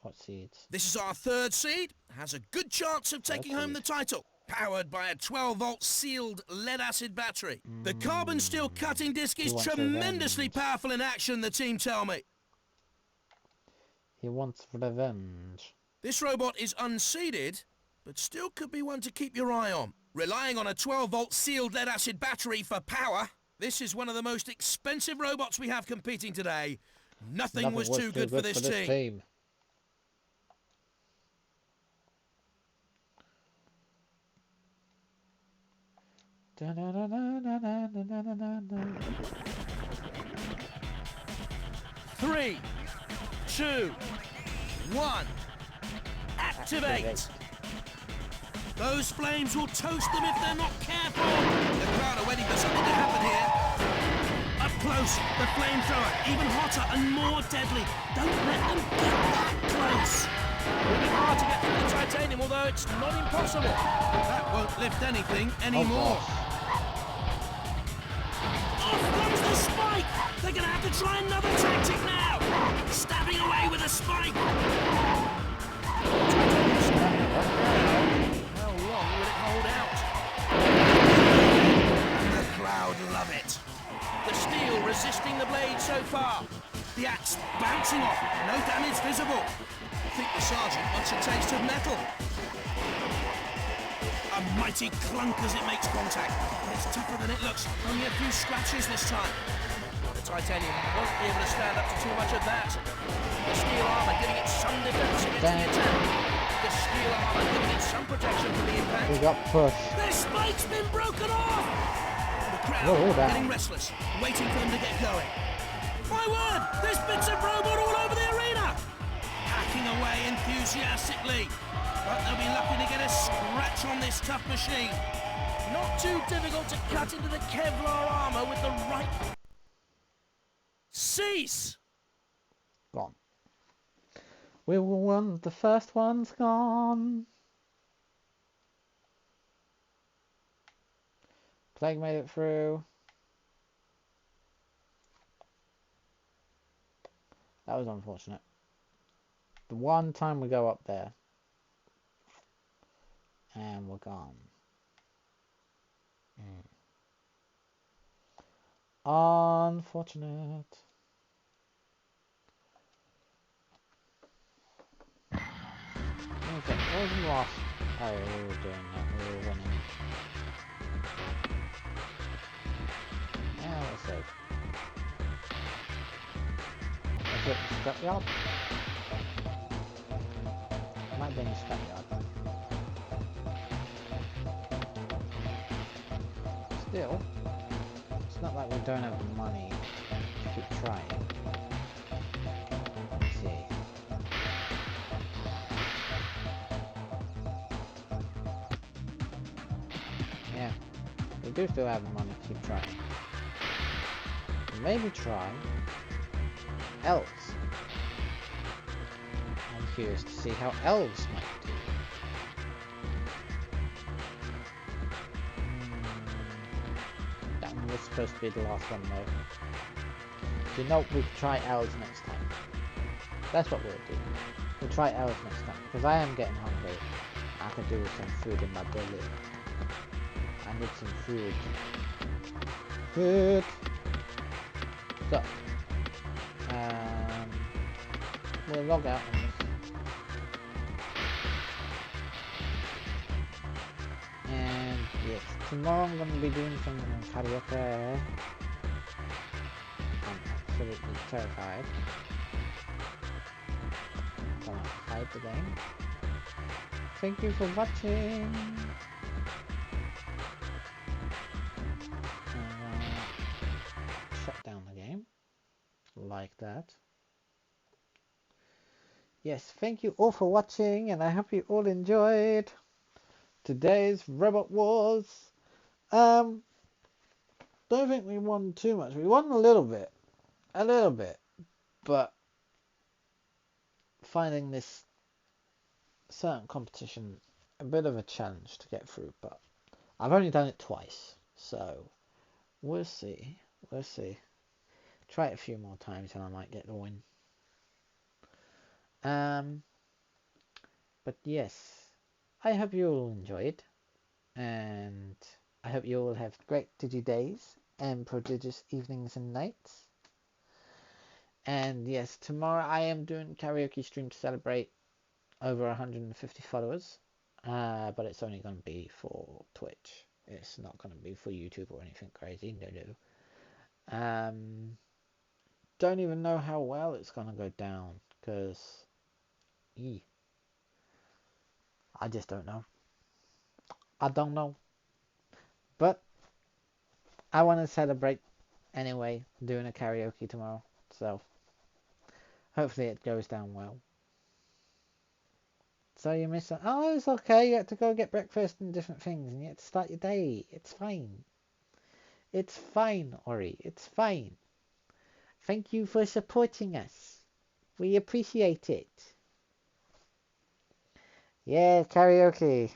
What seeds? This is our third seed. Has a good chance of taking home the title. Powered by a 12-volt sealed lead-acid battery. The carbon steel cutting disc is tremendously powerful in action, the team tell me. He wants revenge. This robot is unseeded, but still could be one to keep your eye on. Relying on a 12-volt sealed lead-acid battery for power, this is one of the most expensive robots we have competing today. Nothing was too good for this team. Three, 2, 1, activate! Those flames will toast them if they're not careful! The crowd are waiting for something to happen here. Up close, the flamethrower, even hotter and more deadly. Don't let them get that close! It'll be hard to get through the titanium, although it's not impossible. That won't lift anything anymore. Off comes the spike! They're gonna have to try another tactic now! Stabbing away with a spike! How long will it hold out? The crowd love it. The steel resisting the blade so far. The axe bouncing off, no damage visible. I think the sergeant wants a taste of metal. A mighty clunk as it makes contact. But it's tougher than it looks. Only a few scratches this time. The titanium won't be able to stand up to too much of that. The steel armor giving it some defense against the attack. The steel armor giving it some protection from the impact. We got pushed. Their spike's been broken off! The crowd getting restless, waiting for them to get going. My word! There's bits of robot all over the arena! Hacking away enthusiastically. But they'll be lucky to get a scratch on this tough machine. Not too difficult to cut into the Kevlar armor with the right... Cease! Gone. We won. The first one's gone. Plague made it through. That was unfortunate. The one time we go up there, and we're gone. Unfortunate. Okay, what was the last? Oh, we were doing that. We were winning. Yeah, we're safe. Is it the scrapyard? Might be in the scrapyard. Still, it's not like we don't have the money to keep trying. Let's see. Yeah, we do still have the money to keep trying. Maybe try elves. I'm curious to see how elves might do. That one was supposed to be the last one though. You know, we could try elves next time. That's what we'll do. We'll try elves next time, because I am getting hungry. I could do with some food in my belly. I need some food. Food! So, we'll log out on this. And yes, tomorrow I'm going to be doing some karaoke. I'm absolutely terrified. I'm going to hide the game. Thank you for watching. Shut down the game. Like that. Yes, thank you all for watching, and I hope you all enjoyed today's Robot Wars. Don't think we won too much. We won a little bit, but finding this certain competition a bit of a challenge to get through. But I've only done it twice, so we'll see. Try it a few more times, and I might get the win. But yes, I hope you all enjoyed, and I hope you all have great Digidays and prodigious evenings and nights. And yes, tomorrow I am doing karaoke stream to celebrate over 150 followers, but it's only going to be for Twitch. It's not going to be for YouTube or anything crazy. No. Don't even know how well it's going to go down, because I just don't know. I don't know. But I want to celebrate anyway, doing a karaoke tomorrow. So hopefully it goes down well. So you miss it. Oh, it's okay. You had to go get breakfast and different things, and you had to start your day. It's fine. It's fine, Ori. It's fine. Thank you for supporting us. We appreciate it. Yeah, karaoke.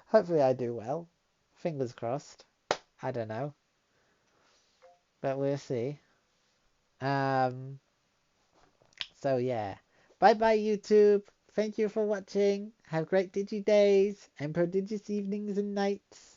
Hopefully I do well. Fingers crossed. I don't know. But we'll see. So yeah. Bye bye YouTube. Thank you for watching. Have great Digi days and prodigious evenings and nights.